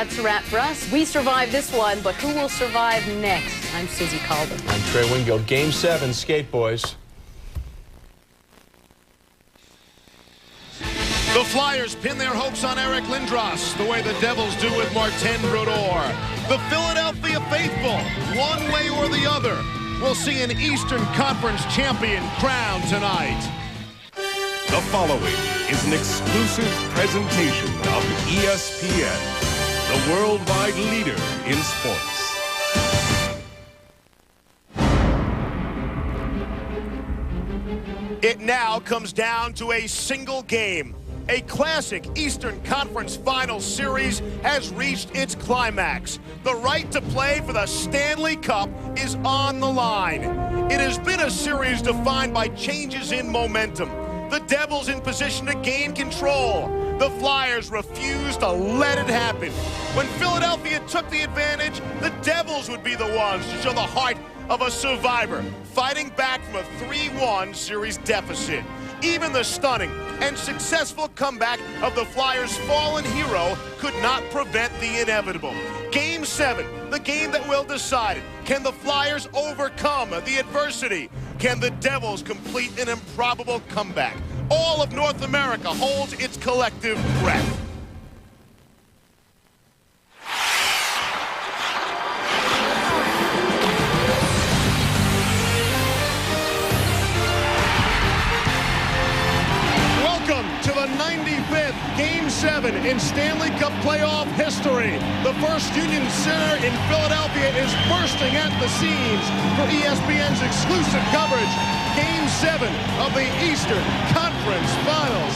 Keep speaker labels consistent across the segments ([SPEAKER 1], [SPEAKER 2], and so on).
[SPEAKER 1] That's a wrap for us. We survived this one, but who will survive next? I'm Susie Calder.
[SPEAKER 2] I'm Trey Wingo. Game 7, skate, boys.
[SPEAKER 3] The Flyers pin their hopes on Eric Lindros, the way the Devils do with Martin Brodeur. The Philadelphia faithful, one way or the other, will see an Eastern Conference champion crowned tonight.
[SPEAKER 4] The following is an exclusive presentation of ESPN, the worldwide leader in sports.
[SPEAKER 3] It now comes down to a single game. A classic Eastern Conference Finals series has reached its climax. The right to play for the Stanley Cup is on the line. It has been a series defined by changes in momentum. The Devils in position to gain control. The Flyers refuse to let it happen. When Philadelphia took the advantage, the Devils would be the ones to show the heart of a survivor, fighting back from a 3-1 series deficit. Even the stunning and successful comeback of the Flyers' fallen hero could not prevent the inevitable. Game 7, the game that will decide it. Can the Flyers overcome the adversity? Can the Devils complete an improbable comeback? All of North America holds its collective breath. To the 95th Game 7 in Stanley Cup playoff history. The First Union Center in Philadelphia is bursting at the seams for ESPN's exclusive coverage. Game 7 of the Eastern Conference Finals.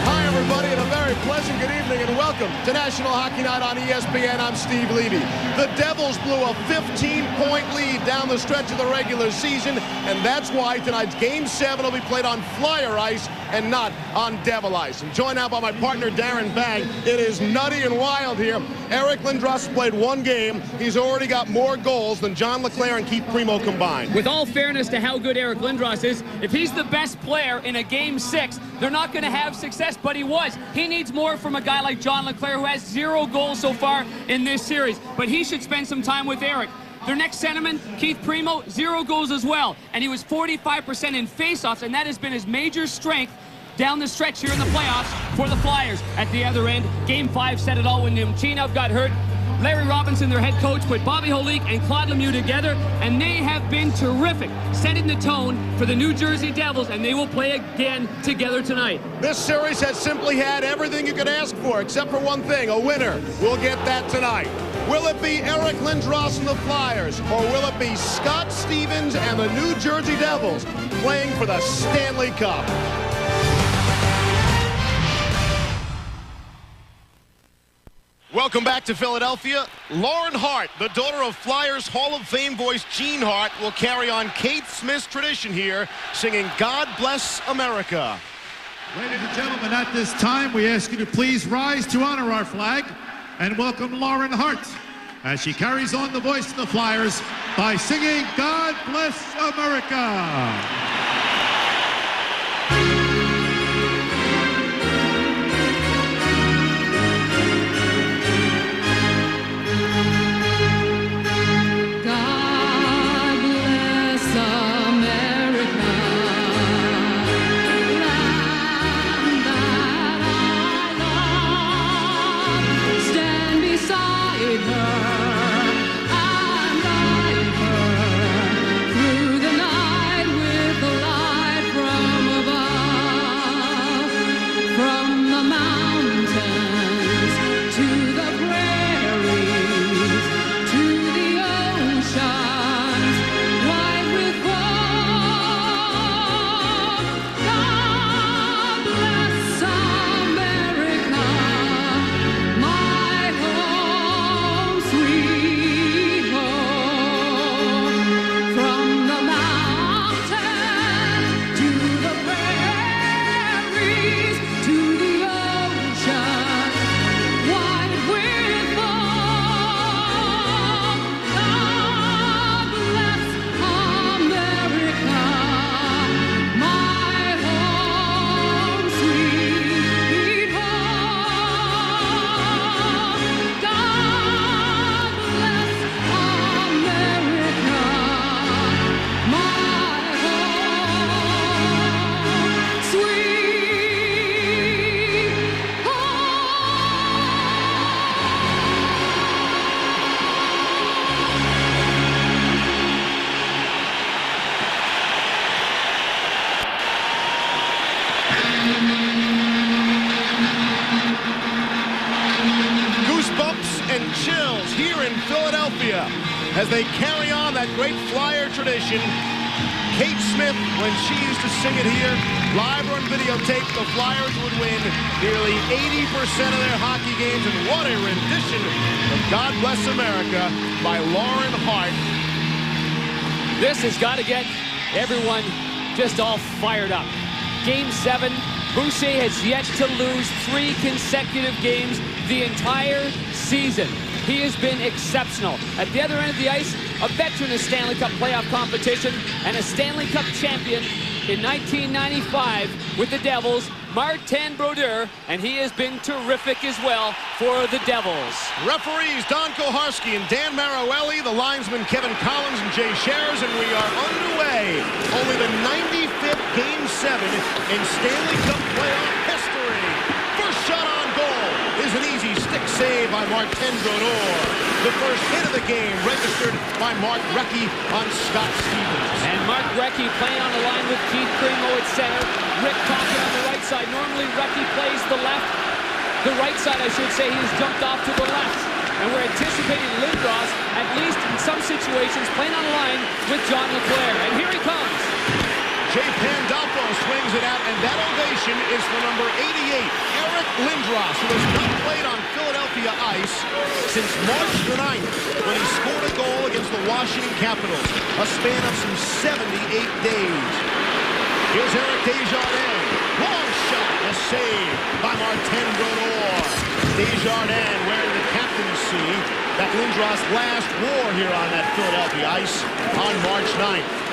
[SPEAKER 3] Hi, everybody, and a very pleasant good evening, and welcome to National Hockey Night on ESPN. I'm Steve Levy. The Devils blew a 15-point lead down the stretch of the regular season, and that's why tonight's Game 7 will be played on Flyer ice and not on Devil ice. I'm joined now by my partner, Darren Bang. It is nutty and wild here. Eric Lindros played one game. He's already got more goals than John LeClair and Keith Primo combined.
[SPEAKER 5] With all fairness to how good Eric Lindros is, if he's the best player in a Game 6, they're not going to have success, but he was. He needs more from a guy like John LeClair, who has 0 goals so far in this series, but he should spend some time with Eric. Their next centerman, Keith Primo, 0 goals as well, and he was 45% in faceoffs, and that has been his major strength down the stretch here in the playoffs for the Flyers. At the other end, Game 5 said it all when Nemchinov got hurt. Larry Robinson, their head coach, put Bobby Holik and Claude Lemieux together, and they have been terrific, setting the tone for the New Jersey Devils, and they will play again together tonight.
[SPEAKER 3] This series has simply had everything you could ask for, except for one thing, a winner. We'll get that tonight. Will it be Eric Lindros and the Flyers, or will it be Scott Stevens and the New Jersey Devils playing for the Stanley Cup? Welcome back to Philadelphia. Lauren Hart, the daughter of Flyers Hall of Fame voice Gene Hart, will carry on Kate Smith's tradition here, singing God Bless America.
[SPEAKER 6] Ladies and gentlemen, at this time, we ask you to please rise to honor our flag and welcome Lauren Hart as she carries on the voice of the Flyers by singing God Bless America.
[SPEAKER 7] Sweet
[SPEAKER 3] chills here in Philadelphia as they carry on that great Flyer tradition. Kate Smith, when she used to sing it here, live or on videotape, the Flyers would win nearly 80% of their hockey games. And what a rendition of God Bless America by Lauren Hart.
[SPEAKER 5] This has got to get everyone just all fired up. Game 7, Boucher has yet to lose 3 consecutive games the entire season. He has been exceptional. At the other end of the ice, a veteran of Stanley Cup playoff competition and a Stanley Cup champion in 1995 with the Devils, Martin Brodeur, and he has been terrific as well for the Devils.
[SPEAKER 3] Referees Don Koharski and Dan Maruelli, the linesmen Kevin Collins and Jay Shares, and we are underway. Only the 95th Game 7 in Stanley Cup playoff history. First shot on goal is an easy stick save by Martin Brodeur. The first hit of the game registered by Mark Recchi on Scott Stevens.
[SPEAKER 5] And Mark Recchi playing on the line with Keith Primo at center. Rick Tocchet on the right side. Normally Recchi plays the left. The right side, I should say, he's jumped off to the left. And we're anticipating Lindros, at least in some situations, playing on the line with John LeClair. And here he comes.
[SPEAKER 3] Jay Pandolfo swings it out, and that ovation is for number 88, Eric Lindros, who has not played on Philadelphia ice since March 9th, when he scored a goal against the Washington Capitals, a span of some 78 days. Here's Eric Desjardins. Long shot, a save by Martin Brodeur. Desjardins wearing the captaincy that Lindros last wore here on that Philadelphia ice on March 9th.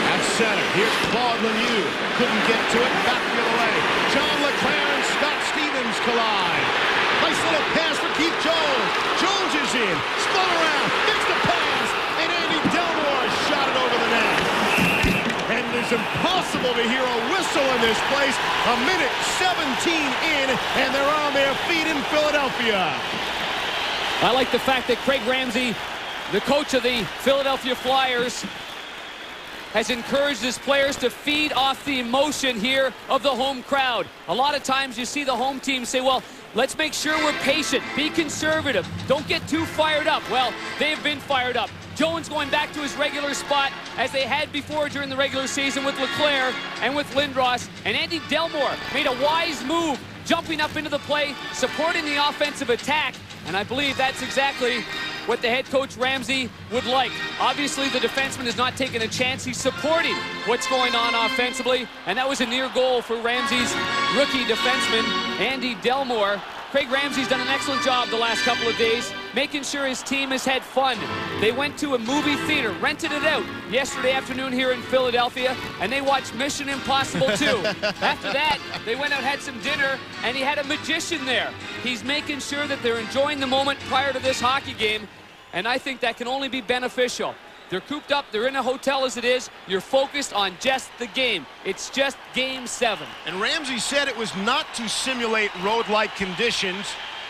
[SPEAKER 3] At center, here's Claude Lemieux. Couldn't get to it, back the other way. John LeClair and Scott Stevens collide. Nice little pass for Keith Jones. Jones is in, spun around, gets the pass, and Andy Delmore shot it over the net. And it's impossible to hear a whistle in this place. A minute 17 in, and they're on their feet in Philadelphia.
[SPEAKER 5] I like the fact that Craig Ramsey, the coach of the Philadelphia Flyers, has encouraged his players to feed off the emotion here of the home crowd. A lot of times you see the home team say, well, let's make sure we're patient, be conservative, don't get too fired up. Well, they've been fired up. Jones going back to his regular spot as they had before during the regular season with LeClair and with Lindros. And Andy Delmore made a wise move, jumping up into the play, supporting the offensive attack. And I believe that's exactly what the head coach Ramsey would like. Obviously, the defenseman is not taking a chance. He's supporting what's going on offensively. And that was a near goal for Ramsey's rookie defenseman, Andy Delmore. Craig Ramsey's done an excellent job the last couple of days, making sure his team has had fun. They went to a movie theater, rented it out yesterday afternoon here in Philadelphia, and they watched Mission Impossible 2. After that, they went out, had some dinner, and he had a magician there. He's making sure that they're enjoying the moment prior to this hockey game, and I think that can only be beneficial. They're cooped up, they're in a hotel as it is. You're focused on just the game. It's just Game 7.
[SPEAKER 3] And Ramsey said it was not to simulate road-like conditions,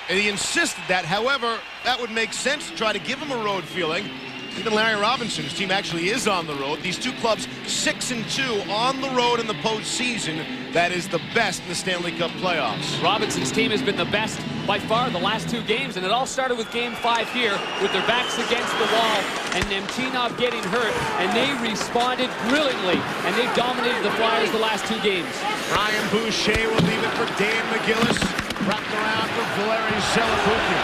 [SPEAKER 3] and he insisted that. However, that would make sense to try to give him a road feeling. Even Larry Robinson's team actually is on the road. These two clubs 6-2 on the road in the postseason. That is the best in the Stanley Cup playoffs.
[SPEAKER 5] Robinson's team has been the best by far the last 2 games, and it all started with Game 5 here with their backs against the wall and Nemchinov getting hurt, and they responded brilliantly, and they've dominated the Flyers the last 2 games.
[SPEAKER 3] Ryan Boucher will leave it for Dan McGillis. Wrapped around for Valeri Zelepukin.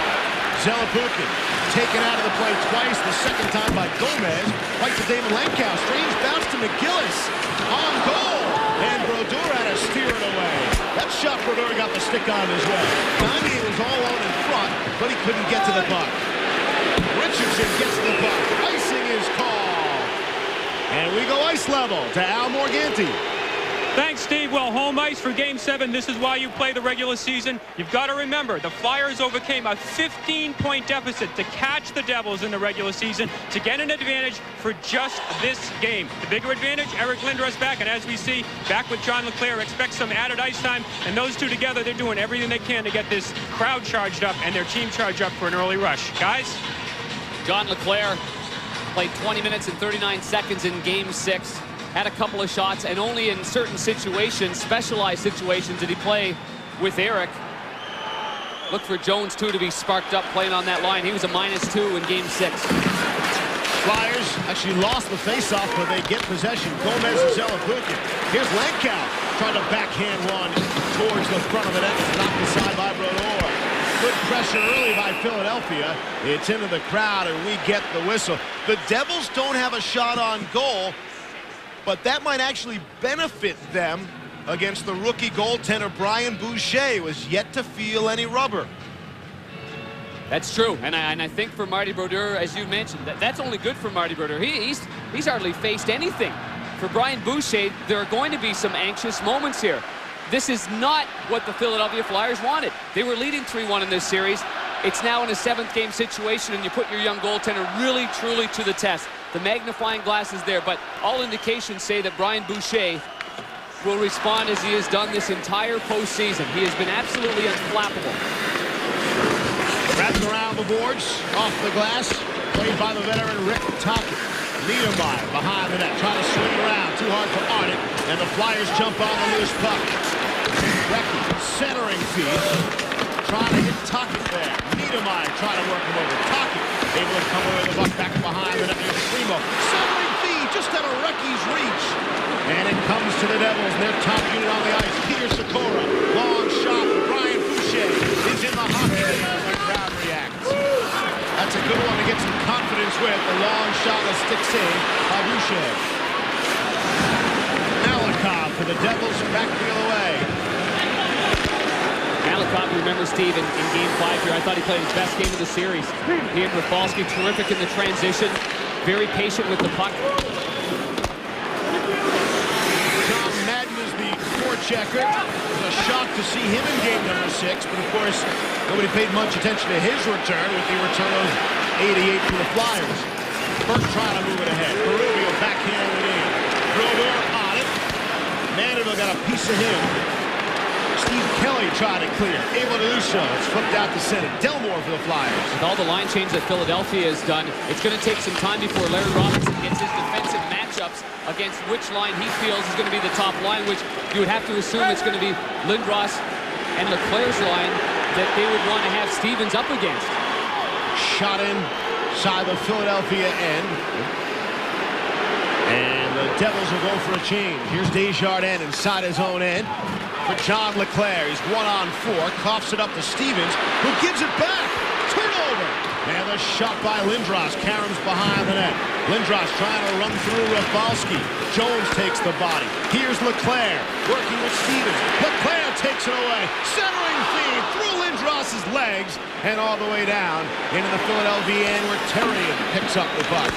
[SPEAKER 3] Zelepukin taken out of the play twice, the second time by Gomez. Right to David Lankow. Strange bounce to McGillis. On goal. And Brodeur had to steer it away. That shot Brodeur got the stick on as well. Gagne was all alone in front, but he couldn't get to the puck. Richardson gets to the puck. Icing is called. And we go ice level to Al Morganti.
[SPEAKER 7] Thanks, Steve. Well, home ice for Game 7. This is why you play the regular season. You've got to remember, the Flyers overcame a 15-point deficit to catch the Devils in the regular season to get an advantage for just this game. The bigger advantage, Eric Lindros back, and as we see, back with John LeClair. Expect some added ice time, and those two together, they're doing everything they can to get this crowd charged up and their team charged up for an early rush. Guys?
[SPEAKER 5] John LeClair played 20 minutes and 39 seconds in Game 6. Had a couple of shots, and only in certain situations, specialized situations, did he play with Eric. Look for Jones, too, to be sparked up playing on that line. He was a -2 in Game 6.
[SPEAKER 3] Flyers actually lost the faceoff, but they get possession. Gomez and Zelebukin. Here's Lankow trying to backhand one towards the front of the net. It's knocked aside by Brodeur. Good pressure early by Philadelphia. It's into the crowd, and we get the whistle. The Devils don't have a shot on goal, but that might actually benefit them against the rookie goaltender Brian Boucher, who has yet to feel any rubber.
[SPEAKER 5] That's true, and I think for Marty Brodeur, as you mentioned, that's only good for Marty Brodeur. He's hardly faced anything. For Brian Boucher, there are going to be some anxious moments here. This is not what the Philadelphia Flyers wanted. They were leading 3-1 in this series. It's now in a 7th game situation, and you put your young goaltender really, truly to the test. The magnifying glass is there, but all indications say that Brian Boucher will respond as he has done this entire postseason. He has been absolutely unflappable.
[SPEAKER 3] Wrapped around the boards, off the glass, played by the veteran Rick Tocchet. Niedermeyer behind the net, trying to swing around, too hard for Arnott, and the Flyers jump on the loose puck. Recchi centering feed, trying to hit Tocchet there. Niedermeyer trying to work him over. Tocchet able to come away with the puck back behind the net. Here's Primo, centering feed, just out of Recchi's reach. And it comes to the Devils, and their top unit on the ice. Peter Sikora, long shot. Brian Boucher is in the hockey game as the crowd reacts. That's a good one to get some confidence with. The long shot, a stick save by Boucher. Malakoff for the Devils, back the other way.
[SPEAKER 5] Malakoff, remember, Steve, in Game 5 here, I thought he played his best game of the series. He and Rafalski, terrific in the transition, very patient with the puck. Checker. It was a shock to see him in game number 6, but of course nobody paid much attention to his return with the return of 88 for the Flyers. Burke trying to move it ahead. Berubio backhanded it in. Brodeur on it. Mandeville got a piece of him. Steve Kelly tried to clear. Able to do so. It's flipped out to center. Delmore for the Flyers. With all the line change that Philadelphia has done, it's going to take some time before Larry Robinson gets his defensive matchups against which line he feels is going to be the top line, which you would have to assume it's going to be Lindros and Leclerc's line that they would want to have Stevens up against.
[SPEAKER 3] Shot inside the Philadelphia end. And the Devils will go for a change. Here's Desjardins inside his own end. For John Leclerc, he's 1-on-4, coughs it up to Stevens, who gives it back. Turnover. And the shot by Lindros. Karam's behind the net. Lindros trying to run through Rafalski. Jones takes the body. Here's Leclerc working with Stevens. Leclerc takes it away. Centering feed through Lindros' legs and all the way down into the Philadelphia end where Terrien picks up the puck.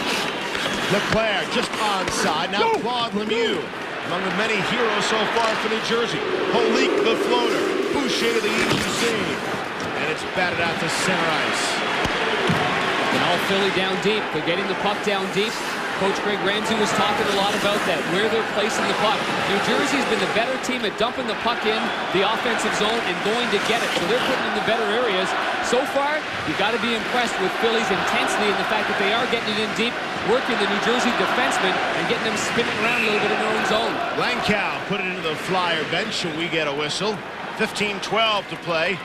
[SPEAKER 3] Leclerc just onside. Now Claude Lemieux, among the many heroes so far for New Jersey. Holik the floater. Boucher the easy save. And it's batted out to center ice.
[SPEAKER 5] Now Philly down deep. They're getting the puck down deep. Coach Greg Ramsey was talking a lot about that, where they're placing the puck. New Jersey's been the better team at dumping the puck in the offensive zone and going to get it. So they're putting in the better areas. So far, you got to be impressed with Philly's intensity and the fact that they are getting it in deep, working the New Jersey defensemen and getting them spinning around a little bit in their own zone.
[SPEAKER 3] Lankow put it into the Flyer bench, and we get a whistle. 15-12 to play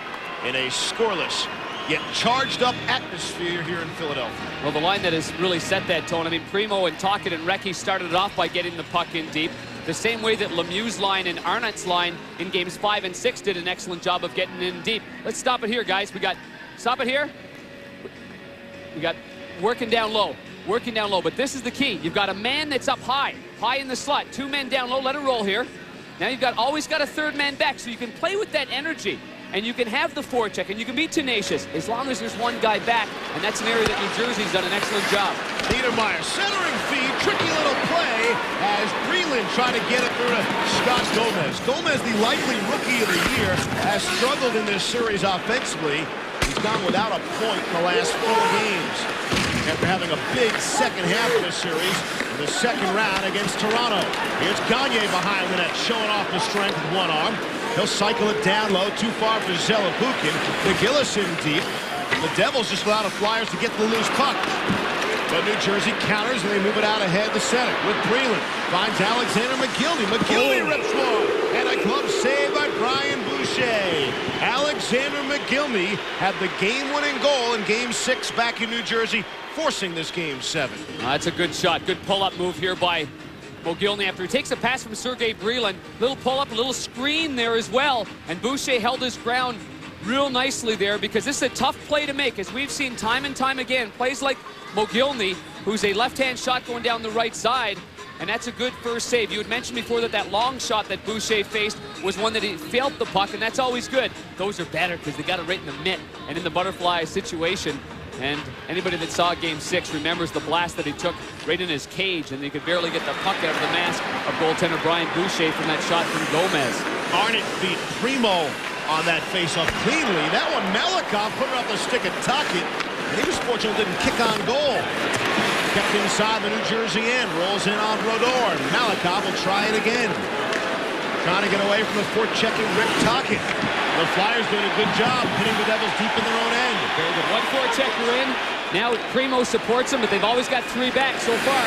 [SPEAKER 3] in a scoreless yet charged up atmosphere here in Philadelphia.
[SPEAKER 5] Well, the line that has really set that tone, I mean, Primo and Tocchet and Recchi started it off by getting the puck in deep, the same way that Lemieux's line and Arnott's line in games 5 and 6 did an excellent job of getting in deep. Let's stop it here, guys. Stop it here. We got working down low, but this is the key. You've got a man that's up high in the slot, 2 men down low, let it roll here. Now you've always got a 3rd man back, so you can play with that energy. And you can have the forecheck, and you can be tenacious as long as there's one guy back, and that's an area that New Jersey's done an excellent job.
[SPEAKER 3] Niedermeyer centering feed, tricky little play as Breland tried to get it through to Scott Gomez. Gomez, the likely rookie of the year, has struggled in this series offensively. He's gone without a point in the last 4 games after having a big second half of the series in the second round against Toronto. Here's Gagne behind the net, showing off the strength with one arm. He'll cycle it down low, too far for Zelebukin. McGillis in deep. The Devils just allowed the Flyers to get the loose puck. But New Jersey counters, and they move it out ahead to center with Breland. Finds Alexander McGillney. McGillney rips one. And a glove save by Brian Boucher. Alexander McGillney had the game-winning goal in Game 6 back in New Jersey, forcing this Game 7.
[SPEAKER 5] That's a good shot. Good pull-up move here by McGillney after he takes a pass from Sergei Breland. Little pull-up, a little screen there as well. And Boucher held his ground real nicely there because this is a tough play to make, as we've seen time and time again. Plays like McGillney, who's a left-hand shot going down the right side, and that's a good first save. You had mentioned before that long shot that Boucher faced was one that he felt the puck, and that's always good. Those are better because they got it right in the mitt and in the butterfly situation. And anybody that saw Game 6 remembers the blast that he took right in his cage, and he could barely get the puck out of the mask of goaltender Brian Boucher from that shot from Gomez.
[SPEAKER 3] Arnott beat Primo on that face-off cleanly. That one, Melikov put it off the stick of Tuckett, and he was fortunate didn't kick on goal. Kept inside the New Jersey end, rolls in on Brodeur. Melikov will try it again. Trying to get away from the forechecking Rick Tuckett. The Flyers doing a good job hitting the Devils deep in their own end.
[SPEAKER 5] Very good. One forechecker in. Now Primo supports him, but they've always got three back so far.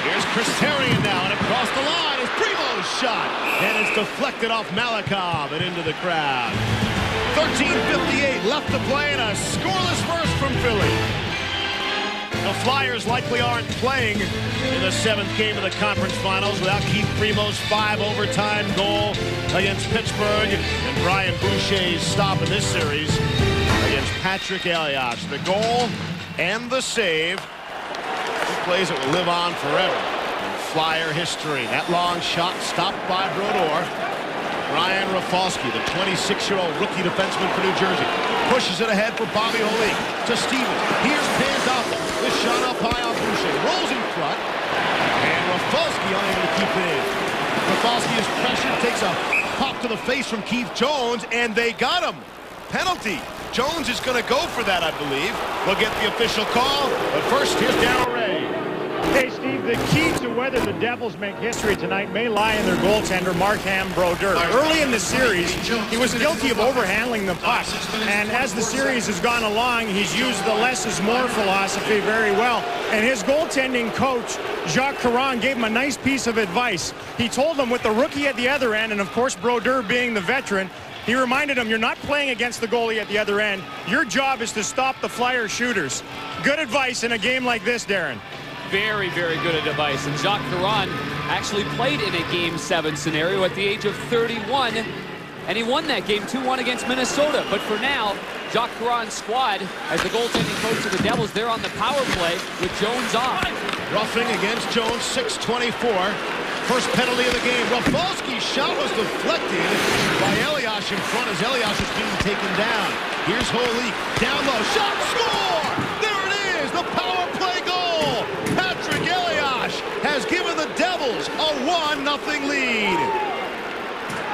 [SPEAKER 3] Here's Chris Therien now, and across the line is Primo's shot. And it's deflected off Melikov and into the crowd. 13:58 left to play, and a scoreless first from Philly. The Flyers likely aren't playing in the 7th game of the conference finals without Keith Primo's 5 overtime goal against Pittsburgh and Brian Boucher's stop in this series against Patrick Elias. The goal and the save. Two plays that will live on forever in Flyer history. That long shot stopped by Brodeur. Ryan Rafalski, the 26-year-old rookie defenseman for New Jersey, pushes it ahead for Bobby Holik to Stevens. Here's Pandolfo. This shot up high on Boucher. Rolls in front. And Rafalski unable to keep it in. Rafalski is pressured, takes a pop to the face from Keith Jones, and they got him. Penalty. Jones is going to go for that, I believe. We'll get the official call. But first, here's Darryl Ray.
[SPEAKER 8] Hey, Steve, the key to whether the Devils make history tonight may lie in their goaltender, Marc-Andre Brodeur. Early in the series, he was guilty of overhandling the puck, and as the series has gone along, he's used the less is more philosophy very well. And his goaltending coach, Jacques Caron, gave him a nice piece of advice. He told him with the rookie at the other end, and of course Brodeur being the veteran, he reminded him, you're not playing against the goalie at the other end. Your job is to stop the Flyer shooters. Good advice in a game like this, Darren.
[SPEAKER 5] Very, very good advice. And Jacques Caron actually played in a Game 7 scenario at the age of 31, and he won that game 2-1 against Minnesota. But for now, Jacques Caron's squad, as the goaltending coach of the Devils, they're on the power play with Jones off.
[SPEAKER 3] Roughing against Jones, 6:24. First penalty of the game. Rafalski's shot was deflected by Elias in front as Elias was being taken down. Here's Holik. Down low. Shot, score! There it is, the power play goal! Patrick Elias has given the Devils a 1-0 lead.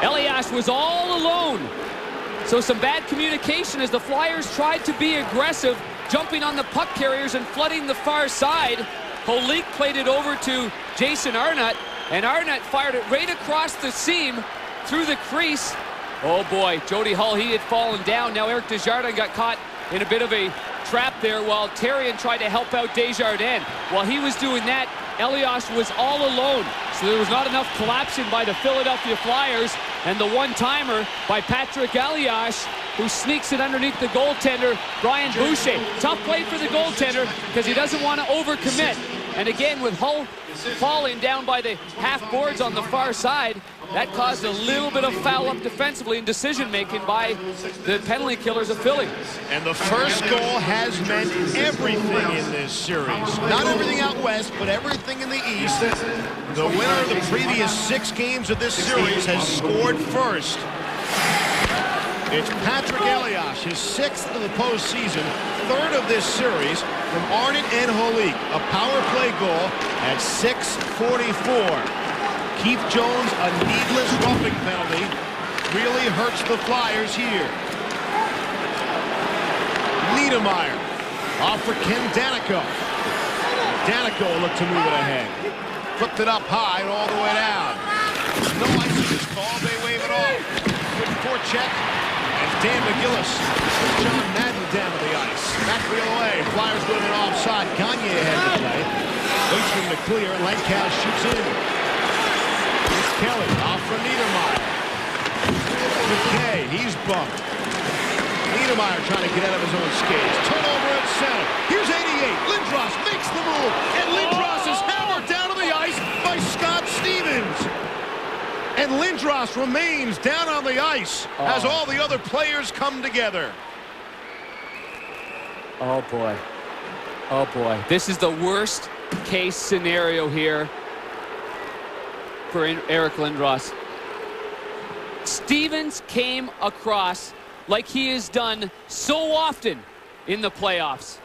[SPEAKER 5] Elias was all alone. So some bad communication as the Flyers tried to be aggressive, jumping on the puck carriers and flooding the far side. Holik played it over to Jason Arnott, and Arnott fired it right across the seam through the crease. Oh boy, Jody Hull, he had fallen down. Now Eric Desjardins got caught in a bit of a trap there while Therien tried to help out Desjardins. While he was doing that, Elias was all alone. So there was not enough collapsing by the Philadelphia Flyers, and the one-timer by Patrick Elias, who sneaks it underneath the goaltender, Brian Boucher. Tough play for the goaltender because he doesn't want to overcommit. And again, with Hull falling down by the half boards on the far side, that caused a little bit of foul-up defensively and decision-making by the penalty killers of Philly.
[SPEAKER 3] And the first goal has meant everything in this series. Not everything out west, but everything in the east. The winner of the previous 6 games of this series has scored first. It's Patrick Elias, his 6th of the postseason, 3rd of this series from Arnott and Holik. A power play goal at 6:44. Keith Jones, a needless roughing penalty, really hurts the Flyers here. Niedermeyer off for Ken Danico. Danico looked to move it ahead. Flipped it up high and all the way down. No ice in this call, they wave it off. Good forecheck. And Dan McGillis puts John Madden down to the ice. Back the other way. Flyers winning off. offside. Gagne ahead to play. Waits for him to clear. Lankow shoots in. Here's Kelly off from Niedermeyer. McKay, he's bumped. Niedermeyer trying to get out of his own skates. Turnover at center. Here's 88. Lindros makes the move. And Lindros is hammered down to the ice by Scott Stevens. And Lindros remains down on the ice as all the other players come together.
[SPEAKER 5] Oh, boy. Oh, boy. This is the worst case scenario here for Eric Lindros. Stevens came across like he has done so often in the playoffs.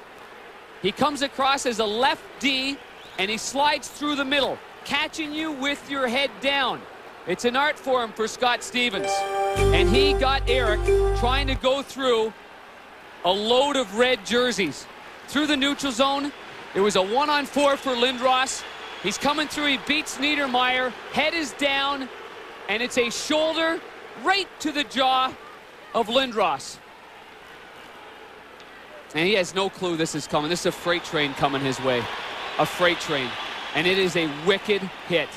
[SPEAKER 5] He comes across as a left D, and he slides through the middle, catching you with your head down. It's an art form for Scott Stevens. And he got Eric trying to go through a load of red jerseys. Through the neutral zone, it was a 1-on-4 for Lindros. He's coming through, he beats Niedermeyer, head is down, and it's a shoulder right to the jaw of Lindros. And he has no clue this is coming. This is a freight train coming his way. A freight train. And it is a wicked hit.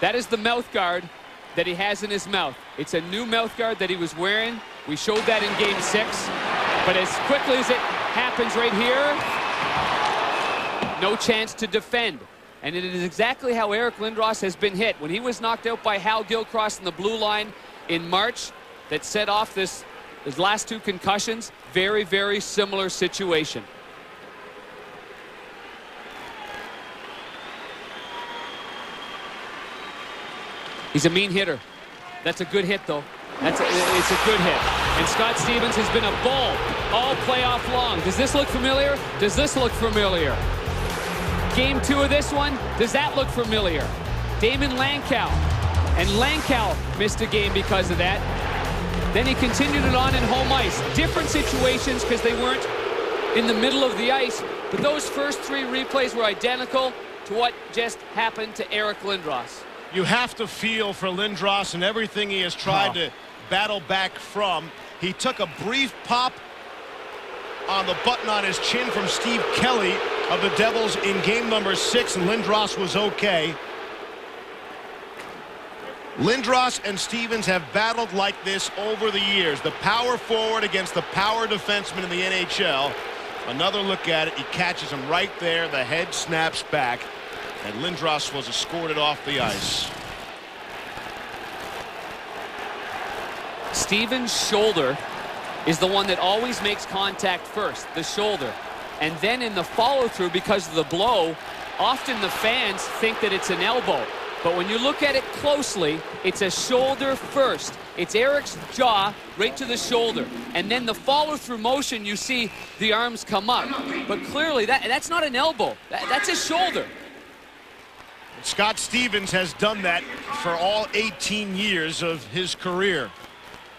[SPEAKER 5] That is the mouth guard that he has in his mouth. It's a new mouth guard that he was wearing. We showed that in Game 6. But as quickly as it happens right here, no chance to defend. And it is exactly how Eric Lindros has been hit. When he was knocked out by Hal Gilcross in the blue line in March, that set off his last 2 concussions, very, very similar situation. He's a mean hitter. That's a good hit, though. It's a good hit. And Scott Stevens has been a bull all playoff long. Does this look familiar? Does this look familiar? Game 2 of this one, does that look familiar? Damon Lankow. And Lankow missed a game because of that. Then he continued it on in home ice. Different situations because they weren't in the middle of the ice. But those first 3 replays were identical to what just happened to Eric Lindros.
[SPEAKER 3] You have to feel for Lindros and everything he has tried to battle back from. He took a brief pop on the button on his chin from Steve Kelly of the Devils in game number 6, and Lindros was okay. Lindros and Stevens have battled like this over the years. The power forward against the power defenseman in the NHL. Another look at it. He catches him right there. The head snaps back. And Lindros was escorted off the ice.
[SPEAKER 5] Stevens' shoulder is the one that always makes contact first, the shoulder. And then in the follow-through, because of the blow, often the fans think that it's an elbow. But when you look at it closely, it's a shoulder first. It's Eric's jaw right to the shoulder. And then the follow-through motion, you see the arms come up. But clearly, that's not an elbow. That's a shoulder.
[SPEAKER 3] Scott Stevens has done that for all 18 years of his career.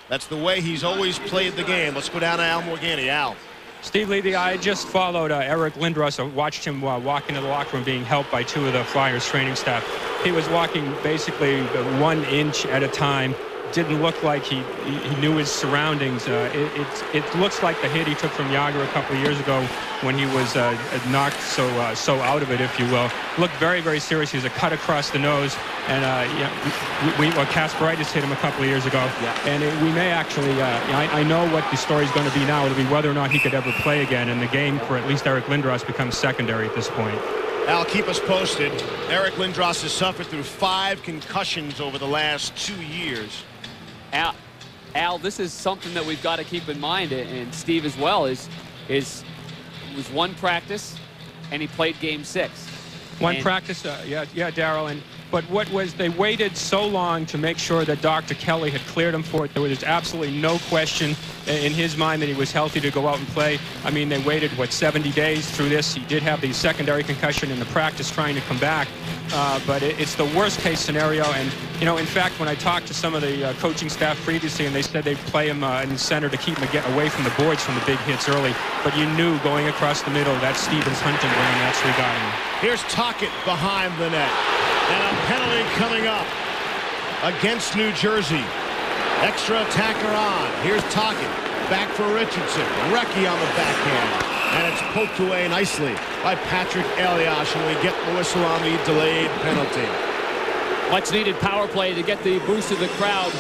[SPEAKER 3] That's the way he's always played the game. Let's go down to Al Morganti. Al.
[SPEAKER 7] Steve Lee, I just followed Eric Lindros. I watched him walk into the locker room being helped by 2 of the Flyers training staff. He was walking basically 1 inch at a time. Didn't look like he knew his surroundings. It looks like the hit he took from Yager a couple of years ago when he was knocked so out of it, if you will. Looked very, very serious. He was a cut across the nose, and Kasperitis hit him a couple of years ago. Yeah. And we may actually, I know what the story's going to be now. It'll be whether or not he could ever play again, and the game for at least Eric Lindros becomes secondary at this point.
[SPEAKER 3] Al, keep us posted. Eric Lindros has suffered through 5 concussions over the last 2 years.
[SPEAKER 5] Al, this is something that we've got to keep in mind, and Steve as well, it was 1 practice, and he played game 6.
[SPEAKER 7] One practice, yeah, Darryl. But what was, they waited so long to make sure that Dr. Kelly had cleared him for it. There was absolutely no question in his mind that he was healthy to go out and play. I mean, they waited, 70 days through this. He did have the secondary concussion in the practice trying to come back. But it's the worst case scenario. And, in fact, when I talked to some of the coaching staff previously, and they said they'd play him in center to keep him away from the boards from the big hits early. But you knew going across the middle, that's Stevens hunting ground. That's where he got him.
[SPEAKER 3] Here's Tocchet behind the net. And a penalty coming up against New Jersey. Extra attacker on. Here's Tocchet. Back for Richardson. Recchi on the backhand. And it's poked away nicely by Patrick Elias, and we get the whistle on the delayed penalty.
[SPEAKER 5] Much needed power play to get the boost of the crowd.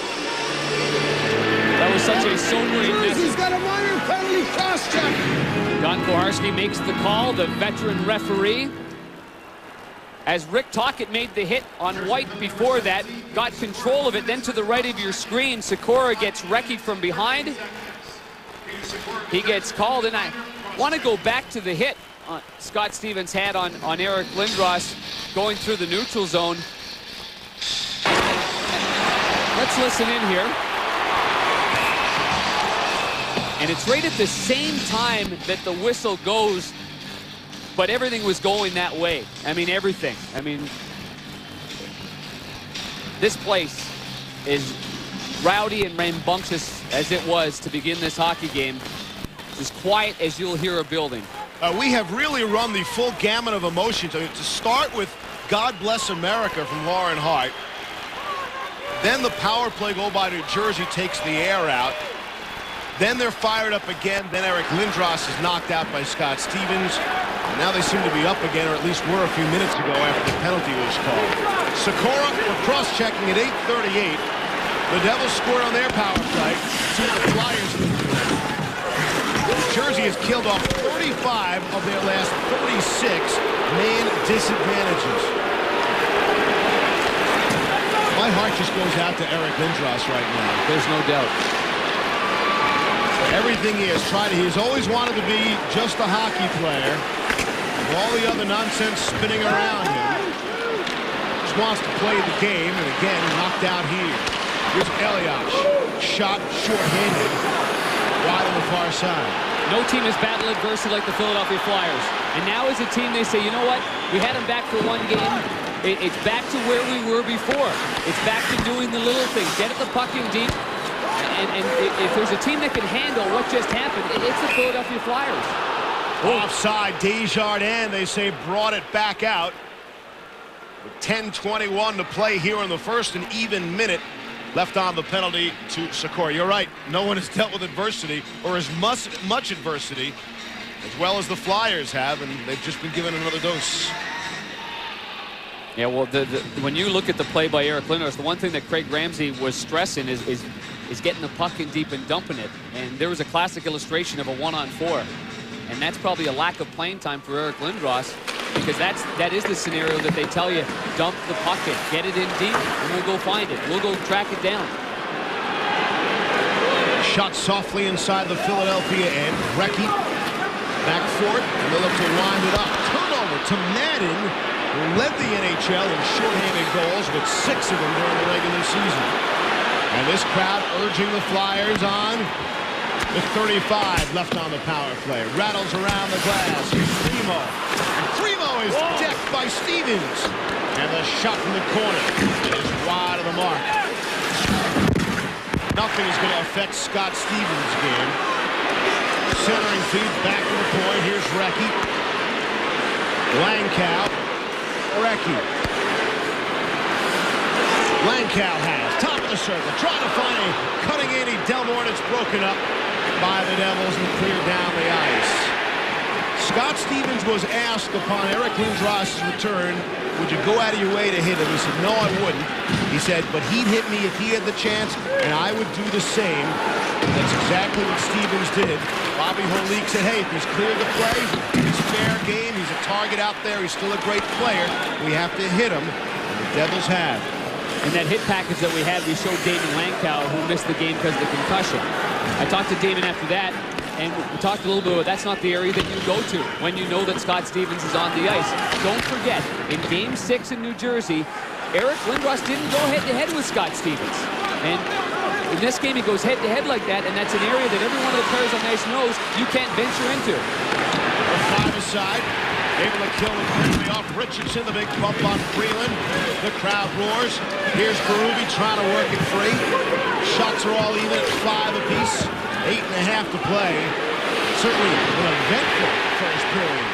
[SPEAKER 5] That was such a sobering message.
[SPEAKER 9] He's got a minor penalty cross-check.
[SPEAKER 5] Don Koharski makes the call, the veteran referee. As Rick Tocchet made the hit on White before that, got control of it, then to the right of your screen, Sikora gets Recchi from behind. He gets called, and I want to go back to the hit Scott Stevens had on Eric Lindros going through the neutral zone. Let's listen in here. And it's right at the same time that the whistle goes, but everything was going that way. I mean, everything. I mean, this place is rowdy and rambunctious as it was to begin this hockey game. It's as quiet as you'll hear a building.
[SPEAKER 3] We have really run the full gamut of emotions. I mean, to start with God Bless America from Lauren Hart. Then the power play goal by New Jersey takes the air out. Then they're fired up again. Then Eric Lindros is knocked out by Scott Stevens. And now they seem to be up again, or at least were a few minutes ago after the penalty was called. Sikora, we're cross-checking at 8:38. The Devils scored on their power play. See the Flyers. New Jersey has killed off 35 of their last 36 man disadvantages. My heart just goes out to Eric Lindros right now.
[SPEAKER 5] There's no doubt.
[SPEAKER 3] Everything he has tried, he's always wanted to be just a hockey player. With all the other nonsense spinning around him. Just wants to play the game, and again, knocked out here. Here's Elias. Shot short-handed. Wide on the far side.
[SPEAKER 5] No team has battled adversity like the Philadelphia Flyers. And now as a team, they say, you know what? We had them back for one game. It's back to where we were before. It's back to doing the little things. Get at the puck in deep. And if there's a team that can handle what just happened, it's the Philadelphia Flyers.
[SPEAKER 3] Offside, Desjardins, they say, brought it back out. With 10:21 to play here in the first, an even minute left on the penalty to Sikora. You're right, no one has dealt with adversity, or as much adversity, as well as the Flyers have, and they've just been given another dose.
[SPEAKER 5] Yeah, well, when you look at the play by Eric Lindros, the one thing that Craig Ramsey was stressing is getting the puck in deep and dumping it. And there was a classic illustration of a 1-on-4. And that's probably a lack of playing time for Eric Lindros, because that is the scenario that they tell you, dump the puck in, get it in deep, and we'll go find it. We'll go track it down.
[SPEAKER 3] Shot softly inside the Philadelphia end. Recchi back for it, and they look to wind it up. Turnover to Madden, who led the NHL in shorthanded goals with 6 of them during the regular season. And this crowd urging the Flyers on with 35 left on the power play. Rattles around the glass. Here's Primo. And Primo is decked by Stevens. And the shot from the corner is wide of the mark. Nothing is going to affect Scott Stevens' game. Centering feed back to the point. Here's Recchi. Langkow. Recchi. Langkow has top of the circle, trying to find a cutting Andy Delmore, and it's broken up by the Devils and cleared down the ice. Scott Stevens was asked upon Eric Lindros' return, would you go out of your way to hit him? He said, no, I wouldn't. He said, but he'd hit me if he had the chance, and I would do the same. That's exactly what Stevens did. Bobby Holik said, hey, if he's cleared the play, he's fair game, he's a target out there, he's still a great player. We have to hit him, and the Devils have.
[SPEAKER 5] In that hit package that we had, we showed Damon Langkow, who missed the game because of the concussion. I talked to Damon after that, and we talked a little bit about that's not the area that you go to when you know that Scott Stevens is on the ice. Don't forget, in Game 6 in New Jersey, Eric Lindros didn't go head-to-head with Scott Stevens. And in this game, he goes head-to-head like that, and that's an area that every one of the players on the ice knows you can't venture into.
[SPEAKER 3] Five aside. Able to kill it quickly off Richardson. The big bump on Freeland. The crowd roars. Here's Berube trying to work it free. Shots are all even at 5 apiece. 8.5 to play. Certainly an eventful first period.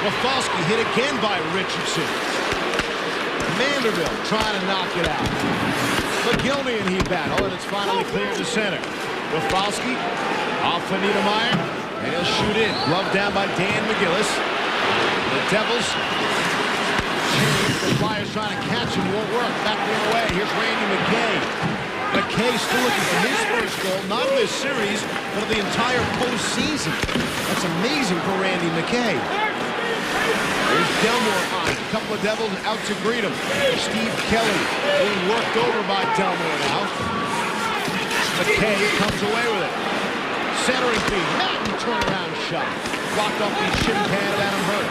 [SPEAKER 3] Rafalski hit again by Richardson. Vanderbilt trying to knock it out. McGillney and he battle, and it's finally cleared to center. Rafalski off for Niedermeyer, and he'll shoot in. Glove down by Dan McGillis. The Devils. The Flyers trying to catch him, won't work. Back the other way. Here's Randy McKay. McKay still looking for his first goal, not of this series, but of the entire postseason. That's amazing for Randy McKay. Here's Delmore on it. A couple of Devils out to greet him. Steve Kelly being worked over by Delmore now. McKay comes away with it. Centering feed. Madden turnaround shot. Blocked off the shin pad of Adam Hurt.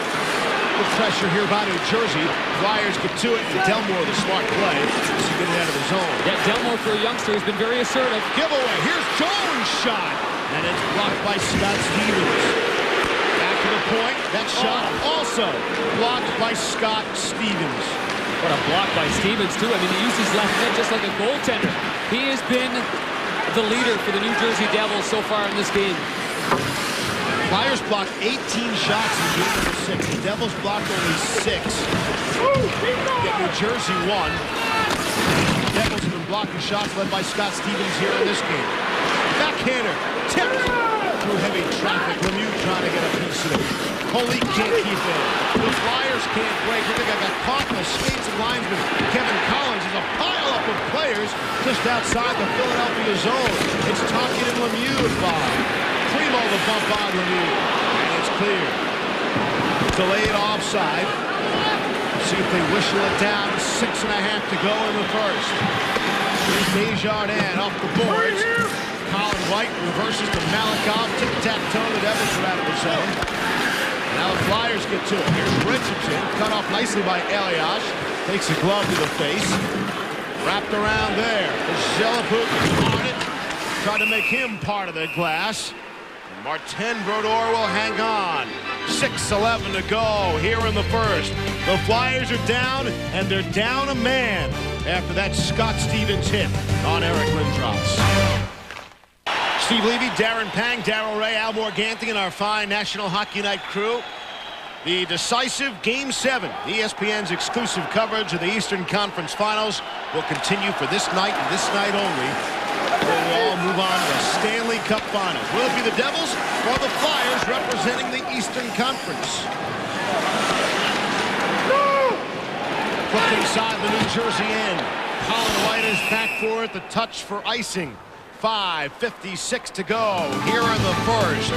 [SPEAKER 3] Good pressure here by New Jersey. Flyers get to it, and Delmore, the smart play, to get it out of the zone.
[SPEAKER 5] Yeah, Delmore for a youngster has been very assertive.
[SPEAKER 3] Giveaway. Here's Jones' shot. And it's blocked by Scott Stevens. Back to the point. That shot also blocked by Scott Stevens.
[SPEAKER 5] What a block by Stevens, too. I mean, he used his left foot just like a goaltender. He has been the leader for the New Jersey Devils so far in this game.
[SPEAKER 3] Flyers blocked 18 shots in game number 6. The Devils blocked only 6. Yet New Jersey won. The Devils have been blocking shots led by Scott Stevens here in this game. Backhander, tipped through heavy traffic. Lemieux trying to get a piece of it. Holy can't keep it. The Flyers can't break. I think I got caught in the skates of linesman Kevin Collins. There's a pileup of players just outside the Philadelphia zone. It's Tonkin and Lemieux involved. Primo the bump on Lemieux, and it's clear. Delayed offside. See if they whistle it down. 6.5 to go in the first. Here's Desjardins off the boards. Colin White reverses to Malakoff. Tic-tac-toe. The Devils are out of the zone. Now the Flyers get to it. Here's Richardson, cut off nicely by Elias. Takes a glove to the face. Wrapped around there. The Zelapuk on it. Tried to make him part of the glass. Martin Brodeur will hang on. 6:11 to go here in the first. The Flyers are down, and they're down a man after that Scott Stevens hit on Eric Lindros. Steve Levy, Darren Pang, Darrell Ray, Al Morganti, and our fine National Hockey Night crew. The decisive Game 7, ESPN's exclusive coverage of the Eastern Conference Finals, will continue for this night and this night only. We'll all move on to the Stanley Cup Finals. Will it be the Devils or the Flyers representing the Eastern Conference? Flipped inside the New Jersey end. Colin White is back for it. The touch for icing. 5:56 to go here in the first.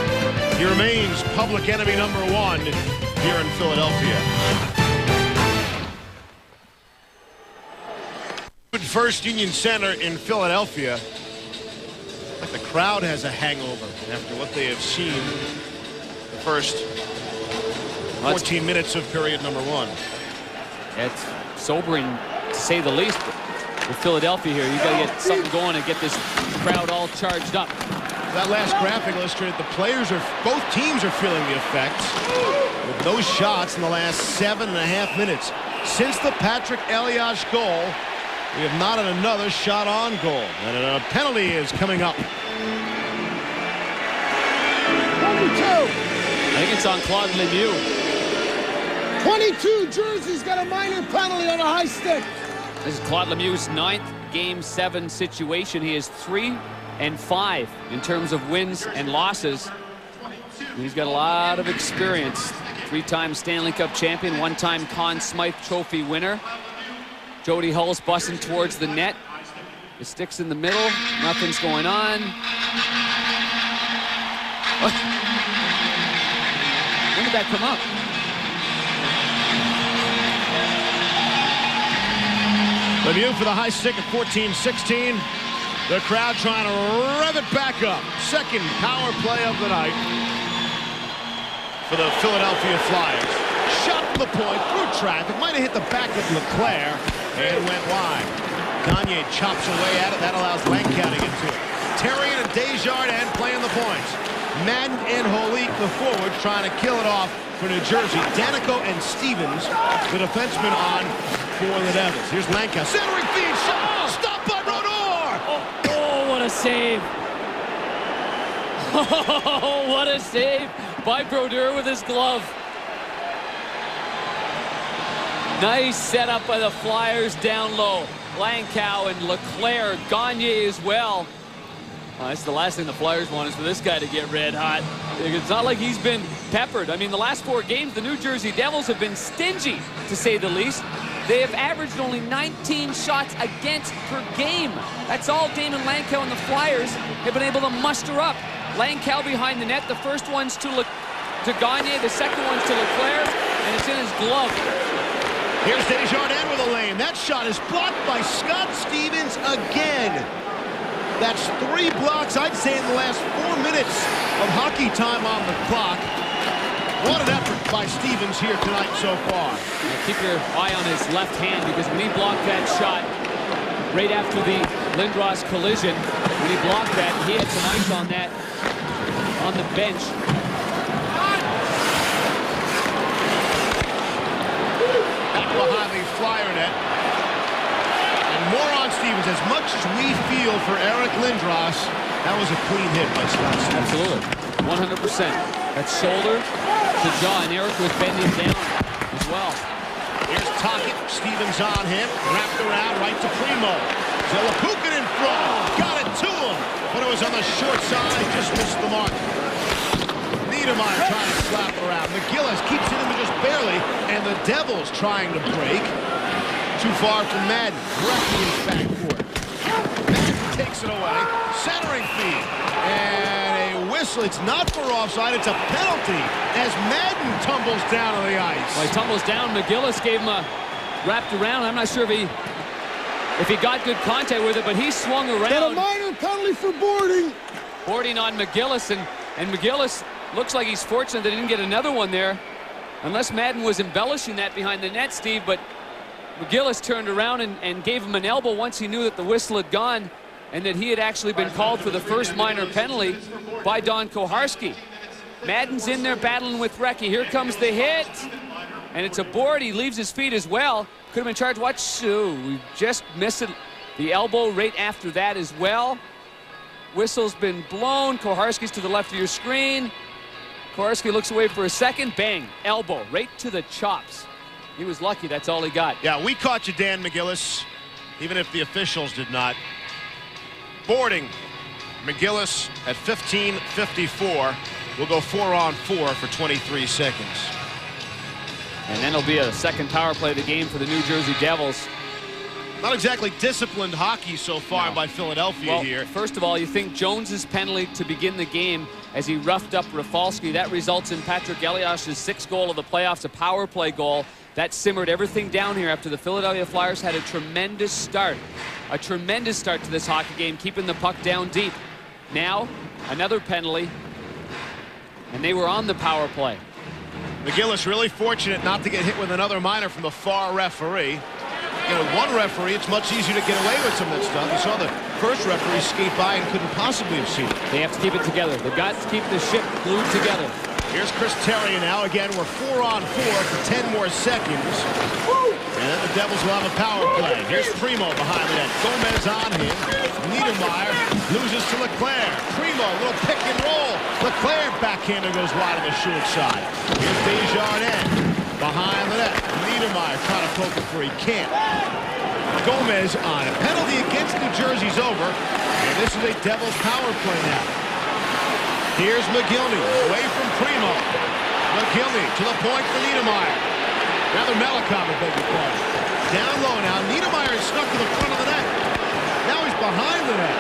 [SPEAKER 3] He remains public enemy number 1 here in Philadelphia. First Union Center in Philadelphia. Like the crowd has a hangover after what they have seen the first 14 minutes of period number 1.
[SPEAKER 5] It's sobering to say the least. With Philadelphia here, you got to get something going and get this crowd all charged up.
[SPEAKER 3] That last graphic illustrated the players are, both teams are feeling the effects with those shots in the last 7.5 minutes. Since the Patrick Elias goal, we have not had another shot on goal, and a penalty is coming up.
[SPEAKER 9] 22.
[SPEAKER 5] I think it's on Claude Lemieux.
[SPEAKER 9] 22. Jersey's got a minor penalty on a high stick.
[SPEAKER 5] This is Claude Lemieux's 9th Game 7 situation. He is 3-5 in terms of wins and losses. He's got a lot of experience. 3-time Stanley Cup champion, 1-time Conn Smythe Trophy winner. Jody Hull's busting towards the net. The stick's in the middle. Nothing's going on. When did that come up?
[SPEAKER 3] Lemieux for the high stick at 14-16. The crowd trying to rev it back up. Second power play of the night for the Philadelphia Flyers. Shot from the point through traffic. Might have hit the back of Leclerc and went wide. Gagne chops away at it. That allows Lankow to get to it. Terrien and Desjardins playing the points. Madden and Holik, the forwards, trying to kill it off for New Jersey. Danico and Stevens, the defenseman, on for the Devils. Here's Lankow. Centering feed shot. Stopped by Brodeur.
[SPEAKER 5] Oh, what a save. Oh, what a save by Brodeur with his glove. Nice setup by the Flyers down low. Lankow and Leclerc, Gagne as well. That's the last thing the Flyers want is for this guy to get red hot. It's not like he's been peppered. I mean, the last 4 games, the New Jersey Devils have been stingy, to say the least. They have averaged only 19 shots against per game. That's all Damon Langkow and the Flyers have been able to muster up. Langkow behind the net. The first one's to Gagne. The second one's to Leclerc, and it's in his glove.
[SPEAKER 3] Here's Desjardins with a lane. That shot is blocked by Scott Stevens again. That's 3 blocks, I'd say, in the last 4 minutes of hockey time on the clock. What an effort by Stevens here tonight so far.
[SPEAKER 5] Now keep your eye on his left hand, because when he blocked that shot right after the Lindros collision, when he blocked that, he had some ice on that on the bench.
[SPEAKER 3] Back behind the Flyer net. And more on Stevens. As much as we feel for Eric Lindros, that was a clean hit by Scott Stevens.
[SPEAKER 5] Absolutely. 100%. That shoulder to jaw, and Eric was bending down as well.
[SPEAKER 3] Here's Tocchet. Stevens on him. Wrapped around right to Primo. Zelapukin in front. Got it to him. But it was on the short side. Just missed the mark. Niedermeyer trying to slap it around. McGillis keeps it in just barely. And the Devils trying to break. Too far from Madden. Directly in his backcourt. Madden takes it away. Centering feed. And a whistle. It's not for offside. It's a penalty as Madden tumbles down on the ice.
[SPEAKER 5] Well, he tumbles down. McGillis gave him a wrapped around. I'm not sure if he got good contact with it, but he swung around.
[SPEAKER 9] Got a minor penalty for boarding.
[SPEAKER 5] Boarding on McGillis, and McGillis looks like he's fortunate that he didn't get another one there, unless Madden was embellishing that behind the net, Steve. But McGillis turned around and gave him an elbow once he knew that the whistle had gone and that he had actually been called for the first minor penalty by Don Koharski. Madden's in there battling with Recchi. Here comes the hit, and it's a board. He leaves his feet as well. Could have been charged. Watch, we just missed it. The elbow right after that as well. Whistle's been blown. Koharski's to the left of your screen. Koharski looks away for a second. Bang, elbow right to the chops. He was lucky. That's all he got.
[SPEAKER 3] Yeah, we caught you, Dan McGillis, even if the officials did not. Boarding. McGillis at 15:54. We'll go 4-on-4 for 23 seconds.
[SPEAKER 5] And then it'll be a second power play of the game for the New Jersey Devils.
[SPEAKER 3] Not exactly disciplined hockey so far by Philadelphia here.
[SPEAKER 5] First of all, you think Jones's penalty to begin the game as he roughed up Rafalski. That results in Patrick Eliash's 6th goal of the playoffs, a power play goal. That simmered everything down here after the Philadelphia Flyers had a tremendous start. A tremendous start to this hockey game, keeping the puck down deep. Now, another penalty, and they were on the power play.
[SPEAKER 3] McGillis really fortunate not to get hit with another minor from the far referee. You know, one referee, it's much easier to get away with some of that stuff. You saw the first referee skate by and couldn't possibly have seen it.
[SPEAKER 5] They have to keep it together. They've got to keep the ship glued together.
[SPEAKER 3] Here's Chris Terry now. Again, we're 4-on-4 for 10 more seconds. And then the Devils will have a power play. Here's Primo behind the net. Gomez on him. Niedermeyer loses to Leclerc. Primo, little pick and roll. Leclerc backhander goes wide on the short side. Here's Desjardins behind the net. Niedermeyer trying to poke it free. Can't. Gomez on it. Penalty against New Jersey's over. And this is a Devils power play now. Here's McGillney away from Primo. McGillney to the point for Niedermeyer. Rather Melikov, I beg your pardon. Down low now. Niedermeyer is stuck to the front of the net. Now he's behind the net.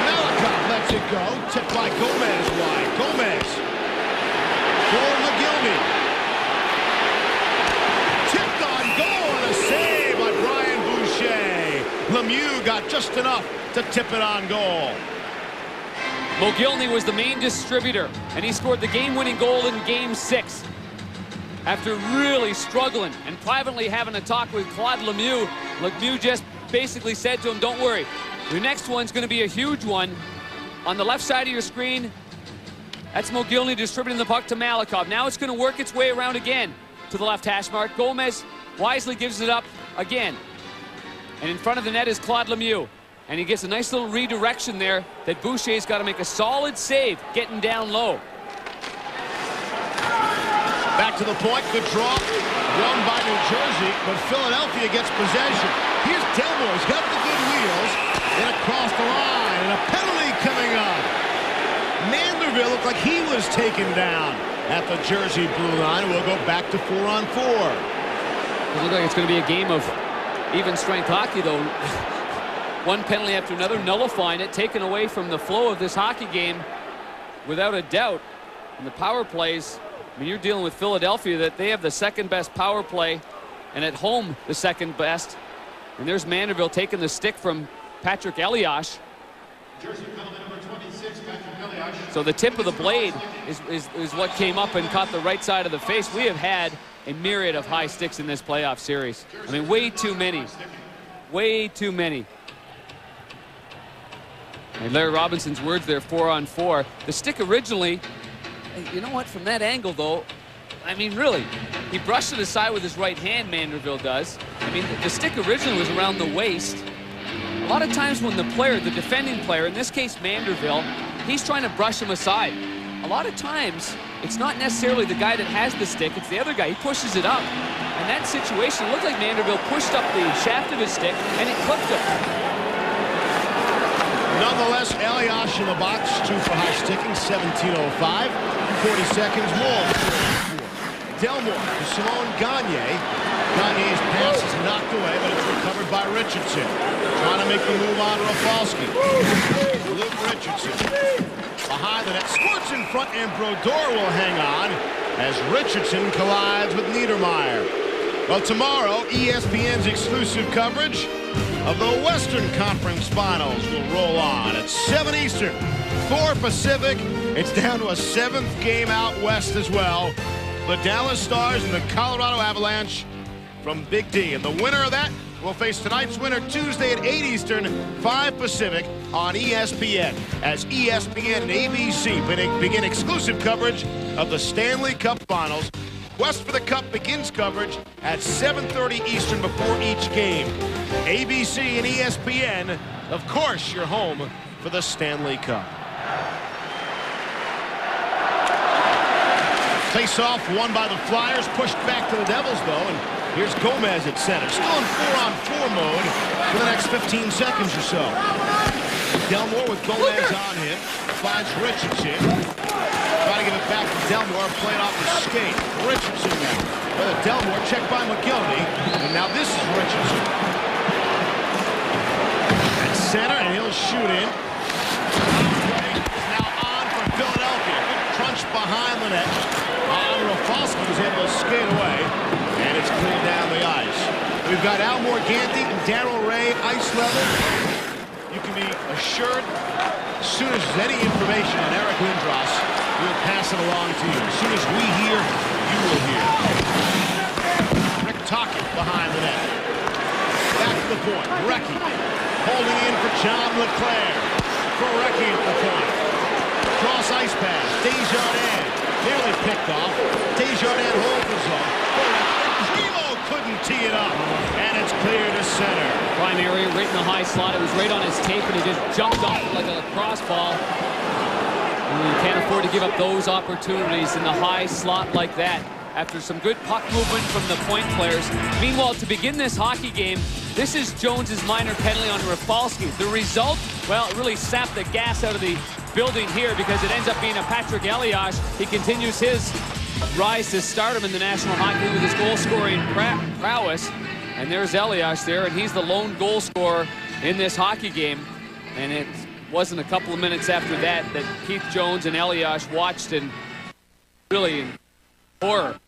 [SPEAKER 3] Melikov lets it go. Tipped by Gomez wide. Gomez for McGillney. Tipped on goal and a save by Brian Boucher. Lemieux got just enough to tip it on goal.
[SPEAKER 5] Mogilny was the main distributor, and he scored the game-winning goal in Game 6. After really struggling and privately having a talk with Claude Lemieux, Lemieux just basically said to him, don't worry, your next one's going to be a huge one. On the left side of your screen, that's Mogilny distributing the puck to Melikov. Now it's going to work its way around again to the left hash mark. Gomez wisely gives it up again. And in front of the net is Claude Lemieux. And he gets a nice little redirection there that Boucher's got to make a solid save getting down low.
[SPEAKER 3] Back to the point, good draw, won by New Jersey, but Philadelphia gets possession. Here's Delmore, he's got the good wheels, and across the line, and a penalty coming up. Manderville looked like he was taken down at the Jersey blue line. We'll go back to 4-on-4.
[SPEAKER 5] It looks like it's going to be a game of even strength hockey, though. One penalty after another, nullifying it, taken away from the flow of this hockey game without a doubt. And the power plays, I mean, you're dealing with Philadelphia, that they have the second best power play, and at home the second best. And there's Manderville taking the stick from Patrick Elias. So the tip of the blade is what came up and caught the right side of the face. We have had a myriad of high sticks in this playoff series. I mean, way too many. Way too many. And Larry Robinson's words there, 4-on-4. The stick originally, you know what, from that angle, though, I mean, really, he brushed it aside with his right hand, Manderville does. I mean, the stick originally was around the waist. A lot of times when the player, the defending player, in this case Manderville, he's trying to brush him aside. A lot of times, it's not necessarily the guy that has the stick, it's the other guy. He pushes it up. In that situation, it looked like Manderville pushed up the shaft of his stick, and it clipped him.
[SPEAKER 3] Nonetheless, Elias in the box, 2 for high sticking, 17:05, 40 seconds more. Delmore to Simone Gagne. Gagne's pass is knocked away, but it's recovered by Richardson. Trying to make the move on Rafalski. Luke Richardson behind the net, squirts in front, and Brodeur will hang on as Richardson collides with Niedermeyer. Well, tomorrow, ESPN's exclusive coverage of the Western Conference Finals will roll on at 7 Eastern, 4 Pacific. It's down to a 7th game out west as well. The Dallas Stars and the Colorado Avalanche from Big D. And the winner of that will face tonight's winner Tuesday at 8 Eastern, 5 Pacific on ESPN. As ESPN and ABC begin exclusive coverage of the Stanley Cup Finals. Quest for the Cup begins coverage at 7:30 Eastern before each game. ABC and ESPN, of course, your home for the Stanley Cup. Face-off won by the Flyers, pushed back to the Devils, though, and here's Gomez at center. Still in 4-on-4 mode for the next 15 seconds or so. Delmore with Gomez on him, finds Richardson. Trying to give it back to Delmore, playing off the skate. Richardson now. Delmore checked by McGillivray, and now this is Richardson. At center, and he'll shoot in. Now on for Philadelphia. Good crunch behind the net. Rafalski was able to skate away, and it's cleared down the ice. We've got Al Morganti and Daryl Ray, ice level. You can be assured, as soon as there's any information on Eric Lindros, we'll pass it along to you. As soon as we hear, you will hear. Rick Tocchet behind the net. Back to the point. Recchi holding in for John LeClair. For Recchi at the point. Cross ice pass. Desjardins. Nearly picked off. Desjardins holds his own. Primo couldn't tee it up. And it's clear to center.
[SPEAKER 5] Prime area, right in the high slot. It was right on his tape, and he just jumped off it like a lacrosse ball. And you can't afford to give up those opportunities in the high slot like that after some good puck movement from the point players. Meanwhile, to begin this hockey game, this is Jones's minor penalty on Rafalski. The result, well, it really sapped the gas out of the building here because it ends up being a Patrick Elias. He continues his rise to stardom in the National Hockey League with his goal-scoring prowess. And there's Elias there, and he's the lone goal scorer in this hockey game. And it wasn't a couple of minutes after that Keith Jones and Elias watched and really in horror.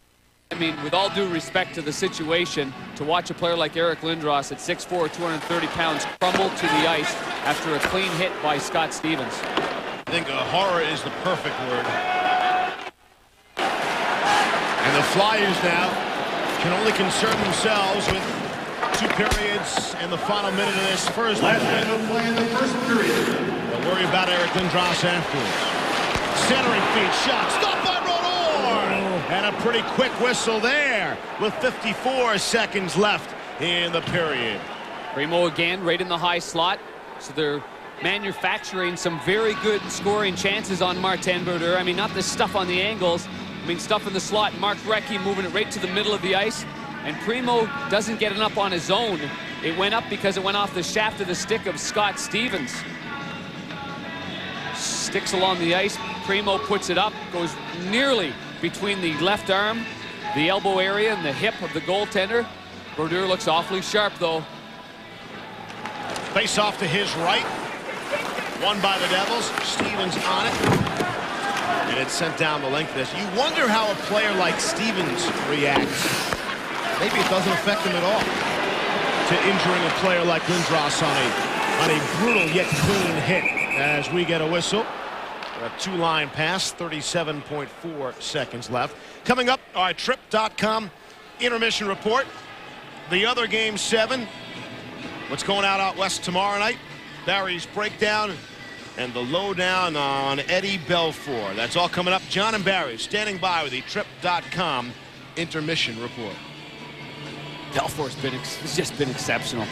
[SPEAKER 5] I mean, with all due respect to the situation, to watch a player like Eric Lindros at 6'4", 230 pounds crumble to the ice after a clean hit by Scott Stevens.
[SPEAKER 3] I think horror is the perfect word. And the Flyers now can only concern themselves with 2 periods and the final minute of this first period. They'll worry about Eric Lindros afterwards. Centering feed shot, stopped by Brodeur! And a pretty quick whistle there with 54 seconds left in the period.
[SPEAKER 5] Primo again right in the high slot. So they're manufacturing some very good scoring chances on Martin Brodeur. I mean, not the stuff on the angles. I mean, stuff in the slot. Mark Recchi moving it right to the middle of the ice. And Primo doesn't get it up on his own. It went up because it went off the shaft of the stick of Scott Stevens. sticks along the ice. Primo puts it up, goes nearly between the left arm, the elbow area, and the hip of the goaltender. Brodeur looks awfully sharp, though.
[SPEAKER 3] Face off to his right. Won by the Devils. Stevens on it. And it's sent down the length of this. You wonder how a player like Stevens reacts. Maybe it doesn't affect him at all. To injuring a player like Lindros on a brutal yet clean hit. As we get a whistle. A two-line pass. 37.4 seconds left. Coming up, our Trip.com intermission report. The other Game 7. What's going out west tomorrow night? Barry's breakdown and the lowdown on Eddie Belfour. That's all coming up. John and Barry standing by with the Trip.com intermission report.
[SPEAKER 5] Belfour's it's just been exceptional.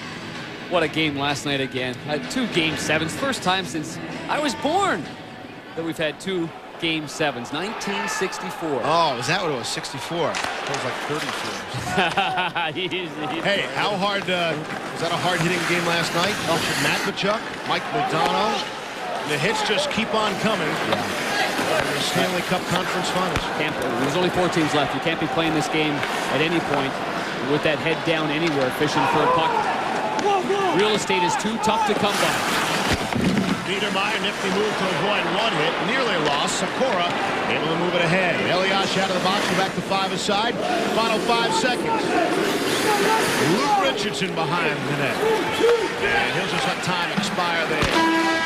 [SPEAKER 5] What a game last night again. 2 Game 7s. First time since I was born that we've had 2 Game 7s. 1964.
[SPEAKER 3] Oh, is that what it was? 64. It was like 34. Hey, how hard was that? A hard-hitting game last night? Matt Tkachuk, Mike Modano. The hits just keep on coming. The Stanley Cup Conference Finals.
[SPEAKER 5] There's only 4 teams left. You can't be playing this game at any point with that head down anywhere, fishing for a puck. Real estate is too tough to come by.
[SPEAKER 3] Niedermeyer, nifty move to avoid one hit. Nearly lost. Sakura able to move it ahead. Elias out of the box. Back to 5 aside. Final 5 seconds. Luke Richardson behind the net. And he'll just let time expire there.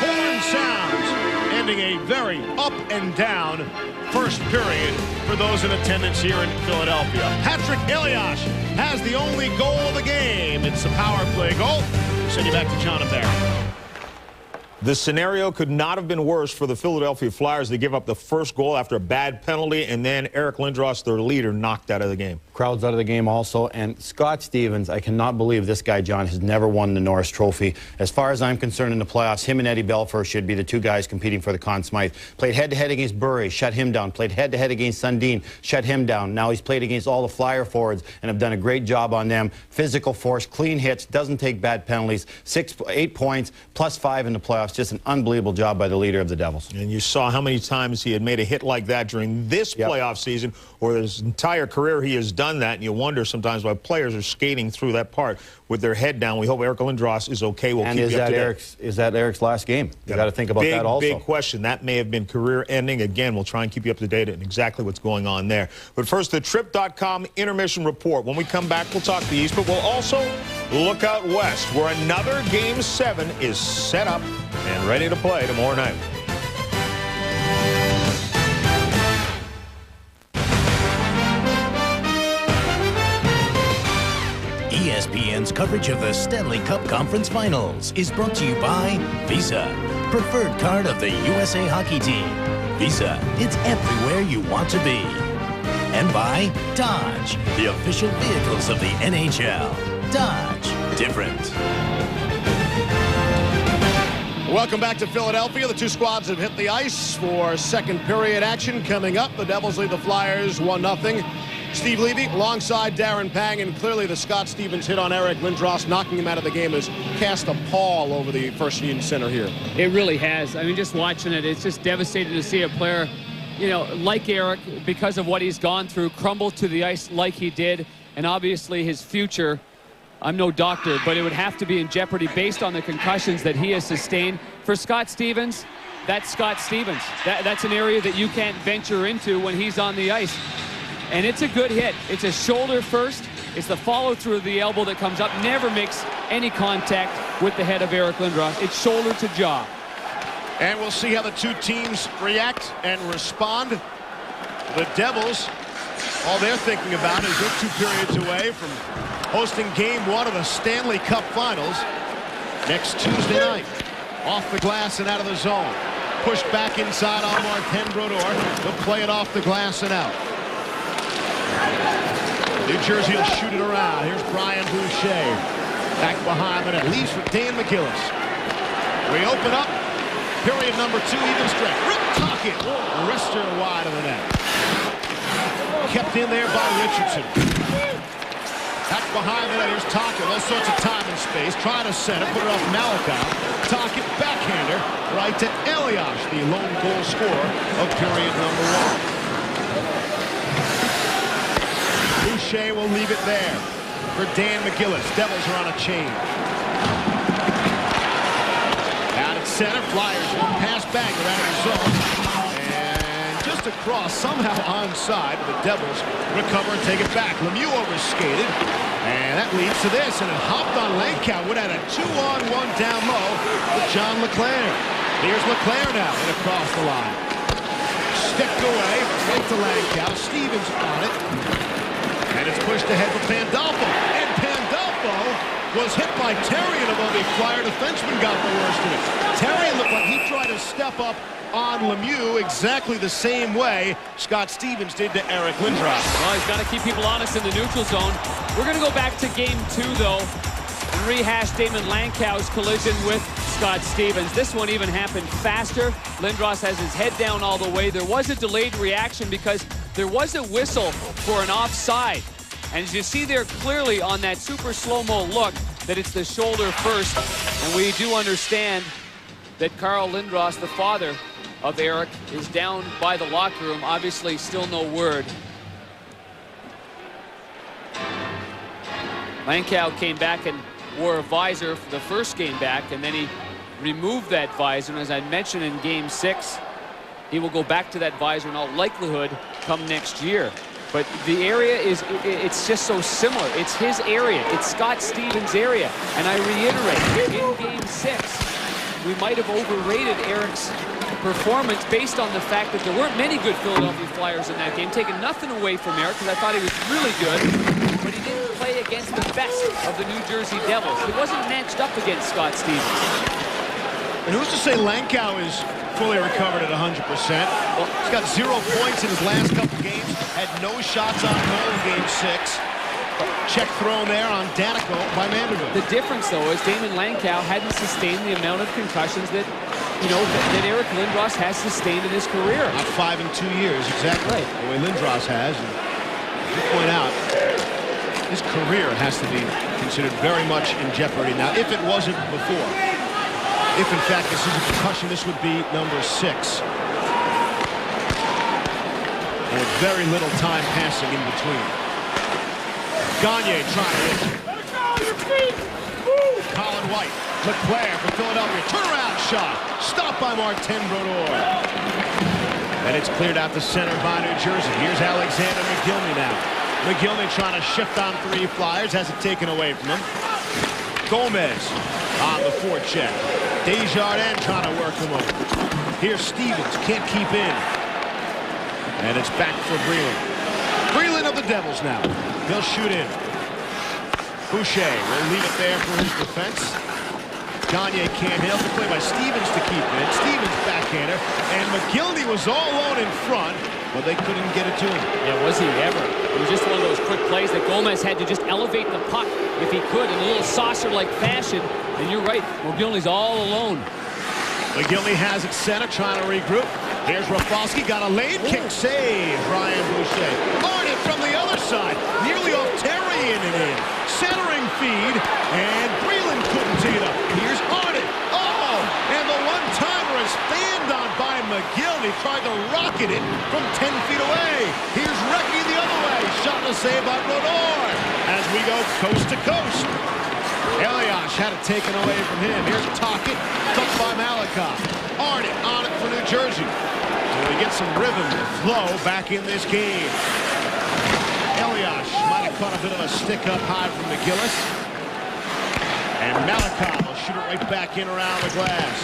[SPEAKER 3] Horn sounds, ending a very up and down first period for those in attendance here in Philadelphia. Patrick Elias has the only goal of the game. It's a power play goal. Send you back to John and Barry.
[SPEAKER 2] The scenario could not have been worse for the Philadelphia Flyers. They give up the first goal after a bad penalty, and then Eric Lindros, their leader, knocked out of the game.
[SPEAKER 10] Crowds out of the game also. And Scott Stevens, I cannot believe this guy, John, has never won the Norris Trophy. As far as I'm concerned in the playoffs, him and Eddie Belfour should be the 2 guys competing for the Conn Smythe. Played head-to-head against Bury, shut him down. Played head-to-head against Sundin, shut him down. Now he's played against all the Flyer forwards and have done a great job on them. Physical force, clean hits, doesn't take bad penalties. 8 points, plus 5 in the playoffs. Just an unbelievable job by the leader of the Devils.
[SPEAKER 2] And you saw how many times he had made a hit like that during this playoff season, or his entire career he has done that, and you wonder sometimes why players are skating through that part with their head down. We hope Eric Lindros is okay. We'll keep you up to date.
[SPEAKER 10] Is that Eric's last game? You got to think about that also.
[SPEAKER 2] Big question. That may have been career-ending. Again, we'll try and keep you up to date on exactly what's going on there. But first, the Trip.com intermission report. When we come back, we'll talk the East, but we'll also look out west, where another Game 7 is set up and ready to play tomorrow night.
[SPEAKER 11] ESPN's coverage of the Stanley Cup Conference Finals is brought to you by Visa, preferred card of the USA Hockey Team. Visa, it's everywhere you want to be. And by Dodge, the official vehicles of the NHL. Dodge, different.
[SPEAKER 3] Welcome back to Philadelphia. The 2 squads have hit the ice for second period action coming up. The Devils lead the Flyers 1-0. Steve Levy alongside Darren Pang, and clearly the Scott Stevens hit on Eric Lindros, knocking him out of the game, has cast a pall over the First Union Center here.
[SPEAKER 5] It really has. I mean, just watching it, it's just devastating to see a player, you know, like Eric, because of what he's gone through, crumble to the ice like he did, and obviously his future. I'm no doctor, but it would have to be in jeopardy based on the concussions that he has sustained. For Scott Stevens, that's Scott Stevens. That's an area that you can't venture into when he's on the ice. And it's a good hit. It's a shoulder first. It's the follow-through of the elbow that comes up. Never makes any contact with the head of Eric Lindros. It's shoulder to jaw.
[SPEAKER 3] And we'll see how the 2 teams react and respond. The Devils, all they're thinking about is they're 2 periods away from hosting Game 1 of the Stanley Cup Finals next Tuesday night. Off the glass and out of the zone. Pushed back inside on Martin Brodeur. They'll play it off the glass and out. New Jersey will shoot it around. Here's Brian Boucher. Back behind the net. Leaves for Dan McGillis. We open up. Period number 2, even strength. Rick Tocchet. Wrister wide of the net. Kept in there by Richardson. Back behind the net. Here's Taka. All sorts of time and space. Trying to center. Put it off Malakov. Taka backhander. Right to Elias, the lone goal scorer of period number 1. Boucher will leave it there for Dan McGillis. Devils are on a chain. Out at center. Flyers. One pass back. They're out of the zone. And just across, somehow onside. The Devils recover and take it back. Lemieux overskated. And that leads to this. And it hopped on Lankow. Would have a 2-on-1 down low with John LeClair. Here's LeClair now and across the line. Stepped away. Right to Lankow. Stevens on it. And it's pushed ahead for Pandolfo. And Pandolfo was hit by Terrien above the Flyer defenseman got the worst of it. Terrien looked like he tried to step up on Lemieux exactly the same way Scott Stevens did to Eric Lindros.
[SPEAKER 5] Well, he's got to keep people honest in the neutral zone. We're going to go back to Game 2, though, and rehash Damon Lankow's collision with Scott Stevens. This one even happened faster. Lindros has his head down all the way. There was a delayed reaction because there was a whistle for an offside. And as you see there clearly on that super slow-mo look that it's the shoulder first. And we do understand that Carl Lindros, the father of Eric, is down by the locker room. Obviously still no word. Lankow came back and wore a visor for the first game back, and then he removed that visor. And as I mentioned in Game 6, he will go back to that visor in all likelihood come next year. But the area is, it's just so similar. It's his area. It's Scott Stevens' area. And I reiterate, in Game 6, we might have overrated Eric's performance based on the fact that there weren't many good Philadelphia Flyers in that game. Taking nothing away from Eric, because I thought he was really good. But he didn't play against the best of the New Jersey Devils. He wasn't matched up against Scott Stevens.
[SPEAKER 3] And who's to say Lankow is fully recovered at 100%? Well, he's got 0 points in his last couple games. Had no shots on goal in Game 6. Check thrown there on Danico by Manderville.
[SPEAKER 5] The difference, though, is Damon Lankow hadn't sustained the amount of concussions that, you know, that Eric Lindros has sustained in his career.
[SPEAKER 3] Not 5 in 2 years, exactly. Right. The way Lindros has. And as you point out, his career has to be considered very much in jeopardy now, if it wasn't before. If, in fact, this is a concussion, this would be number 6. And with very little time passing in between. Gagne trying to hit. Colin White. LeClair for Philadelphia. Turnaround shot. Stopped by Martin Brodeur. And it's cleared out the center by New Jersey. Here's Alexander McGillney now. McGillney trying to shift on 3 Flyers. Has it taken away from him. Gomez on the forecheck. Desjardins trying to work him over. Here's Stevens. Can't keep in. And it's back for Breland. Breland of the Devils now. He'll shoot in. Boucher will leave it there for his defense. Gagne can't help the play by Stevens to keep it. Stevens backhander. And McGillney was all alone in front, but they couldn't get it to him.
[SPEAKER 5] Yeah, was he ever? It was just one of those quick plays that Gomez had to just elevate the puck if he could in a little saucer-like fashion. And you're right, McGillney's all alone.
[SPEAKER 3] McGillney has it center, trying to regroup. Here's Rafalski, got a lane kick save. Brian Boucher. Arnott from the other side, nearly off Terrien and in. Centering feed, and Breland couldn't tee it up. Here's Arnott. Oh, and the one-timer is fanned on by McGillney. Tried to rocket it from 10 feet away. Here's Recchi the other way. Shot and a save by Brodeur. As we go coast to coast. Elias had it taken away from him. Here's Tocchet, took by Malakov. Arnott on it for New Jersey. So we get some rhythm and flow back in this game. Elias might have caught a bit of a stick up high from McGillis. And Malakov will shoot it right back in around the glass.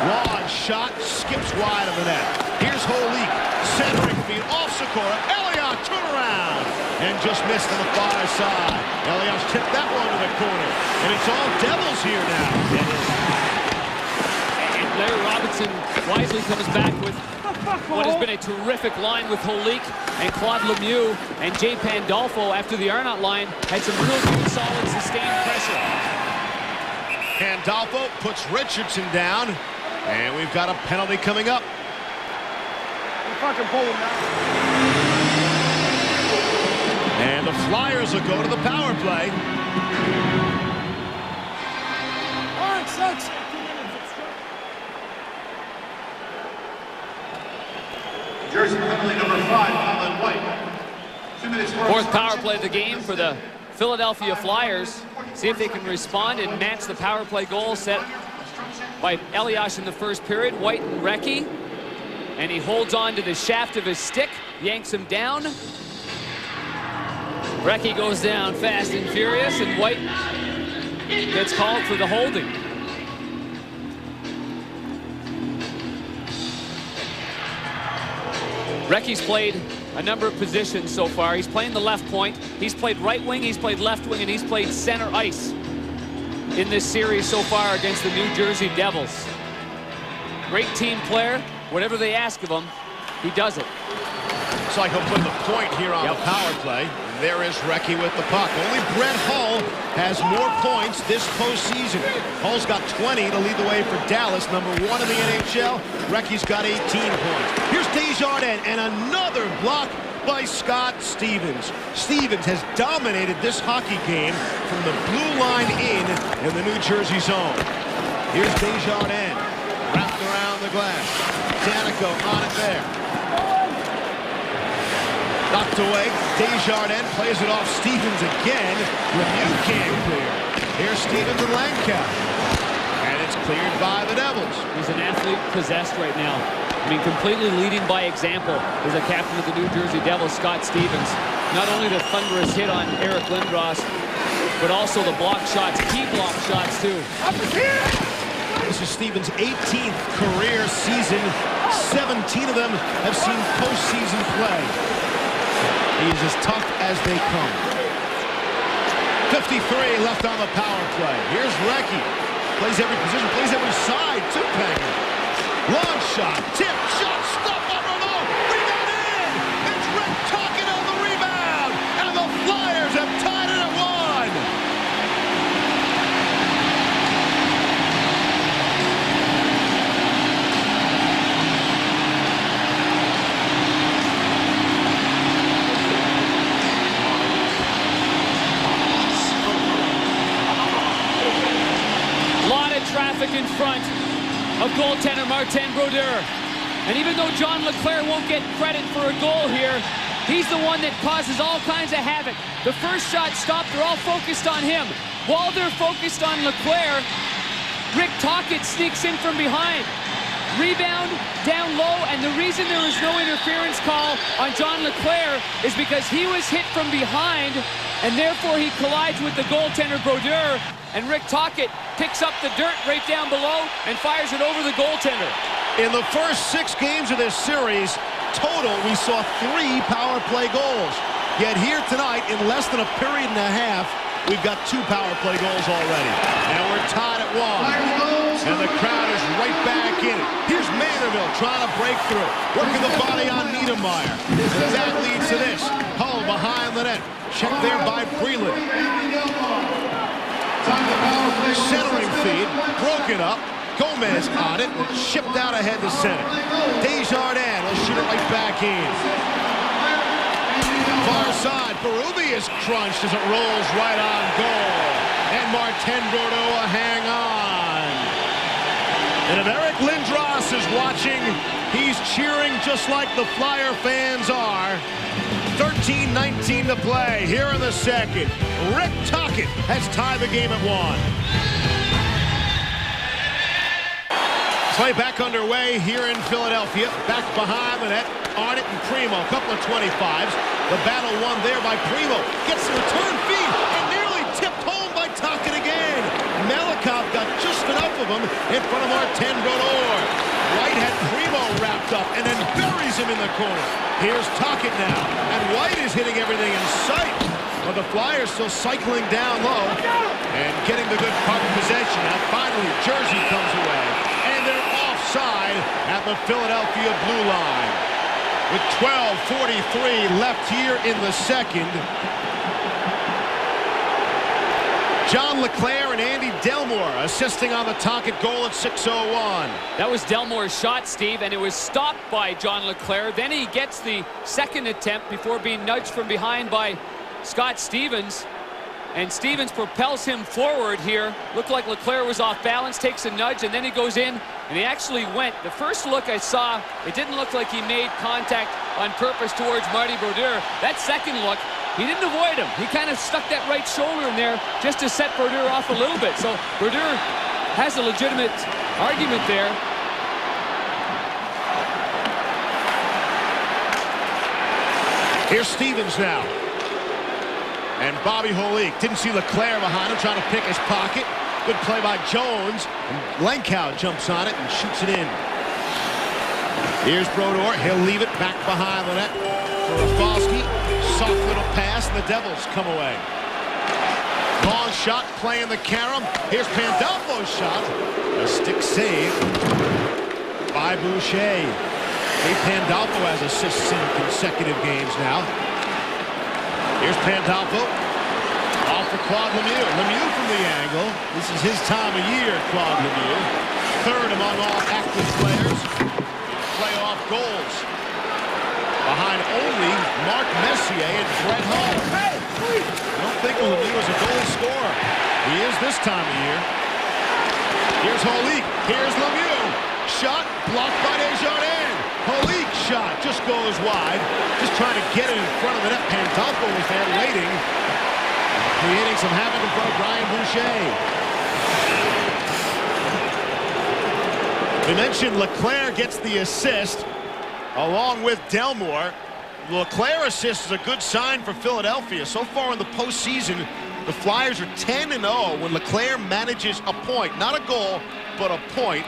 [SPEAKER 3] Long shot, skips wide of the net. Here's Holik, centering feed, off Sikora. Elias, turn around, and just missed on the far side. Elias tipped that one to the corner, and it's all Devils here now.
[SPEAKER 5] And Larry Robinson wisely comes back with what has been a terrific line with Holik and Claude Lemieux, and Jay Pandolfo after the Arnott line had some real good, solid, sustained pressure.
[SPEAKER 3] Pandolfo puts Richardson down, and we've got a penalty coming up.
[SPEAKER 9] Fucking pull him down.
[SPEAKER 3] And the Flyers will go to the power play.
[SPEAKER 9] All right, 6.
[SPEAKER 6] Jersey penalty number 5, Alan White. 2 minutes.
[SPEAKER 5] Fourth power play of the game for the Philadelphia Flyers. See if they can respond and match the power play goal set by Elias in the first period. White and Recchi. And he holds on to the shaft of his stick, yanks him down. Recchi goes down fast and furious, and White gets called for the holding. Recchi's played a number of positions so far. He's playing the left point. He's played right wing, he's played left wing, and he's played center ice in this series so far against the New Jersey Devils. Great team player. Whatever they ask of him, he does it.
[SPEAKER 3] Looks like he'll put the point here on the power play. There is Recchi with the puck. Only Brett Hull has more points this postseason. Hull's got 20 to lead the way for Dallas, number 1 in the NHL. Recchi's got 18 points. Here's Desjardins, and another block by Scott Stevens. Stevens has dominated this hockey game from the blue line in the New Jersey zone. Here's Desjardins, wrapped around the glass. Danico on it there. Knocked away. Desjardins plays it off Stevens again. Lemieux can't clear. Here's Stevens and Lancaster. And it's cleared by the Devils.
[SPEAKER 5] He's an athlete possessed right now. I mean, completely leading by example is the captain of the New Jersey Devils, Scott Stevens. Not only the thunderous hit on Eric Lindros, but also the block shots, key block shots, too.
[SPEAKER 3] This is Stevens' 18th career season. 17 of them have seen postseason play. He is as tough as they come. 53 left on the power play. Here's Recchi. Plays every position, plays every side. Two-panger. Long shot, tip, shot, stop, Monroe. Rebound in. It's Rick Tocchet on the rebound. And the Flyers have tied it at 1.
[SPEAKER 5] Traffic in front of goaltender Martin Brodeur. And even though John LeClair won't get credit for a goal here, he's the one that causes all kinds of havoc. The first shot stopped, they're all focused on him. While they're focused on LeClair, Rick Tocchet sneaks in from behind. Rebound down low, and the reason there was no interference call on John LeClair is because he was hit from behind, and therefore he collides with the goaltender Brodeur. And Rick Tocchet picks up the dirt right down below and fires it over the goaltender.
[SPEAKER 3] In the first 6 games of this series, total, we saw 3 power play goals. Yet here tonight, in less than a period and a half, we've got 2 power play goals already. And we're tied at 1. And the crowd is right back in it. Here's Manderville trying to break through. Working the body on Niedermeyer. And that leads to this. Hull behind the net. Checked there by Breland. Centering feed, broken up. Gomez on it, shipped out ahead to center. Desjardins will shoot it right back in. Far side, Berube is crunched as it rolls right on goal. And Martin Brodeur will hang on. And if Eric Lindros is watching, he's cheering just like the Flyer fans are. 13-19 to play here in the second. Rick Tocchet has tied the game at 1. Play back underway here in Philadelphia. Back behind the net, Arnott and Primo, a couple of 25s. The battle won there by Primo. Gets the return feed and nearly tipped home by Tocchet again. Melikov got just enough of him in front of Martin Brodeur. White had Primo wrapped up and then buries him in the corner. Here's Tocchet now, and White is hitting everything in sight. But the Flyers still cycling down low and getting the good puck possession. Now finally, Jersey comes away, and they're offside at the Philadelphia blue line. With 12:43 left here in the second, John LeClair and Andy Delmore assisting on the Tocchet goal at 6:01.
[SPEAKER 5] That was Delmore's shot, Steve, and it was stopped by John LeClair. Then he gets the second attempt before being nudged from behind by Scott Stevens. And Stevens propels him forward here. Looked like Leclerc was off balance, takes a nudge, and then he goes in, and he actually went. The first look I saw, it didn't look like he made contact on purpose towards Marty Brodeur. That second look, he didn't avoid him. He kind of stuck that right shoulder in there just to set Brodeur off a little bit. So Brodeur has a legitimate argument there.
[SPEAKER 3] Here's Stevens now. And Bobby Holik didn't see Leclerc behind him, trying to pick his pocket. Good play by Jones. And Lenkow jumps on it and shoots it in. Here's Brodeur. He'll leave it back behind the net for Rafalski. Soft little pass, and the Devils come away. Long shot, playing the carom. Here's Pandolfo's shot. A stick save by Boucher. Dave Pandolfo has assists in consecutive games now. Here's Pandolfo. Off for Claude Lemieux. Lemieux from the angle. This is his time of year, Claude Lemieux. Third among all active players. Playoff goals. Behind only Mark Messier and Brett Hull. I don't think Lemieux was a goal scorer. He is this time of year. Here's Holik. Here's Lemieux. Shot blocked by Desjardins. Holik shot just goes wide. Just trying to get it in front of the net. Pandolfo was there waiting. Creating some havoc in front of Brian Boucher. We mentioned Leclerc gets the assist along with Delmore. Leclerc assist is a good sign for Philadelphia. So far in the postseason, the Flyers are 10-0 when Leclerc manages a point. Not a goal, but a point.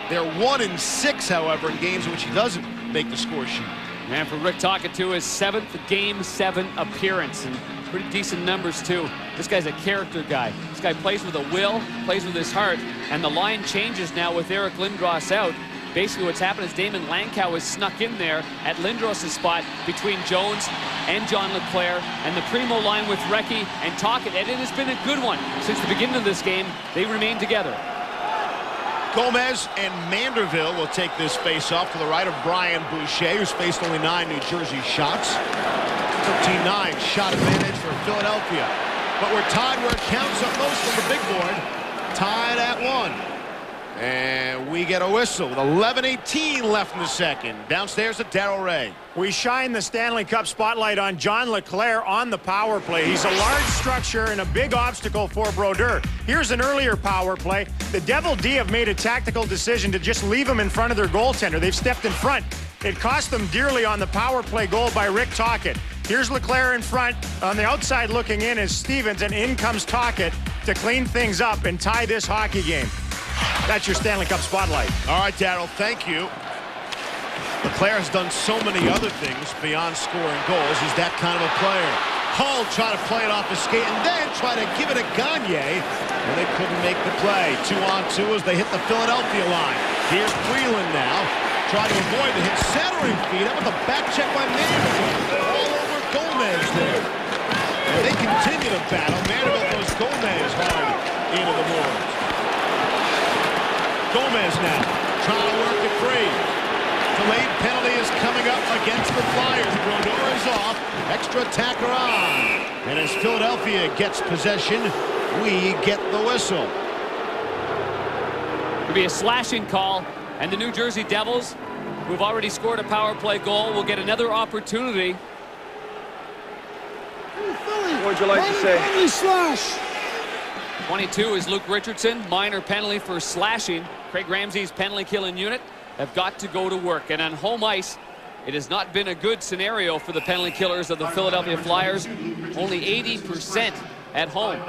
[SPEAKER 3] They're 1-6, however, in games in which he doesn't make the score sheet.
[SPEAKER 5] And for Rick Tocchet, too, his 7th Game 7 appearance. And pretty decent numbers, too. This guy's a character guy. This guy plays with a will, plays with his heart. And the line changes now with Eric Lindros out. Basically what's happened is Damon Lankow has snuck in there at Lindros' spot between Jones and John Leclerc, and the Primo line with Recchi and Tocchet. And it has been a good one since the beginning of this game. They remain together.
[SPEAKER 3] Gomez and Manderville will take this face-off to the right of Brian Boucher, who's faced only 9 New Jersey shots. 13-9 shot advantage for Philadelphia. But we're tied where it counts up most on the big board. Tied at 1. And we get a whistle with 11:18 left in the second. Downstairs to Darrell Ray.
[SPEAKER 8] We shine the Stanley Cup spotlight on John Leclerc on the power play. He's a large structure and a big obstacle for Brodeur. Here's an earlier power play. The Devil D have made a tactical decision to just leave him in front of their goaltender. They've stepped in front. It cost them dearly on the power play goal by Rick Tocchet. Here's Leclerc in front. On the outside looking in is Stevens, and in comes Tocchet to clean things up and tie this hockey game. That's your Stanley Cup spotlight.
[SPEAKER 3] All right, Darrell, thank you. Leclerc has done so many other things beyond scoring goals. He's that kind of a player. Hull try to play it off his skate and then try to give it a Gagne, and they couldn't make the play. 2-on-2 as they hit the Philadelphia line. Here's Freeland now. Try to avoid the hit, centering feed up with a back check by Manderville. All over Gomez there. And they continue to battle. Manderville throws Gomez hard into the boards. Gomez now trying to work it free. Delayed penalty is coming up against the Flyers. Brodeur is off. Extra attacker on. And as Philadelphia gets possession, we get the whistle.
[SPEAKER 5] It'll be a slashing call, and the New Jersey Devils, who've already scored a power play goal, will get another opportunity.
[SPEAKER 9] What would you like to say? Penalty slash.
[SPEAKER 5] 22 is Luke Richardson. Minor penalty for slashing. Craig Ramsey's penalty killing unit have got to go to work. And on home ice, it has not been a good scenario for the penalty killers of the Philadelphia Flyers. Only 80% at home.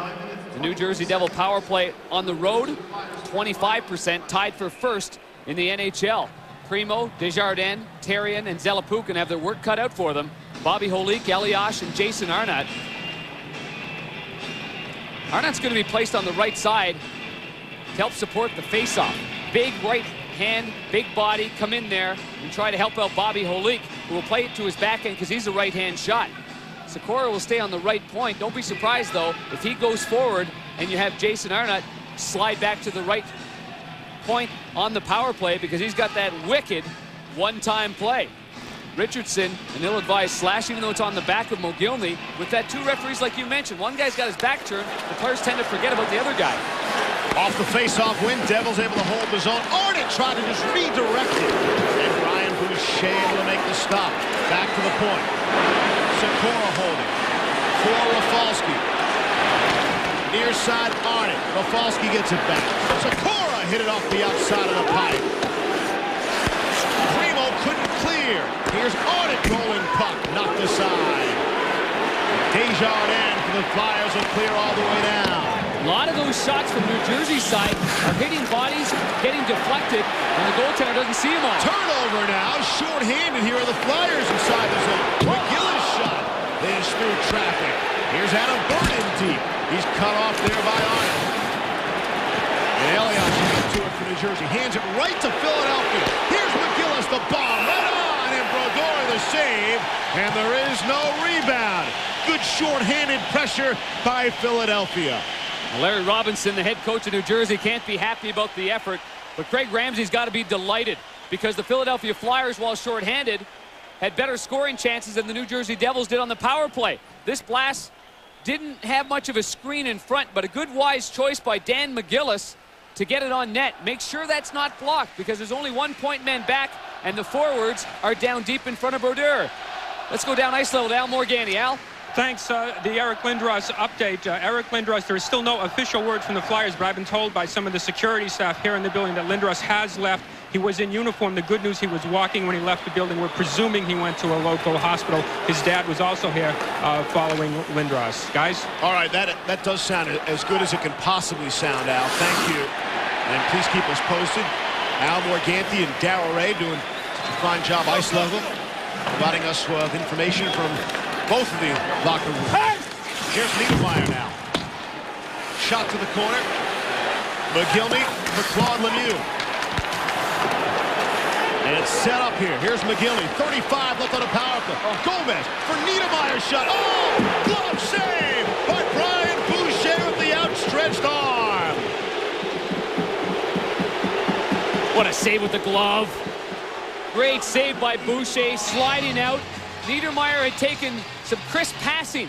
[SPEAKER 5] The New Jersey Devil power play on the road, 25%, tied for first in the NHL. Primo, Desjardins, Therrien, and Zelepukin have their work cut out for them. Bobby Holik, Eliash, and Jason Arnott. Arnott's going to be placed on the right side to help support the faceoff. Big right hand, big body, come in there and try to help out Bobby Holik, who will play it to his backhand because he's a right-hand shot. Sikora will stay on the right point. Don't be surprised, though, if he goes forward and you have Jason Arnott slide back to the right point on the power play because he's got that wicked one-time play. Richardson, an ill-advised slash, even though it's on the back of Mogilny. With that, two referees, like you mentioned, one guy's got his back turned. The players tend to forget about the other guy.
[SPEAKER 3] Off the face-off win, Devils able to hold the zone. Arnott tried to just redirect it. And Brian Boucher able to make the stop. Back to the point. Sikora holding. For Rafalski. Near side, Arnott. Rafalski gets it back. Sikora hit it off the outside of the pipe. Primo couldn't clear. Here's Arnott rolling puck. Knocked aside. Desjardins for the Flyers will clear all the way down.
[SPEAKER 5] A lot of those shots from New Jersey side are hitting bodies, getting deflected, and the goaltender doesn't see them all.
[SPEAKER 3] Turnover now, short-handed here are the Flyers inside the zone. McGillis shot is through traffic. Here's Adam Burton deep. He's cut off there by Arnott. And Elliott gets to it for New Jersey. Hands it right to Philadelphia. Here's McGillis, the bomb right on, and Brodeur the save, and there is no rebound. Good short-handed pressure by Philadelphia.
[SPEAKER 5] Larry Robinson, the head coach of New Jersey, can't be happy about the effort, but Craig Ramsey's got to be delighted because the Philadelphia Flyers, while shorthanded, had better scoring chances than the New Jersey Devils did on the power play. This blast didn't have much of a screen in front, but a good wise choice by Dan McGillis to get it on net. Make sure that's not blocked because there's only 1 point man back and the forwards are down deep in front of Brodeur. Let's go down ice level to Al Morganti. Al?
[SPEAKER 7] Thanks, the Eric Lindros update. Eric Lindros, there is still no official word from the Flyers, but I've been told by some of the security staff here in the building that Lindros has left. He was in uniform. The good news, he was walking when he left the building. We're presuming he went to a local hospital. His dad was also here following Lindros. Guys?
[SPEAKER 3] All right, that does sound as good as it can possibly sound, Al. Thank you. And please keep us posted. Al Morganti and Darryl Ray doing a fine job ice level, providing us with information from both of the locker rooms. Hey! Here's Niedermeyer now. Shot to the corner. McGilney for Claude Lemieux. And it's set up here. Here's McGilney. 35 left on a power play. Gomez for Niedermeyer's shot. Oh! Glove save by Brian Boucher with the outstretched arm.
[SPEAKER 5] What a save with the glove. Great save by Boucher, sliding out. Niedermeyer had taken some crisp passing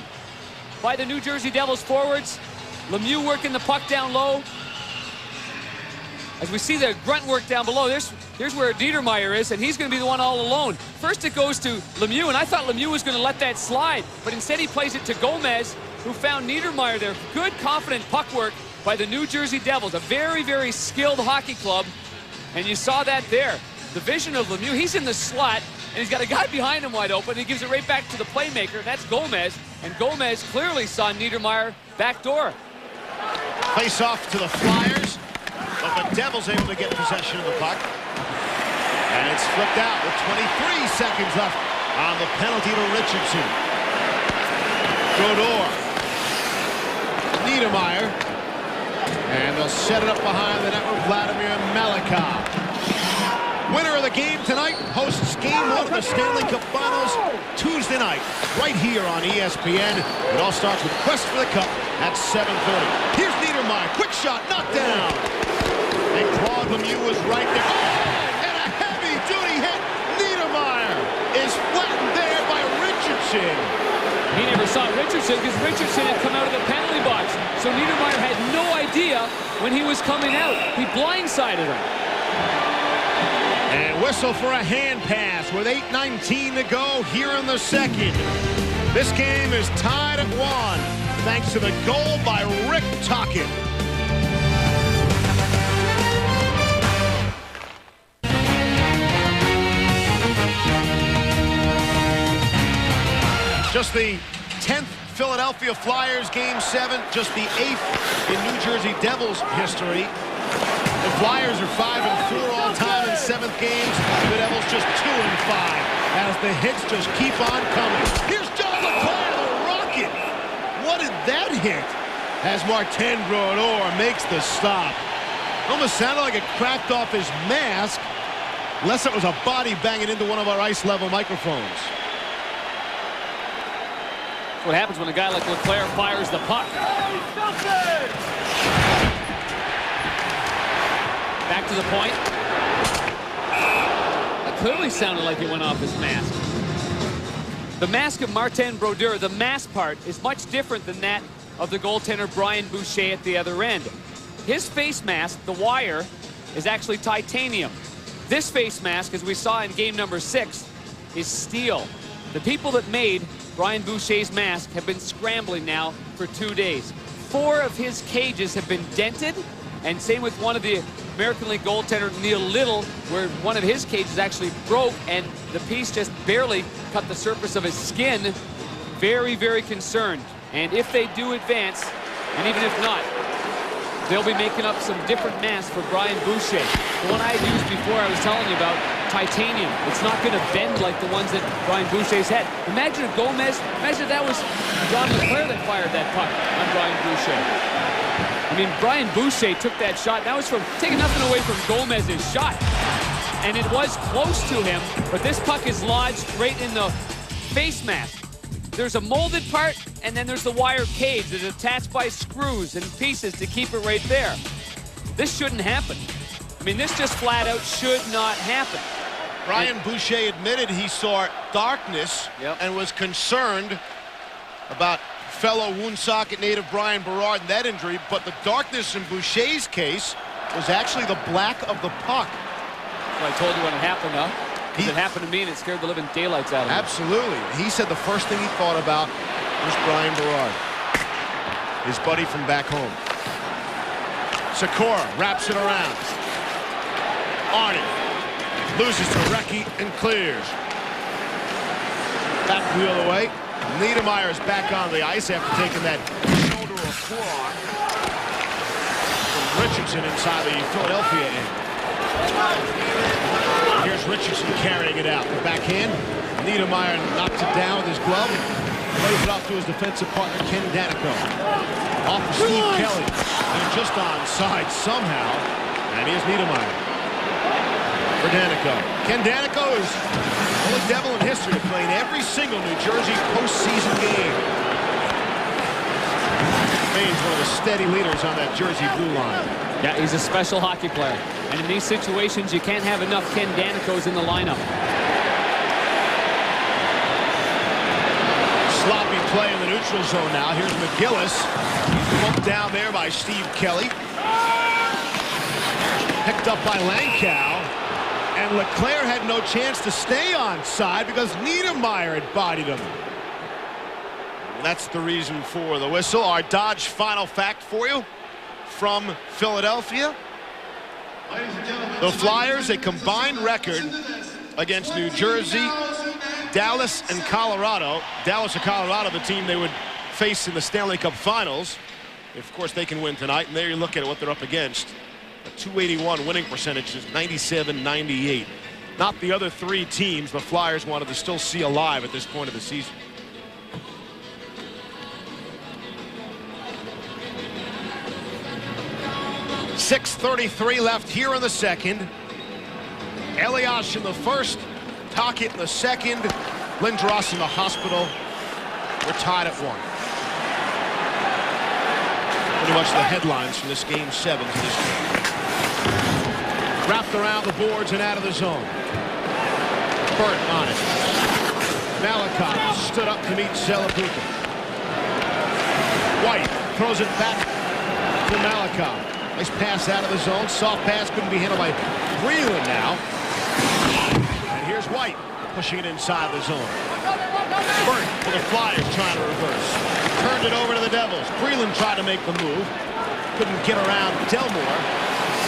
[SPEAKER 5] by the New Jersey Devils forwards. Lemieux working the puck down low. As we see the grunt work down below, here's where Niedermeyer is, and he's going to be the one all alone. First it goes to Lemieux, and I thought Lemieux was going to let that slide, but instead he plays it to Gomez, who found Niedermeyer there. Good, confident puck work by the New Jersey Devils, a very, very skilled hockey club, and you saw that there. The vision of Lemieux, he's in the slot, and he's got a guy behind him wide open. He gives it right back to the playmaker. That's Gomez, and Gomez clearly saw Niedermeyer backdoor.
[SPEAKER 3] Face off to the Flyers, but the Devils able to get possession of the puck. And it's flipped out with 23 seconds left on the penalty to Richardson. Brodeur. Niedermeyer. And they'll set it up behind the net with Vladimir Malakov. Winner of the game tonight hosts Game 1 of the Stanley Cup Finals Tuesday night, right here on ESPN. It all starts with Quest for the Cup at 7:30. Here's Niedermeyer, quick shot, knocked down. And Claude Lemieux was right there. Oh, and a heavy-duty hit. Niedermeyer is flattened there by Richardson.
[SPEAKER 5] He never saw Richardson because Richardson had come out of the penalty box. So Niedermeyer had no idea when he was coming out. He blindsided him.
[SPEAKER 3] And whistle for a hand pass with 8:19 to go here in the second. This game is tied at 1 thanks to the goal by Rick Tocchet. Just the 10th Philadelphia Flyers Game 7, just the 8th in New Jersey Devils history. The Flyers are 5-4 all time in 7th games. The Devils just 2-5 as the hits just keep on coming. Here's John LeClair, the rocket. What did that hit? As Martin Brodeur makes the stop. Almost sounded like it cracked off his mask, unless it was a body banging into one of our ice level microphones.
[SPEAKER 5] That's what happens when a guy like LeClair fires the puck. Back to the point. A clearly sounded like it went off his mask. The mask of Martin Brodeur, the mask part, is much different than that of the goaltender Brian Boucher at the other end. His face mask, the wire, is actually titanium. This face mask, as we saw in game number 6, is steel. The people that made Brian Boucher's mask have been scrambling now for 2 days. 4 of his cages have been dented, and same with one of the American League goaltender Neil Little, where one of his cages actually broke and the piece just barely cut the surface of his skin. Very, very concerned. And if they do advance, and even if not, they'll be making up some different masks for Brian Boucher. The one I had used before, I was telling you about, titanium. It's not going to bend like the ones that Brian Boucher's had. Imagine if Gomez, imagine if that was John LeClair that fired that puck on Brian Boucher. I mean, Brian Boucher took that shot. That was from taking nothing away from Gomez's shot. And it was close to him, but this puck is lodged right in the face mask. There's a molded part, and then there's the wire cage that's attached by screws and pieces to keep it right there. This shouldn't happen. I mean, this just flat out should not happen.
[SPEAKER 3] Brian Boucher admitted he saw darkness and was concerned about fellow Woonsocket native Brian Berard and that injury, but the darkness in Boucher's case was actually the black of the puck.
[SPEAKER 5] Well, I told you when it happened, huh? It happened to me, and it scared the living daylights out of me.
[SPEAKER 3] Absolutely. He said the first thing he thought about was Brian Berard, his buddy from back home. Sikora wraps it around. Arnott loses to Recchi and clears. Back wheel away. Niedermayer's back on the ice after taking that shoulder or forearm from Richardson inside the Philadelphia end. Here's Richardson carrying it out. The backhand. Niedermayer knocks it down with his glove. Plays it off to his defensive partner, Ken Danico. Off of Steve Kelly. And just onside somehow. And here's Niedermayer. For Danico. Ken Danico is the devil in history of playing every single New Jersey postseason game. Remains one of the steady leaders on that Jersey blue line.
[SPEAKER 5] Yeah, he's a special hockey player. And in these situations, you can't have enough Ken Danicos in the lineup.
[SPEAKER 3] Sloppy play in the neutral zone now. Here's McGillis. He's bumped down there by Steve Kelly. Picked up by Lankow. And LeClair had no chance to stay onside because Niedermayer had bodied him. And that's the reason for the whistle. Our Dodge final fact for you from Philadelphia. The Flyers, a combined record against New Jersey, Dallas, and Colorado. Dallas or Colorado, the team they would face in the Stanley Cup Finals. Of course, they can win tonight. And there you look at what they're up against. A .281 winning percentage is 97-98. Not the other 3 teams the Flyers wanted to still see alive at this point of the season. .633 left here in the second. Elias in the first. Tocchet in the second. Lindros in the hospital. We're tied at 1. Pretty much the headlines from this game 7 to this game. Wrapped around the boards and out of the zone. Burt on it. Malachi stood up to meet Zelapuka. White throws it back to Malachi. Nice pass out of the zone. Soft pass couldn't be handled by Breland now. And here's White pushing it inside the zone. Burt for the Flyers trying to reverse. Turned it over to the Devils. Breland tried to make the move. Couldn't get around Delmore.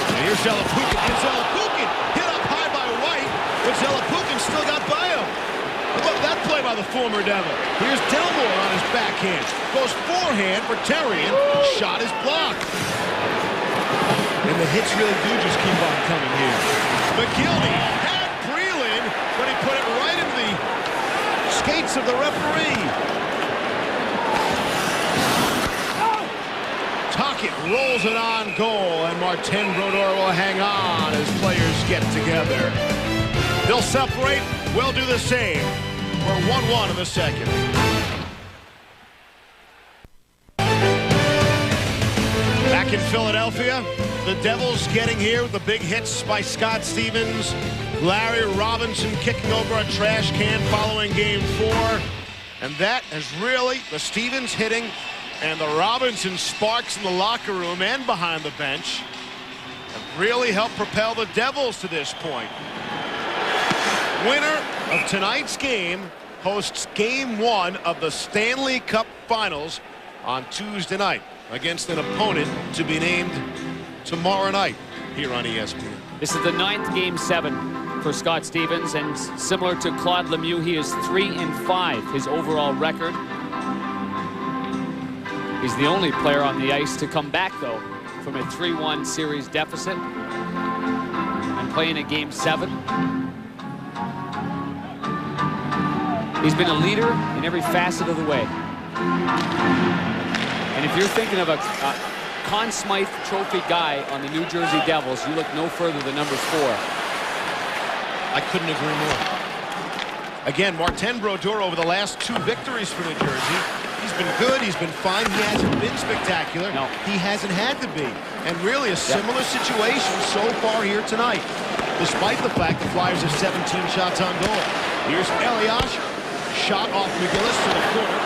[SPEAKER 3] And here's Zelapukin. And Zelapukin hit up high by White, but Zelapukin still got by him. Look at that play by the former Devil. Here's Delmore on his backhand. Goes forehand for Terrian. Shot is blocked. And the hits really do just keep on coming here. McGillney had Breland, but he put it right into the skates of the referee. Tocchet rolls it on goal, and Martin Brodeur will hang on as players get together. They'll separate. We'll do the same. We're 1-1 in the second. Back in Philadelphia, the Devils getting here with the big hits by Scott Stevens Larry Robinson kicking over a trash can following game 4. And that has really, the Stevens hitting and the Robinson sparks in the locker room and behind the bench have really helped propel the Devils to this point. Winner of tonight's game hosts Game 1 of the Stanley Cup Finals on Tuesday night against an opponent to be named tomorrow night here on ESPN.
[SPEAKER 5] This is the 9th Game 7 for Scott Stevens, and similar to Claude Lemieux, he is 3-5 his overall record. He's the only player on the ice to come back, though, from a 3-1 series deficit and playing a Game 7. He's been a leader in every facet of the way. And if you're thinking of a Conn Smythe Trophy guy on the New Jersey Devils, you look no further than number 4.
[SPEAKER 3] I couldn't agree more. Again, Martin Brodeur over the last 2 victories for New Jersey. He's been good. He's been fine. He hasn't been spectacular.
[SPEAKER 5] No.
[SPEAKER 3] He hasn't had to be. And really a similar situation so far here tonight, despite the fact the Flyers have 17 shots on goal. Here's Elias. Shot off McGillis to the corner.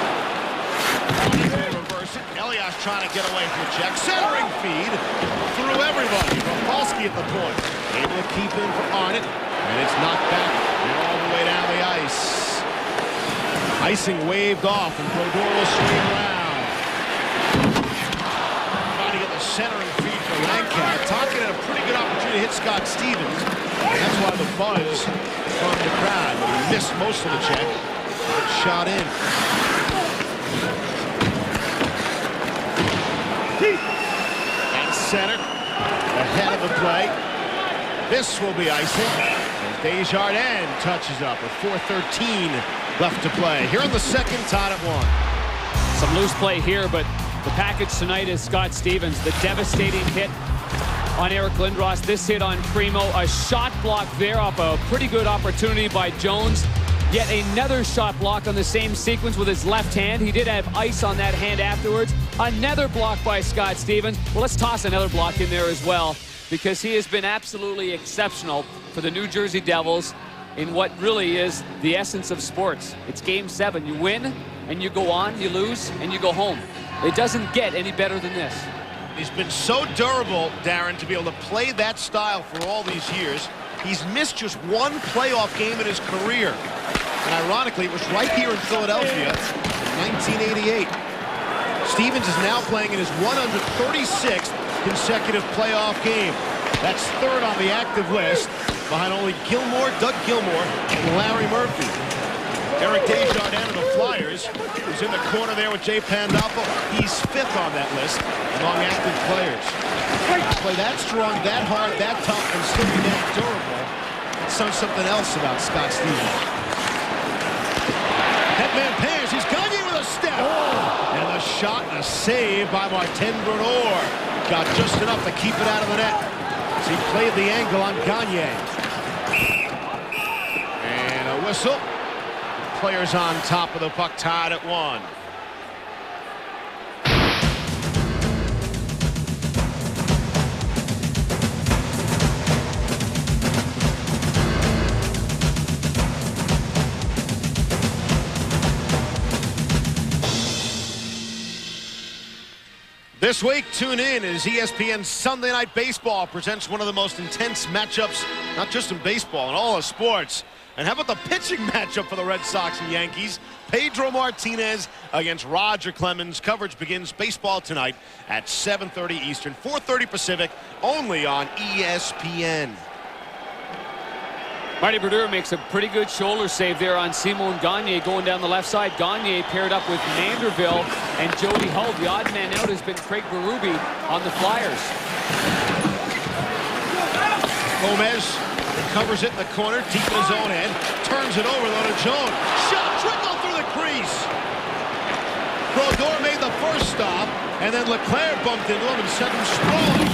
[SPEAKER 3] Reverse it. Elias trying to get away from the check. Centering feed through everybody. Rafalski at the point. Able to keep in for Arnott. And it's knocked back and all the way down the ice. Icing waved off, and Brodeur will swing around. Trying to get the centering feed for Lancaster. Talking had a pretty good opportunity to hit Scott Stevens. And that's why the buzz from the crowd. But he missed most of the check. Shot in. And center. Ahead of the play. This will be icing. And Desjardins touches up with 4:13 left to play. Here in the second, tied at 1.
[SPEAKER 5] Some loose play here, but the package tonight is Scott Stevens. The devastating hit on Eric Lindros. This hit on Primo. A shot block there off a pretty good opportunity by Jones. Yet another shot block on the same sequence with his left hand. He did have ice on that hand afterwards. Another block by Scott Stevens. Well, let's toss another block in there as well, because he has been absolutely exceptional for the New Jersey Devils in what really is the essence of sports. It's Game 7. You win, and you go on. You lose, and you go home. It doesn't get any better than this.
[SPEAKER 3] He's been so durable, Darren, to be able to play that style for all these years. He's missed just 1 playoff game in his career. And ironically, it was right here in Philadelphia in 1988. Stevens is now playing in his 136th consecutive playoff game. That's 3rd on the active list, behind only Gilmore, Doug Gilmore, and Larry Murphy. Eric Desjardins of the Flyers, who's in the corner there with Jay Pandolfo. He's 5th on that list among active players. To play that strong, that hard, that tough, and still be that durable, it's something else about Scott Stevens. Headman Page, he's Gagne with a step. Oh. And a shot and a save by Martin Brodeur. Got just enough to keep it out of the net. So he played the angle on Gagne. And a whistle. Players on top of the puck, tied at 1. This week, tune in as ESPN's Sunday Night Baseball presents one of the most intense matchups, not just in baseball, in all of sports. And how about the pitching matchup for the Red Sox and Yankees? Pedro Martinez against Roger Clemens. Coverage begins baseball tonight at 7:30 Eastern, 4:30 Pacific, only on ESPN.
[SPEAKER 5] Marty Brodeur makes a pretty good shoulder save there on Simon Gagne going down the left side. Gagne paired up with Manderville and Jody Hull. The odd man out has been Craig Berube on the Flyers.
[SPEAKER 3] Gomez recovers it in the corner, deep in his own end. Turns it over though to Jones. Shot trickle through the crease. Brodeur made the first stop, and then Leclerc bumped into him and sent him sprawling.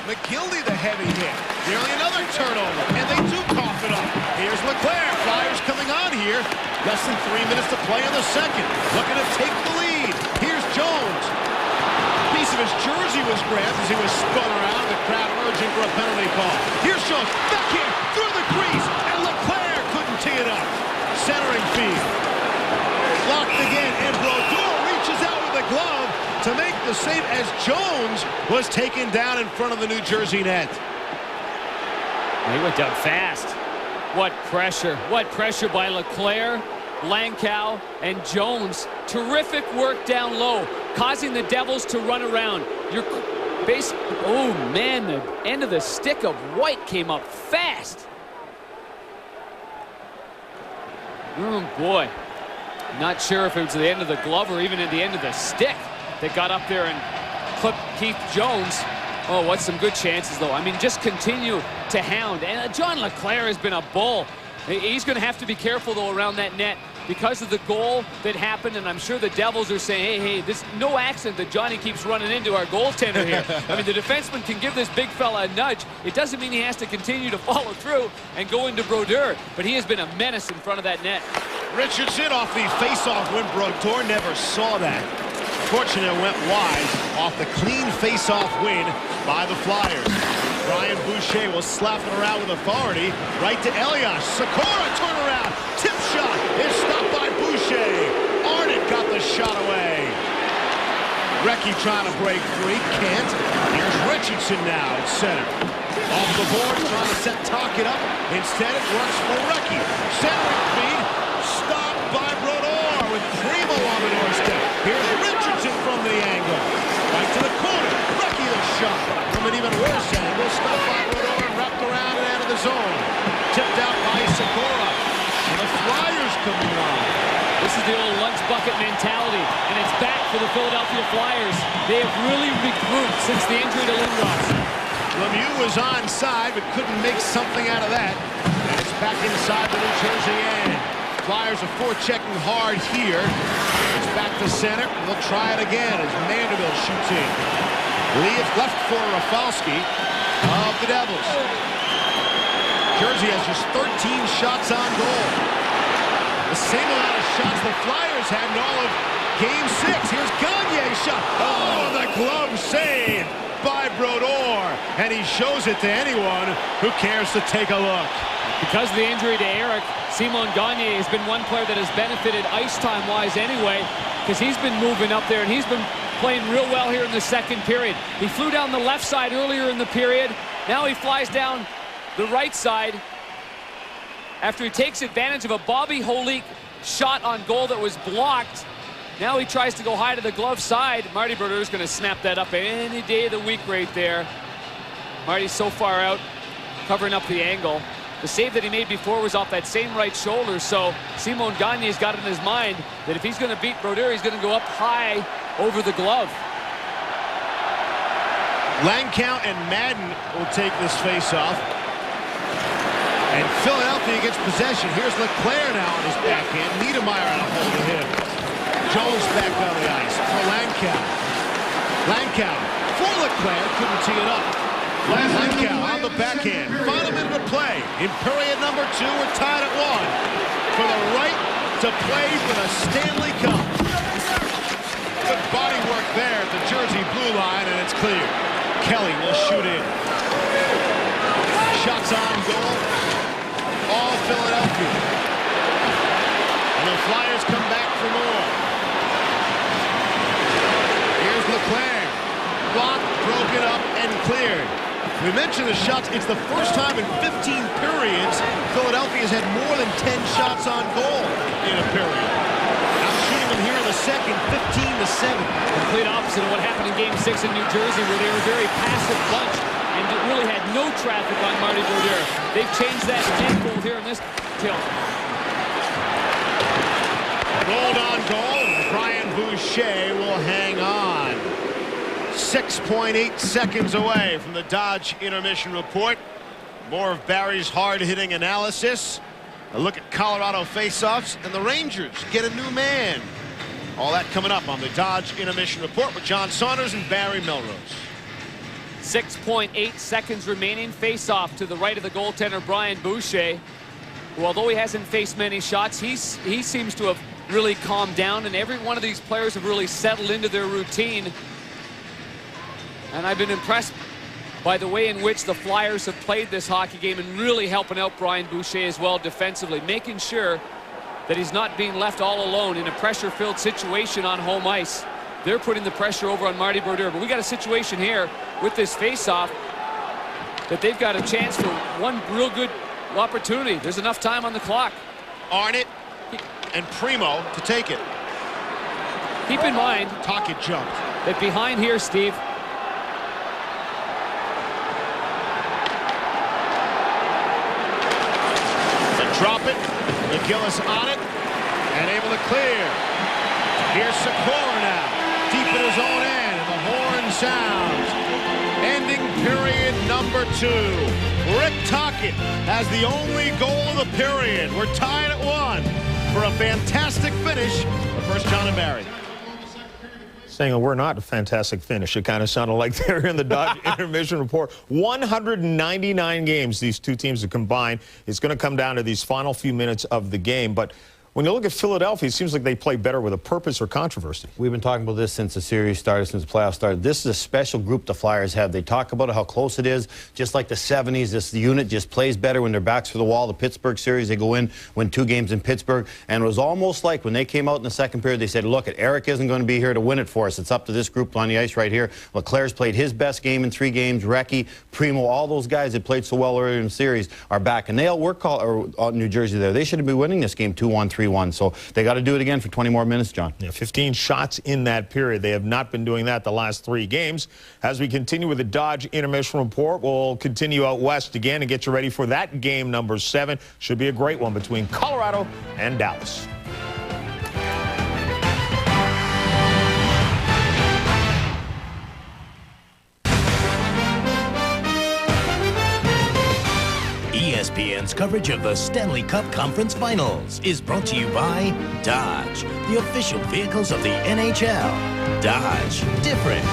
[SPEAKER 3] McGildy the heavy hit. Nearly another turnover, and they do cough it up. Here's Leclerc. Flyers coming on here. Less than 3 minutes to play in the second. Looking to take the lead. Here's Jones. A piece of his jersey was grabbed as he was spun around. The crowd urging for a penalty call. Here's Jones. Backhand through the crease. speed. Blocked again, and Brodeur reaches out with the glove to make the save as Jones was taken down in front of the New Jersey net.
[SPEAKER 5] He went down fast. What pressure. What pressure by Leclerc, Langkow, and Jones. Terrific work down low, causing the Devils to run around. Your base. Oh, man, the end of the stick of White came up fast. Oh, boy. Not sure if it was the end of the glove or even at the end of the stick that got up there and clipped Keith Jones. Oh, what some good chances, though. I mean, just continue to hound. And John Leclerc has been a bull. He's going to have to be careful, though, around that net because of the goal that happened. And I'm sure the Devils are saying, hey, this no accident that Johnny keeps running into our goaltender here. I mean, the defenseman can give this big fella a nudge. It doesn't mean he has to continue to follow through and go into Brodeur. But he has been a menace in front of that net.
[SPEAKER 3] Richardson off the face-off win. Brodeur never saw that. Fortunately, it went wide off the clean face-off win by the Flyers. Brian Boucher will slap it around with authority. Right to Elias. Sikora turnaround. Tip shot is stopped by Boucher. Arnott got the shot away. Recchi trying to break free. Can't. Here's Richardson now at center. Off the board, trying to set Tocchet up. Instead, it runs for Recchi. Centering feed. Stopped by Brodeur with Primo on the doorstep. Here's Richardson from the angle. Right to the corner. Recchi the shot. From an even worse angle. Stopped by Brodeur and wrapped around and out of the zone. Tipped out by Sikora. And the Flyers coming on.
[SPEAKER 5] This is the old lunch bucket mentality, and it's back for the Philadelphia Flyers. They have really regrouped since the injury to Lindros.
[SPEAKER 3] Lemieux was onside, but couldn't make something out of that. And it's back inside the New Jersey end. Flyers are forechecking hard here. It's back to center. They'll try it again as Mandeville shoots in. Leaves left for Rafalski of the Devils. Jersey has just 13 shots on goal. The same amount of shots the Flyers had in all of Game 6. Here's Gagne's shot. Oh, the glove save by Brodeur. And he shows it to anyone who cares to take a look.
[SPEAKER 5] Because of the injury to Eric, Simon Gagne has been one player that has benefited ice time-wise anyway, because he's been moving up there, and he's been playing real well here in the second period. He flew down the left side earlier in the period. Now he flies down the right side after he takes advantage of a Bobby Holik shot on goal that was blocked. Now he tries to go high to the glove side. Marty Brodeur is going to snap that up any day of the week right there. Marty's so far out, covering up the angle. The save that he made before was off that same right shoulder, so Simon Gagne's got it in his mind that if he's going to beat Brodeur, he's going to go up high over the glove.
[SPEAKER 3] Langkow and Madden will take this face-off. And Philadelphia gets possession. Here's Leclerc now on his backhand. Niedermeyer on a hold of him. Jones back on the ice for Langkow. Langkow for Leclerc, couldn't tee it up. Langkow on the backhand. Final minute of play. In period number 2, we're tied at 1 for the right to play for the Stanley Cup. Good body work there at the Jersey blue line, and it's clear. Kelly will shoot in. Shots on goal. All Philadelphia. And the Flyers come back for more. Here's Leclerc. Blocked, broken up, and cleared. We mentioned the shots. It's the first time in 15 periods Philadelphia has had more than 10 shots on goal in a period. Out shooting them here in the second, 15-7.
[SPEAKER 5] Complete opposite of what happened in Game 6 in New Jersey, where they were a very passive bunch and really had no traffic on Marty Brodeur. They've changed that tenfold here in this tilt.
[SPEAKER 3] Rolled on goal. Brian Boucher will hang on. 6.8 seconds away from the Dodge intermission report. More of Barry's hard-hitting analysis. A look at Colorado faceoffs, and the Rangers get a new man. All that coming up on the Dodge intermission report with John Saunders and Barry Melrose.
[SPEAKER 5] 6.8 seconds remaining. Face-off to the right of the goaltender, Brian Boucher, who, although he hasn't faced many shots, he seems to have really calmed down, and every one of these players have really settled into their routine. And I've been impressed by the way in which the Flyers have played this hockey game and really helping out Brian Boucher as well defensively, making sure that he's not being left all alone in a pressure-filled situation on home ice. They're putting the pressure over on Marty Brodeur. But we got a situation here with this face-off that they've got a chance for one real good opportunity. There's enough time on the clock.
[SPEAKER 3] Arnott and Primo to take it.
[SPEAKER 5] Keep in mind,
[SPEAKER 3] Tocchet jumped.
[SPEAKER 5] That behind here, Steve,
[SPEAKER 3] drop it. McGillis on it and able to clear. Here's Sikora now, deep in his own end, and the horn sounds. Ending period number 2. Rick Tocchet has the only goal of the period. We're tied at 1 for a fantastic finish. But first, John and Barry.
[SPEAKER 2] Saying we're not a fantastic finish. It kind of sounded like they're in the Dodge intermission report. 199 games these two teams have combined. It's going to come down to these final few minutes of the game. But when you look at Philadelphia, it seems like they play better with a purpose or controversy.
[SPEAKER 10] We've been talking about this since the series started, since the playoffs started. This is a special group the Flyers have. They talk about how close it is. Just like the 70s, this unit just plays better when their backs to the wall. The Pittsburgh series, they go in, win 2 games in Pittsburgh. And it was almost like when they came out in the second period, they said, look, Eric isn't going to be here to win it for us. It's up to this group on the ice right here. Leclerc's played his best game in 3 games. Recchi, Primo, all those guys that played so well earlier in the series are back. And they all work New Jersey there. They should be winning this game 2-1, 3-1. So they got to do it again for 20 more minutes, John.
[SPEAKER 2] Yeah, 15 shots in that period. They have not been doing that the last 3 games. As we continue with the Dodge intermission report, we'll continue out west again and get you ready for that game number 7. Should be a great one between Colorado and Dallas.
[SPEAKER 11] ESPN's coverage of the Stanley Cup Conference Finals is brought to you by Dodge, the official vehicles of the NHL. Dodge, different.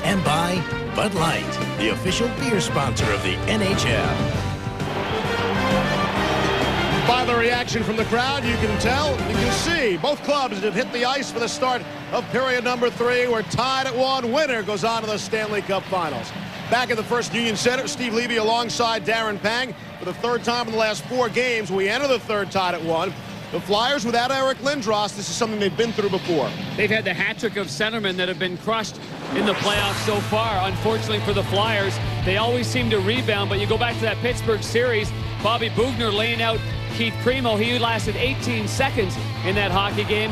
[SPEAKER 11] And by Bud Light, the official beer sponsor of the NHL.
[SPEAKER 3] By the reaction from the crowd, you can tell, you can see, both clubs have hit the ice for the start of period number 3. We're tied at 1. Winner goes on to the Stanley Cup Finals. Back at the First Union Center, Steve Levy alongside Darren Pang. For the 3rd time in the last 4 games, we enter the 3rd tied at 1. The Flyers without Eric Lindros, this is something they've been through before.
[SPEAKER 5] They've had the hat trick of centermen that have been crushed in the playoffs so far. Unfortunately for the Flyers, they always seem to rebound, but you go back to that Pittsburgh series, Bobby Bugner laying out Keith Primo. He lasted 18 seconds in that hockey game.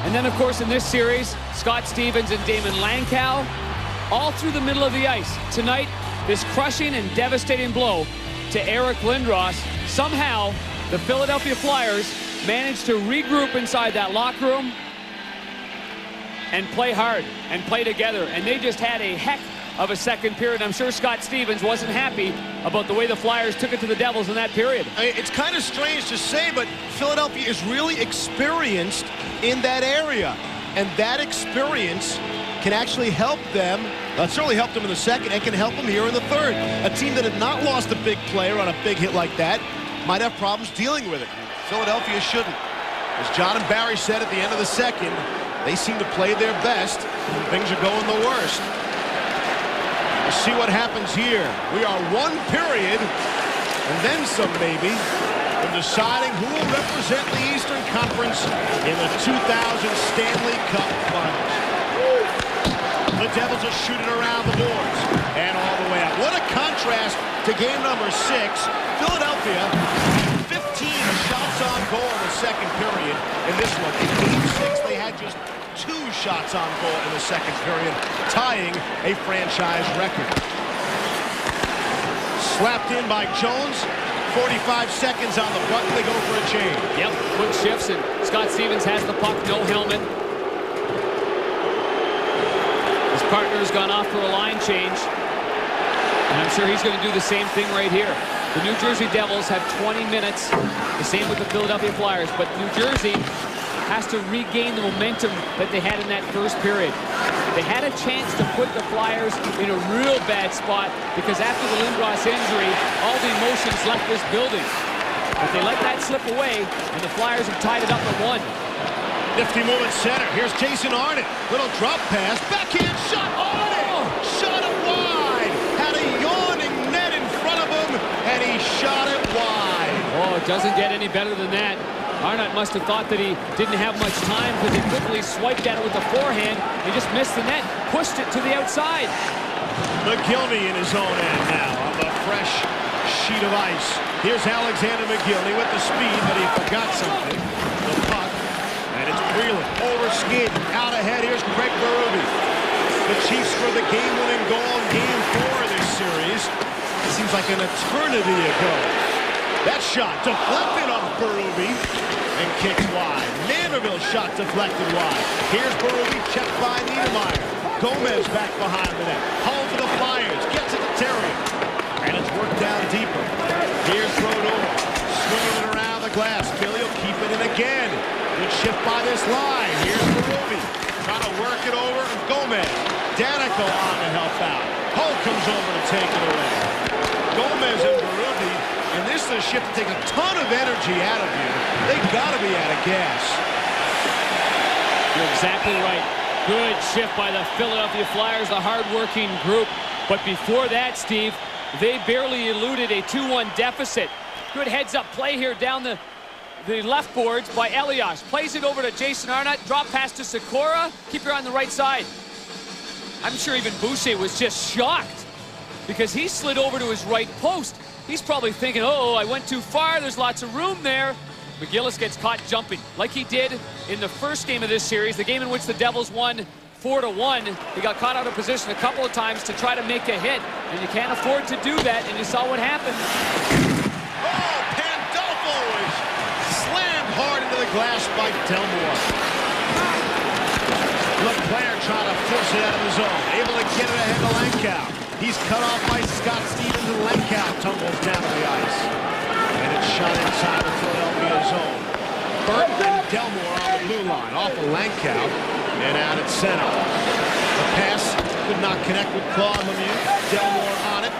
[SPEAKER 5] And then, of course, in this series, Scott Stevens and Damon Lankow, all through the middle of the ice. Tonight, this crushing and devastating blow to Eric Lindros. Somehow, the Philadelphia Flyers managed to regroup inside that locker room and play hard and play together. And they just had a heck of a second period. I'm sure Scott Stevens wasn't happy about the way the Flyers took it to the Devils in that period.
[SPEAKER 3] It's kind of strange to say, but Philadelphia is really experienced in that area. And that experience can actually help them. Certainly helped them in the second and can help them here in the 3rd. A team that had not lost a big player on a big hit like that might have problems dealing with it. Philadelphia shouldn't. As John and Barry said at the end of the second, they seem to play their best when things are going the worst. We'll see what happens here. We are 1 period and then some maybe in deciding who will represent the Eastern Conference in the 2000 Stanley Cup Finals. The Devils are shooting around the boards and all the way out. What a contrast to game number 6. Philadelphia, 15 shots on goal in the second period. In this one, in game 6, they had just 2 shots on goal in the second period, tying a franchise record. Slapped in by Jones. 45 seconds on the button. They go for a change.
[SPEAKER 5] Yep, quick shifts, and Scott Stevens has the puck, no helmet. His partner's gone off for a line change, and I'm sure he's going to do the same thing right here. The New Jersey Devils have 20 minutes, the same with the Philadelphia Flyers, but New Jersey has to regain the momentum that they had in that first period. They had a chance to put the Flyers in a real bad spot because after the Lindros injury, all the emotions left this building. But they let that slip away, and the Flyers have tied it up at 1.
[SPEAKER 3] Nifty move at center. Here's Jason Arnott. Little drop pass. Backhand shot. Arnott! Shot it wide. Had a yawning net in front of him, and he shot it wide.
[SPEAKER 5] Oh, it doesn't get any better than that. Arnott must have thought that he didn't have much time because he quickly swiped at it with the forehand. He just missed the net, pushed it to the outside.
[SPEAKER 3] McGillney in his own end now on the fresh sheet of ice. Here's Alexander McGillney with the speed, but he forgot something. The puck, and it's Breland over skid, out ahead. Here's Craig Berube. The Chiefs scored the game-winning goal in Game 4 of this series. It seems like an eternity ago. That shot deflected off Berube and kicked wide. Vanderbilt's shot deflected wide. Here's Berube, checked by Niedermeyer. Gomez back behind the net. Home for the Flyers. Gets it to Terry. And it's worked down deeper. Here's Brodeur. Swinging it around the glass. Billy will keep it in again. Good shift by this line. Here's Berube. Trying to work it over. Gomez. Danico on to help out. Hull comes over to take it away. Gomez and Berube. And this is a shift that takes a ton of energy out of you. They got to be out of gas.
[SPEAKER 5] You're exactly right. Good shift by the Philadelphia Flyers, the hard-working group. But before that, Steve, they barely eluded a 2-1 deficit. Good heads-up play here down the left boards by Elias. Plays it over to Jason Arnott. Drop pass to Sikora. Keep her on the right side. I'm sure even Boucher was just shocked because he slid over to his right post. He's probably thinking, oh, I went too far. There's lots of room there. McGillis gets caught jumping like he did in the first game of this series, the game in which the Devils won 4-1. He got caught out of position a couple of times to try to make a hit, and you can't afford to do that, and you saw what happened.
[SPEAKER 3] Oh, Pandolfo is slammed hard into the glass by Delmore. LeClaire trying to force it out of the zone, able to get it ahead of Lankow. He's cut off by Scott Stevens, and Lankow tumbles down to the ice. And it's shot inside the Philadelphia zone. Burton and Delmore on the blue line, off of Lankow, and out at center. The pass could not connect with Claude Lemieux. Delmore on it.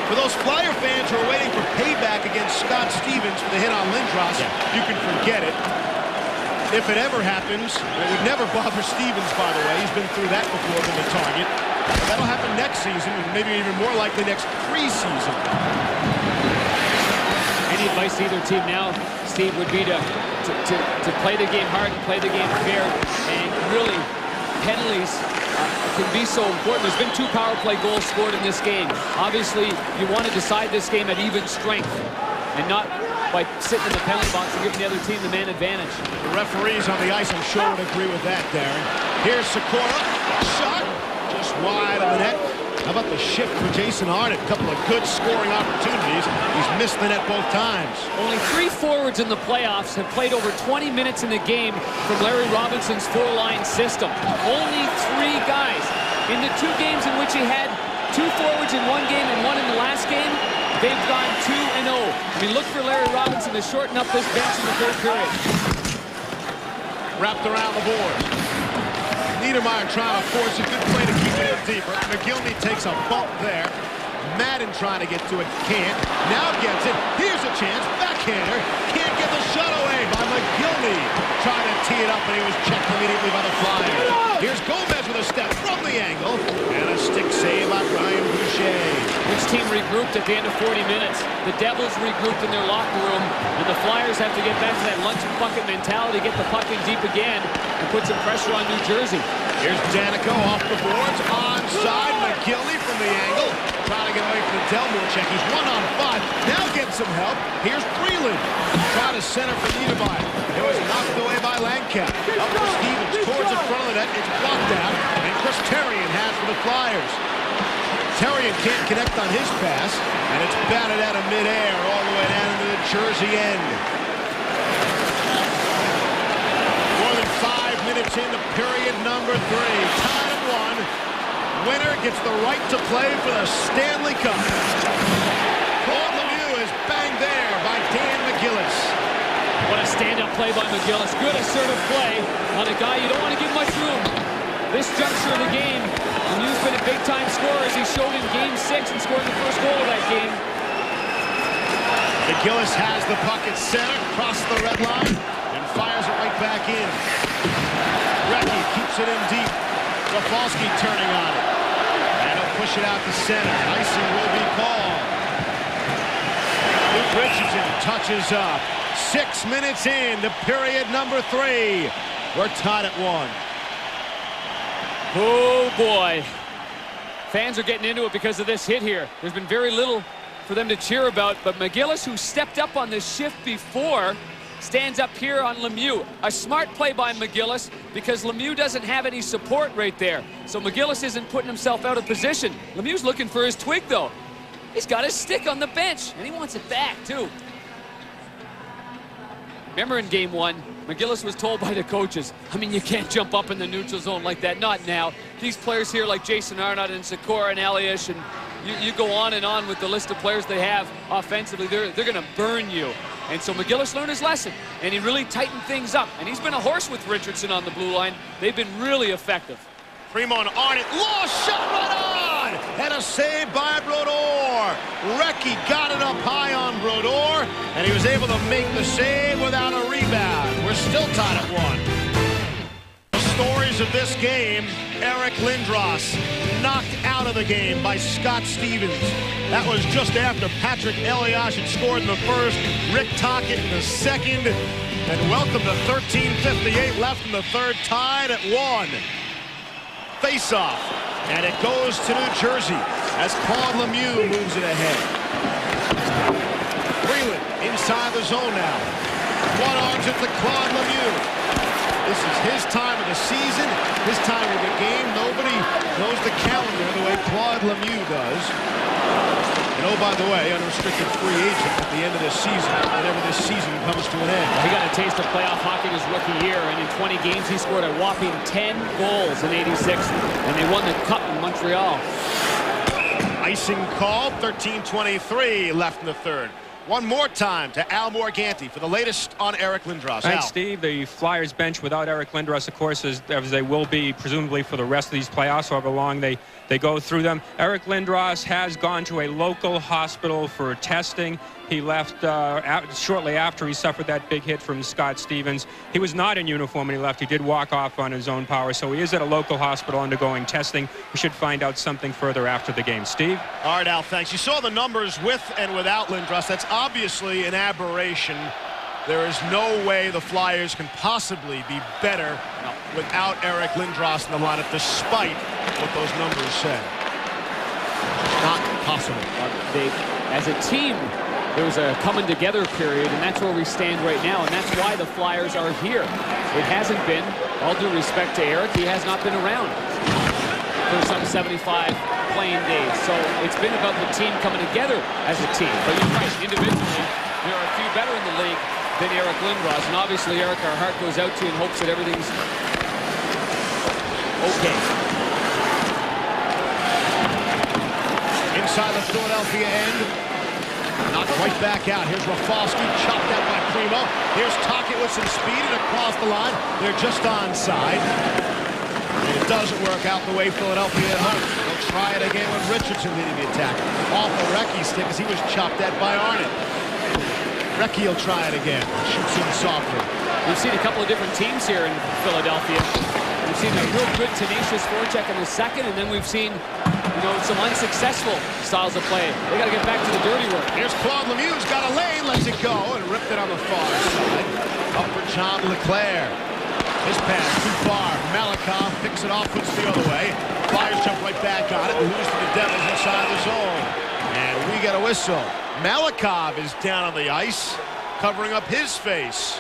[SPEAKER 3] For those Flyer fans who are waiting for payback against Scott Stevens for the hit on Lindros, you can forget it. If it ever happens, it would never bother Stevens, by the way. He's been through that before from the target. That'll happen next season, and maybe even more likely next preseason.
[SPEAKER 5] Any advice to either team now, Steve, would be to play the game hard and play the game fair. And really, penalties can be so important. There's been 2 power play goals scored in this game. Obviously, you want to decide this game at even strength and not by sitting in the penalty box and giving the other team the man advantage.
[SPEAKER 3] The referees on the ice, I'm sure, would agree with that, Darren. Here's Sikora. Shot just wide of the net. How about the shift for Jason Arnott? A couple of good scoring opportunities. He's missed the net both times.
[SPEAKER 5] Only 3 forwards in the playoffs have played over 20 minutes in the game from Larry Robinson's 4-line system. Only 3 guys. In the 2 games in which he had 2 forwards in one game and 1 in the last game, they've gone 2-0. I mean, look for Larry Robinson to shorten up this bench in the 3rd period.
[SPEAKER 3] Wrapped around the boards. Niedermeyer trying to force a good play to keep it in deeper. McGillney takes a bump there. Madden trying to get to it. Can't. Now gets it. Here's a chance. Backhander. Can't get the shot away by McGillney. Trying to tee it up, and he was checked immediately by the Flyers. Here's Gomez with a step from the angle. And a stick save by Brian Boucher.
[SPEAKER 5] Which team regrouped at the end of 40 minutes? The Devils regrouped in their locker room, and the Flyers have to get back to that lunch bucket mentality, get the puck in deep again, and put some pressure on New Jersey.
[SPEAKER 3] Here's Danico off the boards. Onside. McGillney from the angle. Trying to get away from the Delmore check. He's 1-on-5. Now getting some help. Here's Breland. Trying to center for Niedermeyer. It was knocked away by Lankow. Up to Stevens towards the front of the net. It's blocked out. And Chris Therien has for the Flyers. Therien can't connect on his pass. And it's batted out of midair all the way down into the Jersey end. More than 5 minutes into period number 3. Tied at 1. Winner gets the right to play for the Stanley Cup. Claude Lemieux is banged there by Dan McGillis.
[SPEAKER 5] What a stand-up play by McGillis. Good assertive play on a guy you don't want to give much room. This juncture of the game, Lemieux's been a big-time scorer as he showed in Game 6 and scored the first goal of that game.
[SPEAKER 3] McGillis has the puck at center, across the red line, and fires it right back in. Recchi keeps it in deep. Rafalski turning on it. And he'll push it out to center. Icing will be called. Luke Richardson touches up. 6 minutes in to period number 3. We're tied at 1.
[SPEAKER 5] Oh, boy. Fans are getting into it because of this hit here. There's been very little for them to cheer about, but McGillis, who stepped up on this shift before, stands up here on Lemieux. A smart play by McGillis because Lemieux doesn't have any support right there. So McGillis isn't putting himself out of position. Lemieux's looking for his twig, though. He's got his stick on the bench, and he wants it back, too. Remember in game 1, McGillis was told by the coaches, I mean, you can't jump up in the neutral zone like that. Not now. These players here like Jason Arnott and Sikora and Elias, and you go on and on with the list of players they have offensively, they're going to burn you. And so McGillis learned his lesson, and he really tightened things up. And he's been a horse with Richardson on the blue line. They've been really effective.
[SPEAKER 3] Primo and Arnott, lost shot right on! And a save by Brodeur. Recchi got it up high on Brodeur, and he was able to make the save without a rebound. We're still tied at 1. The stories of this game, Eric Lindros knocked out of the game by Scott Stevens. That was just after Patrick Elias had scored in the first, Rick Tocchet in the second, and welcome to 13:58 left in the third, tied at 1. Face-off, and it goes to New Jersey as Claude Lemieux moves it ahead. Freeland inside the zone now. One arms it to Claude Lemieux. This is his time of the season, his time of the game. Nobody knows the calendar the way Claude Lemieux does. And oh, by the way, unrestricted free agent at the end of this season, whenever this season comes to an end.
[SPEAKER 5] He got a taste of playoff hockey his rookie year, and in 20 games he scored a whopping 10 goals in '86, and they won the Cup in Montreal.
[SPEAKER 3] Icing called, 13:23 left in the third. One more time to Al Morganti for the latest on Eric Lindros.
[SPEAKER 7] Thanks, Steve. The Flyers bench without Eric Lindros, of course, as they will be presumably for the rest of these playoffs, however long they go through them. Eric Lindros has gone to a local hospital for testing. He left shortly after he suffered that big hit from Scott Stevens. He was not in uniform when he left. He did walk off on his own power, so he is at a local hospital undergoing testing. We should find out something further after the game. Steve?
[SPEAKER 3] All right, Al, thanks. You saw the numbers with and without Lindros. That's obviously an aberration. There is no way the Flyers can possibly be better without Eric Lindros in the lineup, despite what those numbers say. It's not possible.
[SPEAKER 5] As a team, there was a coming together period, and that's where we stand right now, and that's why the Flyers are here. It hasn't been, all due respect to Eric, he has not been around for some 75 playing days. So it's been about the team coming together as a team. But you're right, individually, there are a few better in the league than Eric Lindros, and obviously, Eric, our heart goes out to you in hopes that everything's okay.
[SPEAKER 3] Inside the Philadelphia end. Knocked right back out. Here's Rafalski, chopped out by Primo. Here's Tocchet with some speed and across the line. They're just onside. And it doesn't work out the way Philadelphia at home. They'll try it again with Richardson leading the attack. Off the Recchi's stick as he was chopped at by Arnott. Recchi will try it again. Shoots in softly.
[SPEAKER 5] We've seen a couple of different teams here in Philadelphia. We've seen a real good, tenacious forecheck in the second, and then we've seen, some unsuccessful styles of play. They got to get back to the dirty work.
[SPEAKER 3] Here's Claude Lemieux's got a lane, lets it go, and ripped it on the far side. Up for John Leclerc. His pass too far. Malakoff picks it off, puts it the other way. Flyers jump right back on it and lose to the Devils inside the zone. And we get a whistle. Malakoff is down on the ice, covering up his face.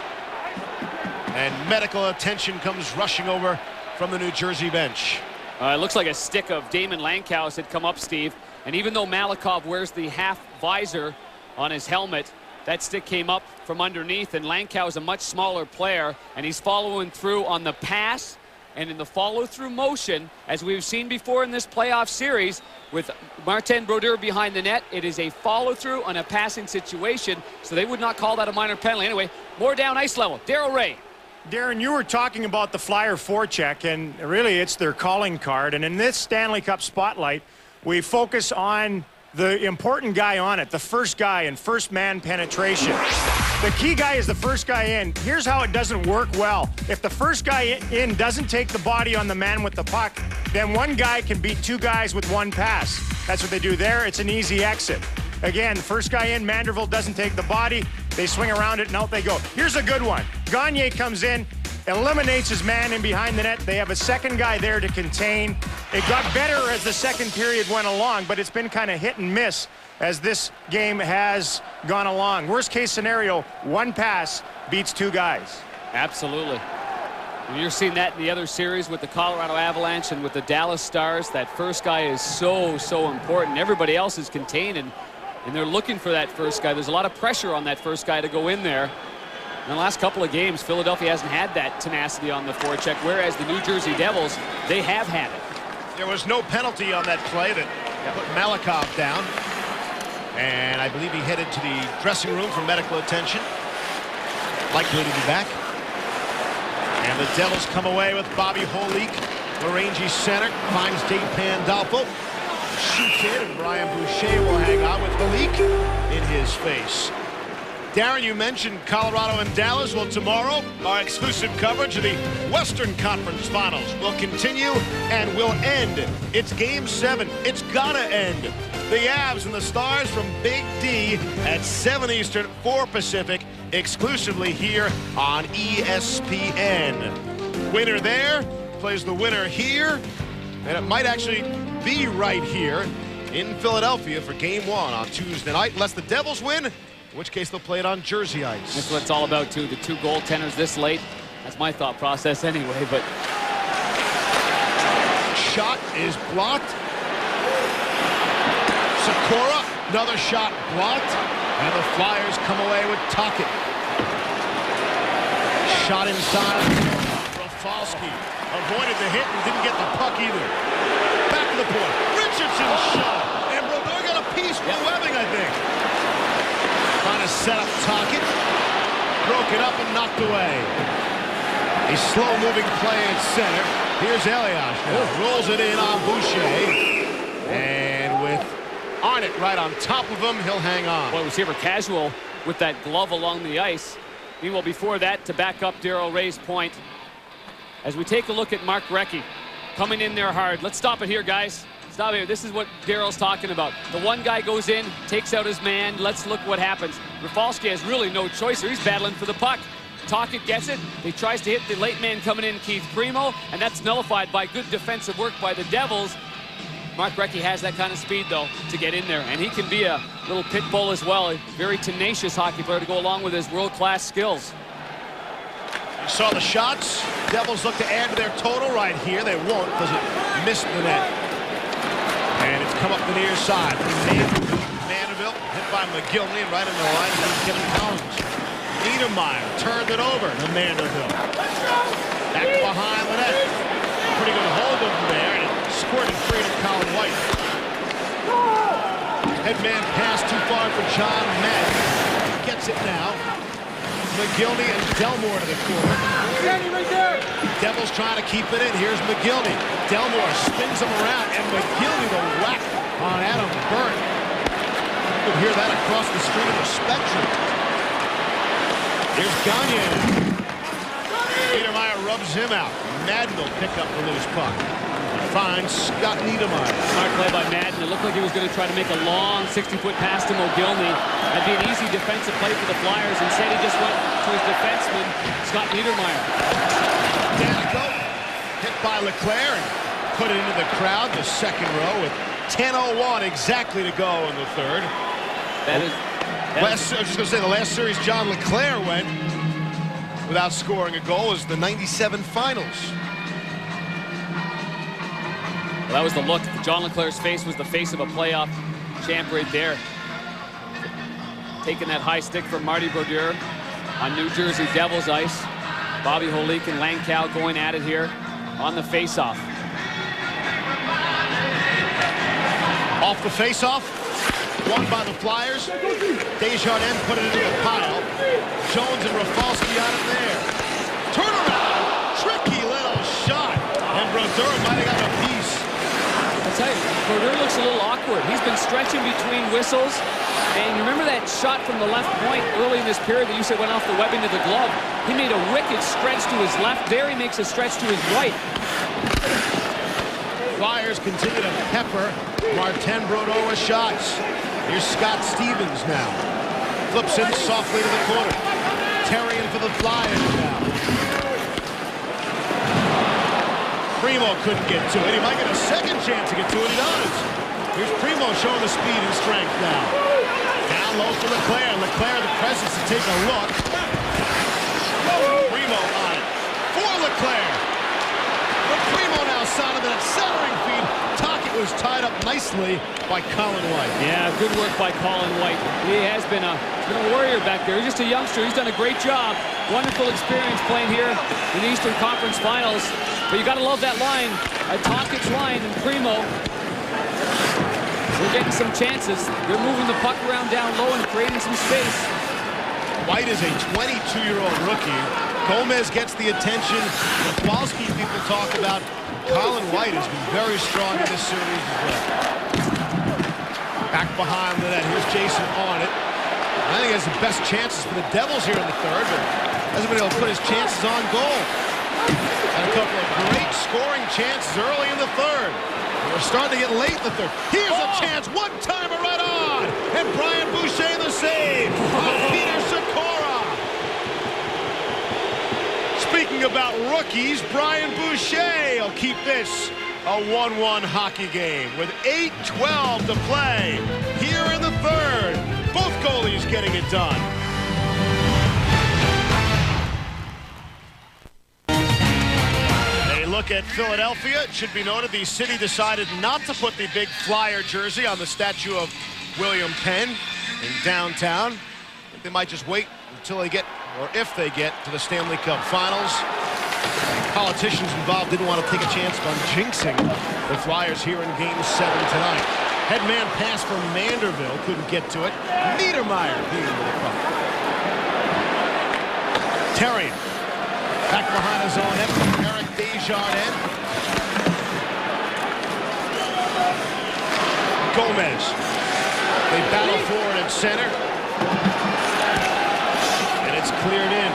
[SPEAKER 3] And medical attention comes rushing over from the New Jersey bench.
[SPEAKER 5] It looks like a stick of Damon Langhaus had come up, Steve. And even though Malakoff wears the half visor on his helmet, that stick came up from underneath, and Langhaus is a much smaller player, and he's following through on the pass and in the follow-through motion, as we've seen before in this playoff series, with Martin Brodeur behind the net. It is a follow-through on a passing situation, so they would not call that a minor penalty. Anyway, more down ice level. Darryl Ray.
[SPEAKER 8] Darren, you were talking about the Flyer forecheck, and really it's their calling card. And in this Stanley Cup spotlight, we focus on the important guy on it, the first guy and first man penetration. The key guy is the first guy in. Here's how it doesn't work well. If the first guy in doesn't take the body on the man with the puck, then one guy can beat two guys with one pass. That's what they do there. It's an easy exit. Again, first guy in, Manderville doesn't take the body. They swing around it, and out they go. Here's a good one. Gagne comes in, eliminates his man in behind the net. They have a second guy there to contain. It got better as the second period went along, but it's been kind of hit and miss as this game has gone along. Worst case scenario, one pass beats two guys.
[SPEAKER 5] Absolutely. And you're seeing that in the other series with the Colorado Avalanche and with the Dallas Stars. That first guy is so important. Everybody else is contained, and they're looking for that first guy. There's a lot of pressure on that first guy to go in there. In the last couple of games, Philadelphia hasn't had that tenacity on the forecheck, whereas the New Jersey Devils, they have had it.
[SPEAKER 3] There was no penalty on that play that put Malakoff down. And I believe he headed to the dressing room for medical attention. Likely to be back. And the Devils come away with Bobby Holik, the rangy center, finds Dave Pandolfo, shoots it, and Brian Boucher will hang on with Holik in his face. Darren, you mentioned Colorado and Dallas. Well, tomorrow, our exclusive coverage of the Western Conference Finals will continue and will end. It's Game 7. It's gotta end. The Avs and the Stars from Big D at 7 Eastern, 4 Pacific, exclusively here on ESPN. Winner there plays the winner here, and it might actually be right here in Philadelphia for Game 1 on Tuesday night, unless the Devils win, in which case they'll play it on Jersey ice.
[SPEAKER 5] That's what it's all about, too. The two goaltenders this late. That's my thought process anyway, but...
[SPEAKER 3] Shot is blocked. Sikora, another shot blocked. And the Flyers come away with Tocchet. Shot inside. Rafalski avoided the hit and didn't get the puck either. Back to the point. Richardson's shot. And Brodeur got a piece from Webbing, I think. Trying to set up Tocchet. Broke it up and knocked away. A slow-moving play at center. Here's Elias now. Rolls it in on Boucher. And with Arnott right on top of him, he'll hang on.
[SPEAKER 5] Boy, receiver casual with that glove along the ice. Meanwhile, before that, to back up Darryl Ray's point, as we take a look at Mark Recchi coming in there hard. Let's stop it here, guys. Stop here. This is what Darryl's talking about. The one guy goes in, takes out his man. Let's look what happens. Rafalski has really no choice here. He's battling for the puck. Tocchet gets it. He tries to hit the late man coming in, Keith Primo, and that's nullified by good defensive work by the Devils. Mark Recchi has that kind of speed, though, to get in there, and he can be a little pit bull as well. A very tenacious hockey player to go along with his world-class skills.
[SPEAKER 3] You saw the shots. Devils look to add to their total right here. They won't because it missed the net. And it's come up the near side. Mandeville hit by McGillney right in the line of Kevin Collins. Niedermeyer turned it over to Mandeville. Back behind the net. Pretty good hold over there, and it squirted free to Colin White. Headman pass too far for John Madden. Gets it now. McGillney and Delmore to the corner.
[SPEAKER 9] Right there.
[SPEAKER 3] Devils trying to keep it in. Here's McGillney. Delmore spins him around, and McGillney the whack on Adam Burt. You could hear that across the street of the Spectrum. Here's Gagne. Niedermeyer rubs him out. Madden will pick up the loose puck. Finds Scott Niedermeyer.
[SPEAKER 5] Smart play by Madden. It looked like he was going to try to make a long 60-foot pass to McGillney. That'd be an easy defensive play for the Flyers. Instead, he just went to his defenseman, Scott Niedermeyer.
[SPEAKER 3] Danico hit by Leclerc and put it into the crowd, the second row, with 10:01 exactly to go in the third.
[SPEAKER 5] I
[SPEAKER 3] was just going to say, the last series John Leclerc went without scoring a goal is the '97 finals.
[SPEAKER 5] Well, that was the look. John Leclerc's face was the face of a playoff champ right there. Taking that high stick from Marty Brodeur on New Jersey Devils ice. Bobby Holik and Langkow going at it here on the faceoff.
[SPEAKER 3] Off the faceoff, won by the Flyers. Desjardins put it into the pile. Jones and Rafalski on it there. Turnaround, tricky little shot, and Brodeur might have got a piece.
[SPEAKER 5] I'll tell you, Brodeur looks a little awkward. He's been stretching between whistles. And you remember that shot from the left point early in this period that you said went off the webbing to the glove? He made a wicked stretch to his left. There he makes a stretch to his right.
[SPEAKER 3] Flyers continue to pepper Martin Brodeur with shots. Here's Scott Stevens now. Flips in softly to the corner. Terrian for the Flyers now. Primo couldn't get to it. He might get a second chance to get to it. He does. Here's Primo showing the speed and strength now. Down low for Leclaire. Leclaire the presence to take a look. Primo on it for Leclaire. But Primo now sounded that centering feed. Tocchet was tied up nicely by Colin White.
[SPEAKER 5] Yeah, good work by Colin White. He has been a warrior back there. He's just a youngster. He's done a great job. Wonderful experience playing here in the Eastern Conference Finals. But you got to love that line. Tocchet's line and Primo. We're getting some chances. They're moving the puck around down low and creating some space.
[SPEAKER 3] White is a 22-year-old rookie. Gomez gets the attention. The Kowalski people talk about. Colin White has been very strong in this series as well. Back behind the net. Here's Jason on it. I think he has the best chances for the Devils here in the third, but hasn't been able to put his chances on goal. And a couple of great scoring chances early in the third. We're starting to get late in the third. Here's a chance. One-timer right on. And Brian Boucher the save on Peter Sikora. Speaking about rookies, Brian Boucher will keep this a 1-1 hockey game with 8:12 to play here in the third. Both goalies getting it done. A look at Philadelphia. It should be noted the city decided not to put the big Flyer jersey on the statue of William Penn in downtown. I think they might just wait until they get, or if they get, to the Stanley Cup Finals. Politicians involved didn't want to take a chance on jinxing the Flyers here in Game 7 tonight. Headman pass from Manderville, couldn't get to it. Niedermeyer being with the puck. Terrian back behind his own net. Eric Desjardins. Gomez. They battle forward at center. And it's cleared in.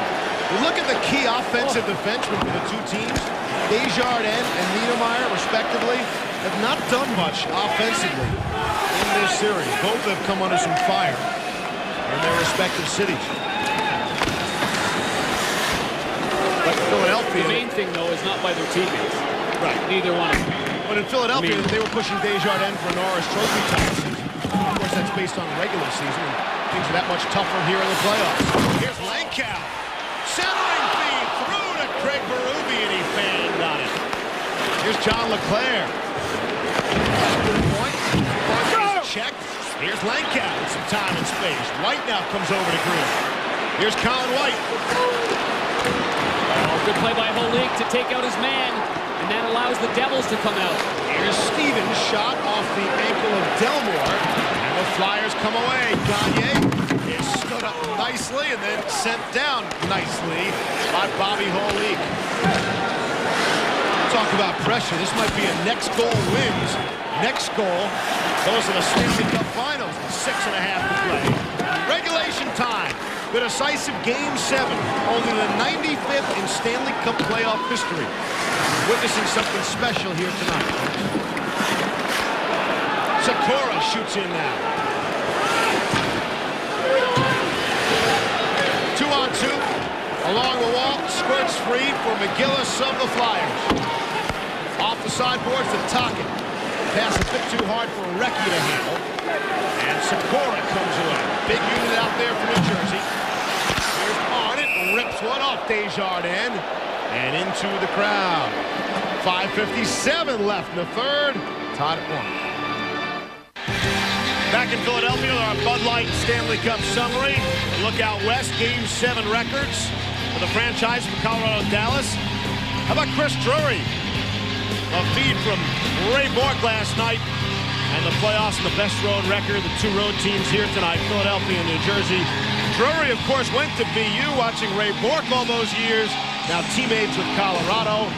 [SPEAKER 3] Look at the key offensive defensemen for the two teams. Desjardins and Niedermeyer, respectively, have not done much offensively in this series. Both have come under some fire in their respective cities. But Philadelphia...
[SPEAKER 5] The main thing, though, is not by their teammates.
[SPEAKER 3] Right.
[SPEAKER 5] Neither one of them.
[SPEAKER 3] But in Philadelphia, they were pushing Desjardins for Norris Trophy title season. Of course, that's based on regular season, and things are that much tougher here in the playoffs. Here's Langkow. Centering feed through to Craig Berube, and he fanned on it. Here's John Leclaire. Good point. Check. Here's Langkow with some time and space. White now comes over to Green. Here's Colin White.
[SPEAKER 5] Oh, good play by Holik to take out his man, and that allows the Devils to come out.
[SPEAKER 3] Here's Stevens, shot off the ankle of Delmore, and the Flyers come away. Gagne is stood up nicely and then sent down nicely by Bobby Holik. Talk about pressure. This might be a next goal wins. Next goal goes to the Stanley Cup Finals. 6.5 to play. Regulation time. The decisive Game 7. Only the 95th in Stanley Cup playoff history. Witnessing something special here tonight. Sikora shoots in now. 2-on-2. Along the wall. Squirts free for McGillis of the Flyers. Off the sideboards to Tocchet. Pass a bit too hard for Recchi to handle. And Sikora comes away. Big unit out there for New Jersey. Here's Arnott. Rips one off Desjardins. And into the crowd. 5:57 left in the third. Tied at 1. Back in Philadelphia, our Bud Light Stanley Cup summary. Look out west. Game 7 records for the franchise from Colorado Dallas. How about Chris Drury? A feed from Ray Bourque last night, and the playoffs and the best road record. The two road teams here tonight, Philadelphia and New Jersey. Drury, of course, went to BU, watching Ray Bourque all those years. Now teammates with Colorado.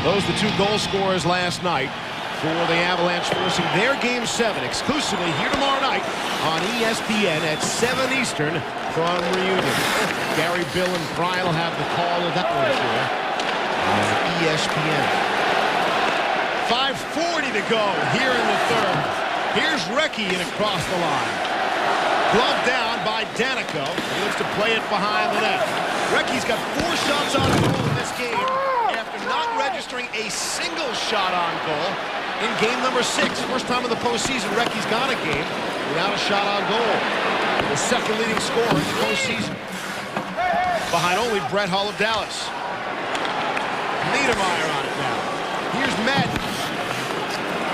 [SPEAKER 3] Those the two goal scorers last night for the Avalanche, forcing their Game 7 exclusively here tomorrow night on ESPN at 7 Eastern from Reunion. Gary, Bill, and Brian will have the call of that one for on ESPN. 5:40 to go here in the third. Here's Recchi and across the line. Glove down by Danico. He looks to play it behind the net. Recchi's got 4 shots on goal in this game after not registering a single shot on goal in game number 6. First time in the postseason Recchi's got a game without a shot on goal. The second leading scorer in the postseason, behind only Brett Hull of Dallas. Niedermeyer on it now. Here's Madden.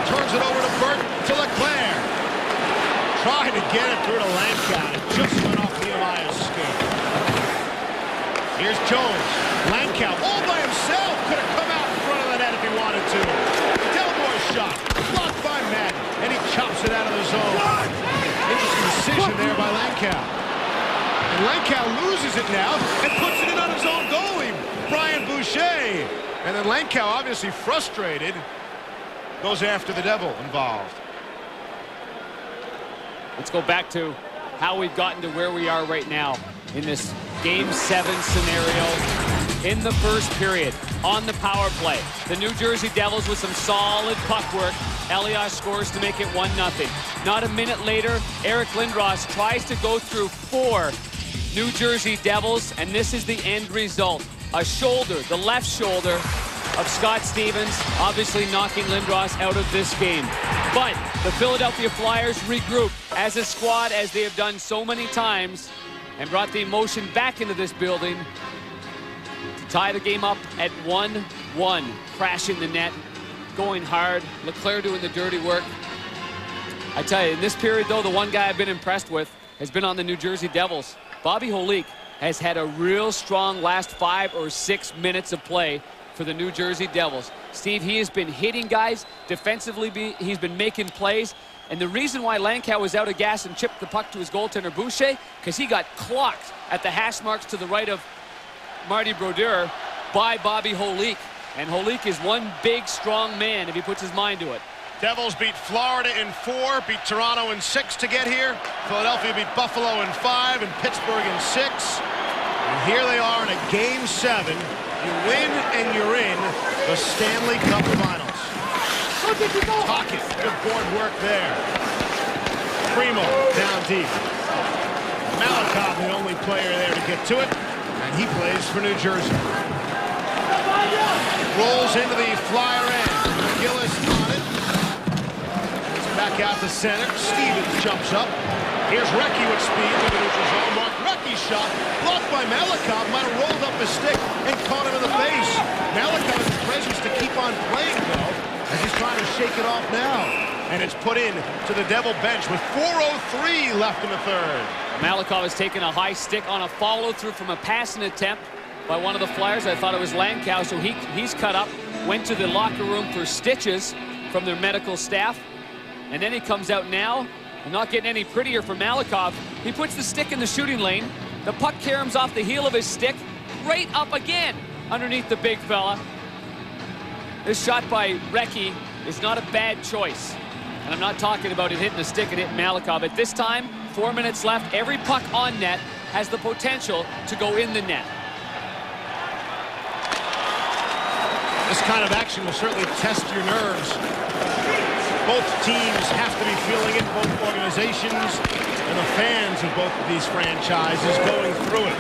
[SPEAKER 3] Turns it over to Burton to Leclerc. Trying to get it through to Lankow. It just went off Niedermeyer's skate. Here's Jones. Lankow all by himself. Could have come out in front of the net if he wanted to. Delmore's shot. Blocked by Madden. And he chops it out of the zone. Interesting decision there by Lankow. And Lankow loses it now and puts it in on his own goalie, Brian Boucher. And then Lankow, obviously frustrated, goes after the Devil involved.
[SPEAKER 5] Let's go back to how we've gotten to where we are right now in this Game 7 scenario. In the first period, on the power play, the New Jersey Devils with some solid puck work. Elias scores to make it 1-0. Not a minute later, Eric Lindros tries to go through 4 New Jersey Devils, and this is the end result. A shoulder, the left shoulder of Scott Stevens, obviously knocking Lindros out of this game. But the Philadelphia Flyers regroup as a squad, as they have done so many times, and brought the emotion back into this building to tie the game up at 1-1. Crashing the net, going hard, Leclerc doing the dirty work. I tell you, in this period, though, the one guy I've been impressed with has been on the New Jersey Devils. Bobby Holik has had a real strong last 5 or 6 minutes of play for the New Jersey Devils. Steve, he has been hitting guys. Defensively, he's been making plays. And the reason why Lankow was out of gas and chipped the puck to his goaltender, Boucher, because he got clocked at the hash marks to the right of Marty Brodeur by Bobby Holik. And Holik is one big, strong man if he puts his mind to it.
[SPEAKER 3] Devils beat Florida in 4, beat Toronto in 6 to get here. Philadelphia beat Buffalo in 5 and Pittsburgh in 6. And here they are in a Game 7. You win and you're in the Stanley Cup Finals. Tocchet, good board work there. Primo down deep. Malikov, the only player there to get to it, and he plays for New Jersey. Rolls into the Flyer end. Gillis on it. It's back out to center. Stevens jumps up. Here's Recchi with speed to the neutral zone. Mark Recchi's shot blocked by Malikov. Might have rolled up his stick and caught him in the face. Malikov has the presence to keep on playing, though, as he's trying to shake it off now. And it's put in to the Devil bench with 4:03 left in the third.
[SPEAKER 5] Malikov has taken a high stick on a follow-through from a passing attempt by one of the Flyers. I thought it was Lankow, so he's cut up, went to the locker room for stitches from their medical staff. And then he comes out now, and not getting any prettier for Malikov. He puts the stick in the shooting lane. The puck caroms off the heel of his stick, right up again underneath the big fella. This shot by Recchi is not a bad choice. And I'm not talking about it hitting the stick and hitting Malikov. At this time, 4 minutes left, every puck on net has the potential to go in the net.
[SPEAKER 3] This kind of action will certainly test your nerves. Both teams have to be feeling it, both organizations and the fans of both of these franchises going through it.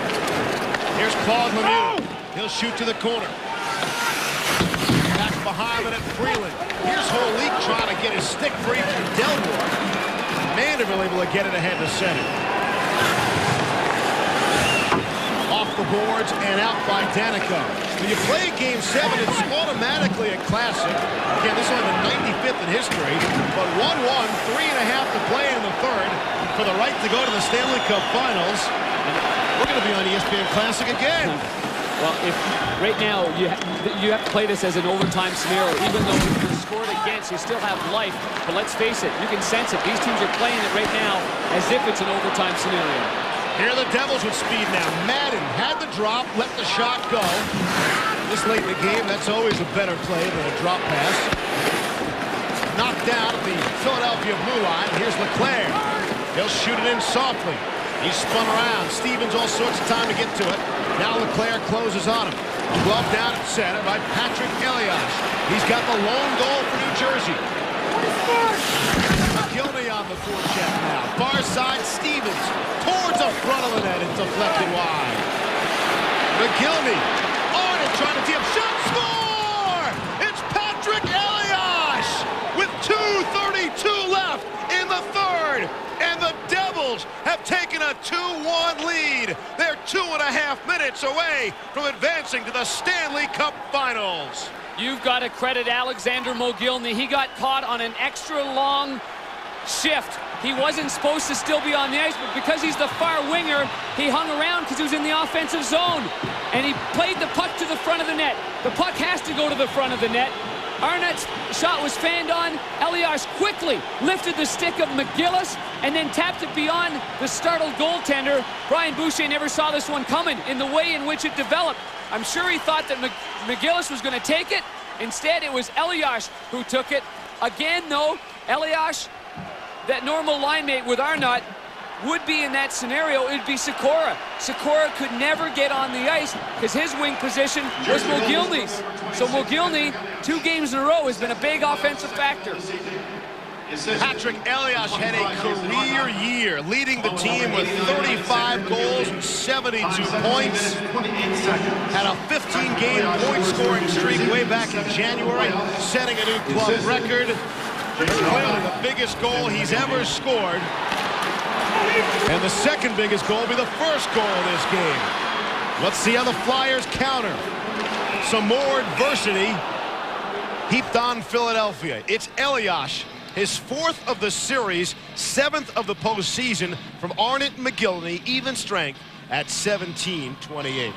[SPEAKER 3] Here's Claude Lemieux. He'll shoot to the corner. Back behind it at Freeland. Here's Holik trying to get his stick free from Delmore. Mandeville able to get it ahead to center. Off the boards and out by Danico. When you play Game 7, it's automatically a classic. Again, this is only the 95th in history, but 1-1, 3.5 to play in the third for the right to go to the Stanley Cup Finals. And we're going to be on ESPN Classic again.
[SPEAKER 5] Well, if right now you have to play this as an overtime scenario, even though you're scored against, you still have life. But let's face it, you can sense it. These teams are playing it right now as if it's an overtime scenario.
[SPEAKER 3] Here are the Devils with speed now. Madden had the drop, let the shot go. This late in the game, that's always a better play than a drop pass. Knocked down at the Philadelphia blue line. Here's Leclerc. He'll shoot it in softly. He's spun around. Stevens all sorts of time to get to it. Now Leclerc closes on him. Glove down at center by Patrick Elias. He's got the lone goal for New Jersey. McGillney on the the forecheck now. Far side, Stevens towards the front of the net. It's deflected wide. McGillney. Arnott trying to tee up. Shot, score! It's Patrick Elias with 2:32 left in the third. And the Devils have taken a 2-1 lead. They're 2.5 minutes away from advancing to the Stanley Cup Finals.
[SPEAKER 5] You've got to credit Alexander Mogilny. He got caught on an extra long shift. He wasn't supposed to still be on the ice, but because he's the far winger, he hung around because he was in the offensive zone. And he played the puck to the front of the net. The puck has to go to the front of the net. Arnott's shot was fanned on. Elias quickly lifted the stick of McGillis and then tapped it beyond the startled goaltender. Brian Boucher never saw this one coming in the way in which it developed. I'm sure he thought that McGillis was going to take it. Instead, it was Elias who took it. Again, though, Elias, that normal line mate with Arnott, would be in that scenario. It would be Sikora. Sikora could never get on the ice because his wing position was Mogilny's. So Mogilny, 2 games in a row, has been a big offensive factor.
[SPEAKER 3] Patrick Elias had a career year, leading the team with 35 goals and 72 points. Had a 15-game point-scoring streak way back in January, setting a new club record. Clearly the biggest goal he's ever scored. And the second biggest goal will be the first goal of this game. Let's see how the Flyers counter. Some more adversity heaped on Philadelphia. It's Elias, his 4th of the series, 7th of the postseason from Arnott and McGillney, even strength at 17-28.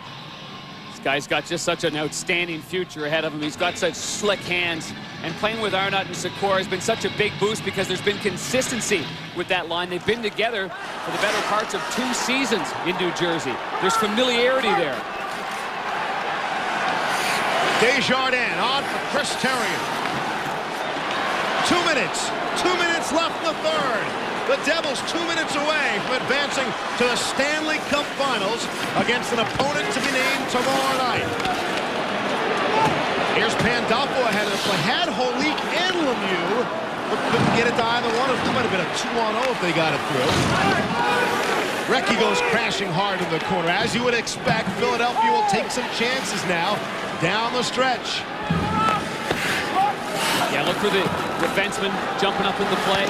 [SPEAKER 5] This guy's got just such an outstanding future ahead of him. He's got such slick hands. And playing with Arnott and Sikora has been such a big boost because there's been consistency with that line. They've been together for the better parts of 2 seasons in New Jersey. There's familiarity there.
[SPEAKER 3] Desjardins on for Chris Terrien. 2 minutes. 2 minutes left in the third. The Devils 2 minutes away from advancing to the Stanley Cup Finals against an opponent to be named tomorrow night. Here's Pandolfo ahead of the play. Had Holik and Lemieux, but couldn't get it to either one of them. It might have been a 2-on-0 if they got it through. Recchi goes crashing hard in the corner. As you would expect, Philadelphia will take some chances now down the stretch.
[SPEAKER 5] Yeah, look for the defenseman jumping up in the play.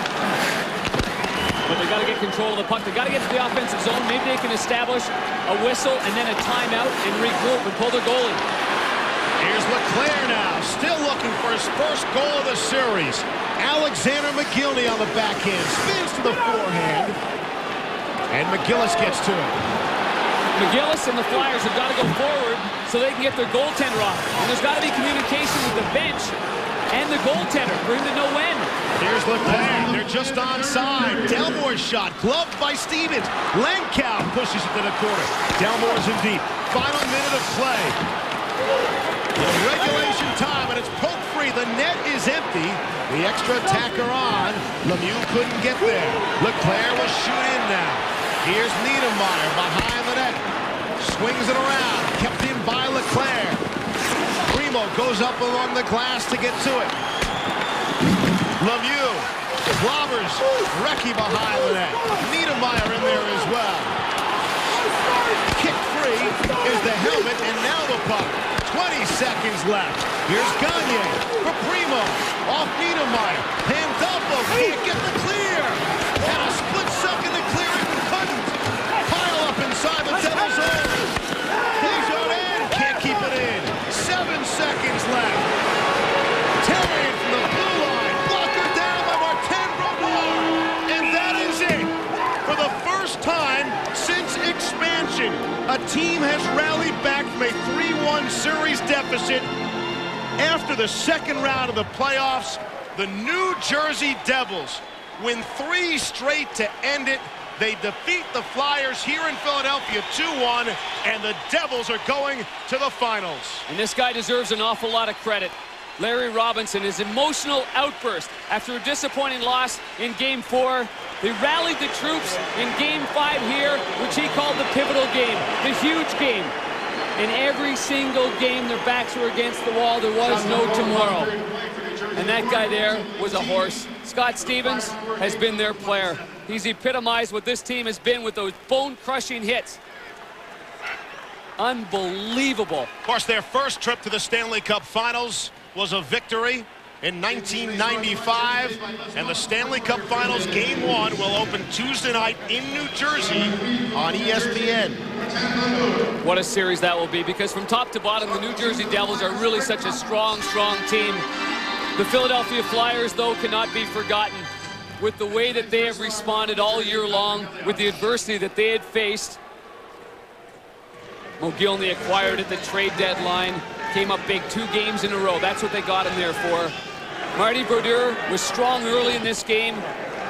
[SPEAKER 5] But they got to get control of the puck. They got to get to the offensive zone. Maybe they can establish a whistle and then a timeout and regroup and pull their goalie.
[SPEAKER 3] Here's Leclerc now, still looking for his first goal of the series. Alexander McGillney on the backhand, spins to the forehand, and McGillis gets to it.
[SPEAKER 5] McGillis and the Flyers have got to go forward so they can get their goaltender off. And there's got to be communication with the bench and the goaltender for him to know when.
[SPEAKER 3] Here's Leclerc, they're just onside. Delmore's shot, gloved by Stevens. Lenkow pushes it to the corner. Delmore's in deep. Final minute of play. Regulation time, and it's poke free. The net is empty. The extra attacker on. Lemieux couldn't get there. Leclerc will shoot in now. Here's Niedermeyer behind the net. Swings it around. Kept in by Leclerc. Primo goes up along the glass to get to it. Lemieux clobbers Recchi behind the net. Niedermeyer in there as well. Kick free is the helmet, and now the puck. 20 seconds left. Here's Gagne for Primo. Off Niedermeyer. Pandolfo can't get the clear. And a split second to clear it and couldn't. Pile up inside the Devils' zone. Desjardins can't keep it in. 7 seconds left. Terrien from the blue line. Blocker down by Martin Brodeur. And that is it. For the first time since expansion, a team has rallied back from a 3-1 series deficit. After the second round of the playoffs, the New Jersey Devils win 3 straight to end it. They defeat the Flyers here in Philadelphia 2-1, and the Devils are going to the finals.
[SPEAKER 5] And this guy deserves an awful lot of credit. Larry Robinson, his emotional outburst after a disappointing loss in Game 4. They rallied the troops in Game 5 here, which he called the pivotal game, the huge game. In every single game, their backs were against the wall. There was no tomorrow. And that guy there was a horse. Scott Stevens has been their player. He's epitomized what this team has been with those bone-crushing hits. Unbelievable.
[SPEAKER 3] Of course, their first trip to the Stanley Cup Finals was a victory in 1995, and the Stanley Cup Finals Game 1 will open Tuesday night in New Jersey on ESPN.
[SPEAKER 5] What a series that will be, because from top to bottom, the New Jersey Devils are really such a strong, strong team. The Philadelphia Flyers, though, cannot be forgotten with the way that they have responded all year long, with the adversity that they had faced. Mogilny acquired at the trade deadline, came up big 2 games in a row. That's what they got him there for. Marty Brodeur was strong early in this game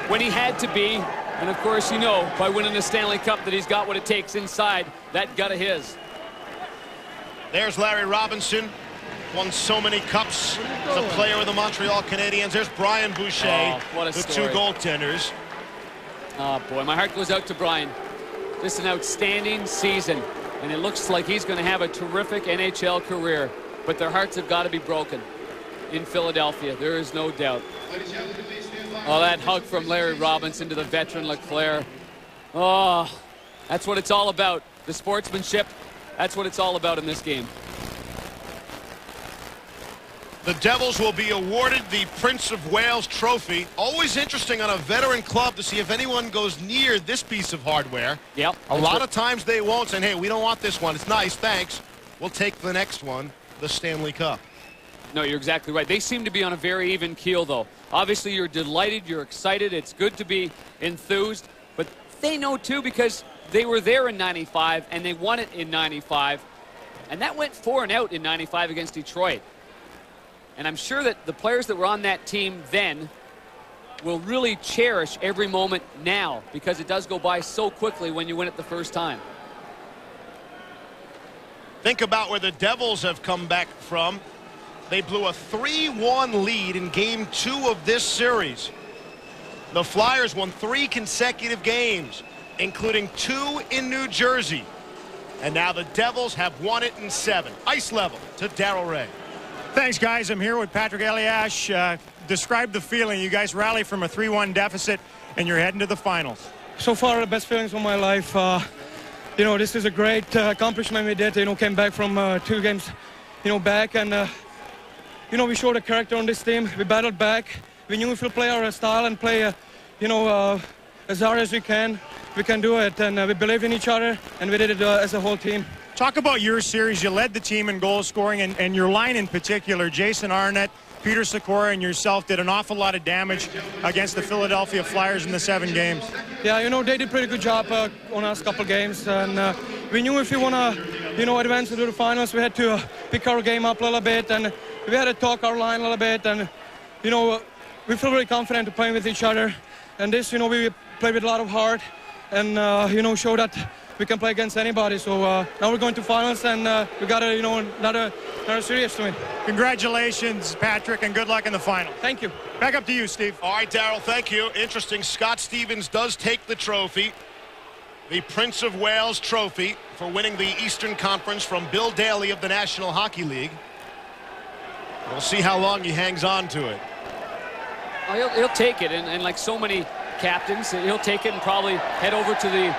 [SPEAKER 5] when he had to be. And of course, you know, by winning the Stanley Cup, that he's got what it takes inside that gut of his.
[SPEAKER 3] There's Larry Robinson, won so many cups as a player with the Montreal Canadiens. There's Brian Boucher,
[SPEAKER 5] what a
[SPEAKER 3] the
[SPEAKER 5] story.
[SPEAKER 3] 2 goaltenders.
[SPEAKER 5] Oh boy, my heart goes out to Brian. Just an outstanding season. And it looks like he's going to have a terrific NHL career. But their hearts have got to be broken in Philadelphia. There is no doubt. Oh, that hug from Larry Robinson to the veteran Leclerc. Oh, that's what it's all about. The sportsmanship, that's what it's all about in this game.
[SPEAKER 3] The Devils will be awarded the Prince of Wales trophy. Always interesting on a veteran club to see if anyone goes near this piece of hardware.
[SPEAKER 5] Yep.
[SPEAKER 3] A lot of times they won't, saying, hey, we don't want this one. It's nice, thanks. We'll take the next one, the Stanley Cup.
[SPEAKER 5] No, you're exactly right. They seem to be on a very even keel, though. Obviously, you're delighted, you're excited. It's good to be enthused. But they know, too, because they were there in 95, and they won it in 95. And that went 4-0 in 95 against Detroit. And I'm sure that the players that were on that team then will really cherish every moment now, because it does go by so quickly when you win it the first time.
[SPEAKER 3] Think about where the Devils have come back from. They blew a 3-1 lead in Game 2 of this series. The Flyers won 3 consecutive games, including 2 in New Jersey. And now the Devils have won it in 7. Ice level to Darryl Ray.
[SPEAKER 8] Thanks, guys. I'm here with Patrick Eliash. Describe the feeling. You guys rally from a 3-1 deficit, and you're heading to the finals.
[SPEAKER 12] So far, the best feelings of my life. You know, this is a great accomplishment we did. You know, came back from 2 games, you know, back. And, you know, we showed a character on this team. We battled back. We knew if we play our style and play, you know, as hard as we can do it. And we believe in each other, and we did it as a whole team.
[SPEAKER 8] Talk about your series. You led the team in goal scoring, and your line in particular, Jason Arnott, Peter Sikora, and yourself did an awful lot of damage against the Philadelphia Flyers in the 7 games.
[SPEAKER 12] Yeah, you know, they did a pretty good job on us couple games, and we knew if we want to, you know, advance to the finals, we had to pick our game up a little bit, and we had to talk our line a little bit, and, you know, we feel very confident to play with each other, and this, you know, we played with a lot of heart, and, you know, show that we can play against anybody. So now we're going to finals, and we got you know, another series to win.
[SPEAKER 8] Congratulations, Patrick, and good luck in the final.
[SPEAKER 12] Thank you.
[SPEAKER 8] Back up to you, Steve.
[SPEAKER 3] All right, Darryl, thank you. Interesting. Scott Stevens does take the trophy, the Prince of Wales trophy, for winning the Eastern Conference from Bill Daly of the National Hockey League. We'll see how long he hangs on to it.
[SPEAKER 5] Well, he'll take it, and like so many captains, he'll take it and probably head over to the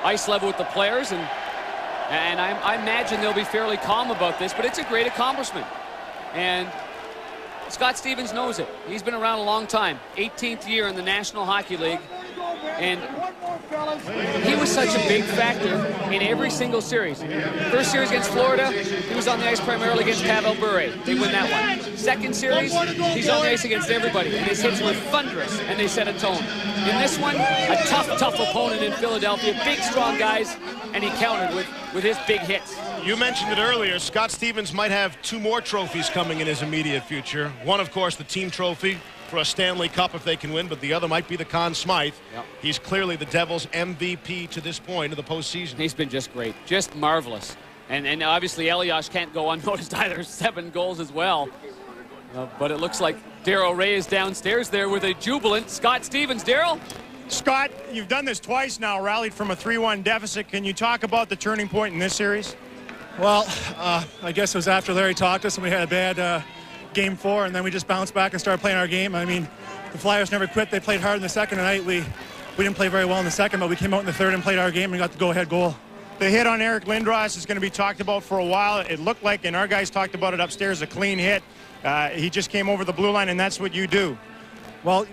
[SPEAKER 5] ice level with the players, and I imagine they'll be fairly calm about this, but it's a great accomplishment. And Scott Stevens knows it. He's been around a long time, 18th year in the National Hockey League, and he was such a big factor in every single series. First series against Florida, he was on the ice primarily against Pavel Bure. They win that one. Second series, he's on the ice against everybody, and his hits were thunderous, and they set a tone. In this one, a tough opponent in Philadelphia, big, strong guys, and he countered with his big hits.
[SPEAKER 3] You mentioned it earlier. Scott Stevens might have 2 more trophies coming in his immediate future. One, of course, the team trophy for a Stanley Cup if they can win, but the other might be the Conn Smythe. Yep. He's clearly the Devils' MVP to this point of the postseason.
[SPEAKER 5] He's been just great, just marvelous. And obviously Eliash can't go unnoticed either, 7 goals as well. But it looks like Darryl Ray is downstairs there with a jubilant Scott Stevens. Darryl?
[SPEAKER 8] Scott, you've done this twice now, rallied from a 3-1 deficit. Can you talk about the turning point in this series?
[SPEAKER 13] Well, I guess it was after Larry talked to us and we had a bad Game 4, and then we just bounced back and started playing our game. I mean, the Flyers never quit. They played hard in the second tonight. We didn't play very well in the second, but we came out in the third and played our game and got the go-ahead goal.
[SPEAKER 8] The hit on Eric Lindros is going to be talked about for a while. It looked like, and our guys talked about it upstairs, a clean hit. He just came over the blue line, and that's what you do.
[SPEAKER 13] Well,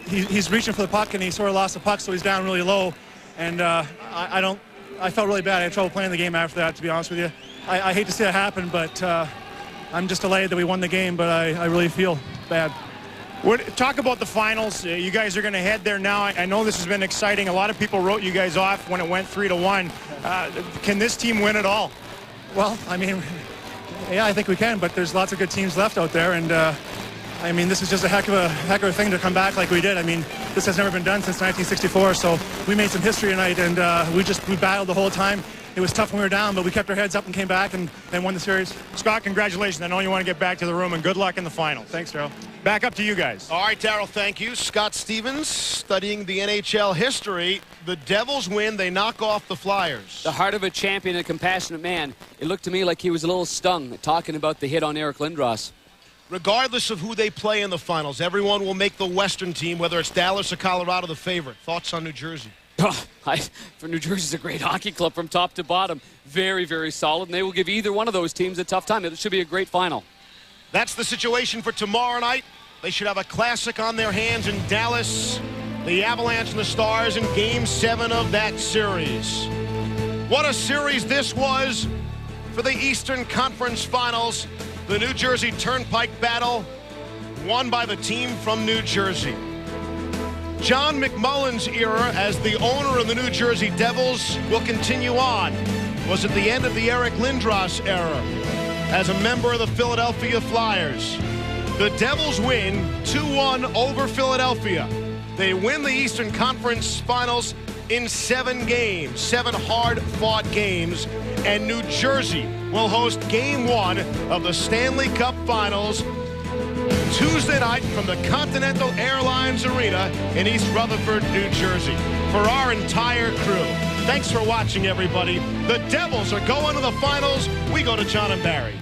[SPEAKER 13] he's reaching for the puck, and he sort of lost the puck, so he's down really low. And I felt really bad. I had trouble playing the game after that, to be honest with you. I hate to see that happen, but I'm just delighted that we won the game, but I really feel bad.
[SPEAKER 8] Talk about the finals. You guys are going to head there now. I know this has been exciting. A lot of people wrote you guys off when it went 3-1. Can this team win it all?
[SPEAKER 13] Well, I mean, yeah, I think we can, but there's lots of good teams left out there, and I mean, this is just a heck of a thing to come back like we did. I mean, this has never been done since 1964, so we made some history tonight, and we battled the whole time. It was tough when we were down, but we kept our heads up and came back and won the series.
[SPEAKER 8] Scott, congratulations. I know you want to get back to the room, and good luck in the final.
[SPEAKER 13] Thanks, Darryl.
[SPEAKER 8] Back up to you guys.
[SPEAKER 3] All right, Darryl, thank you. Scott Stevens studying the NHL history. The Devils win. They knock off the Flyers.
[SPEAKER 5] The heart of a champion and a compassionate man. It looked to me like he was a little stung talking about the hit on Eric Lindros.
[SPEAKER 3] Regardless of who they play in the finals, everyone will make the Western team, whether it's Dallas or Colorado, the favorite. Thoughts on New Jersey?
[SPEAKER 5] For New Jersey's a great hockey club from top to bottom. Very, very solid, and they will give either one of those teams a tough time. It should be a great final.
[SPEAKER 3] That's the situation for tomorrow night. They should have a classic on their hands in Dallas. The Avalanche and the Stars in Game 7 of that series. What a series this was for the Eastern Conference Finals. The New Jersey Turnpike battle won by the team from New Jersey. John McMullen's era as the owner of the New Jersey Devils will continue on. Was at the end of the Eric Lindros era as a member of the Philadelphia Flyers. The Devils win 2-1 over Philadelphia. They win the Eastern Conference Finals in 7 games, 7 hard-fought games, and New Jersey will host Game 1 of the Stanley Cup Finals Tuesday night from the Continental Airlines Arena in East Rutherford, New Jersey. For our entire crew, thanks for watching, everybody. The Devils are going to the finals. We go to John and Barry.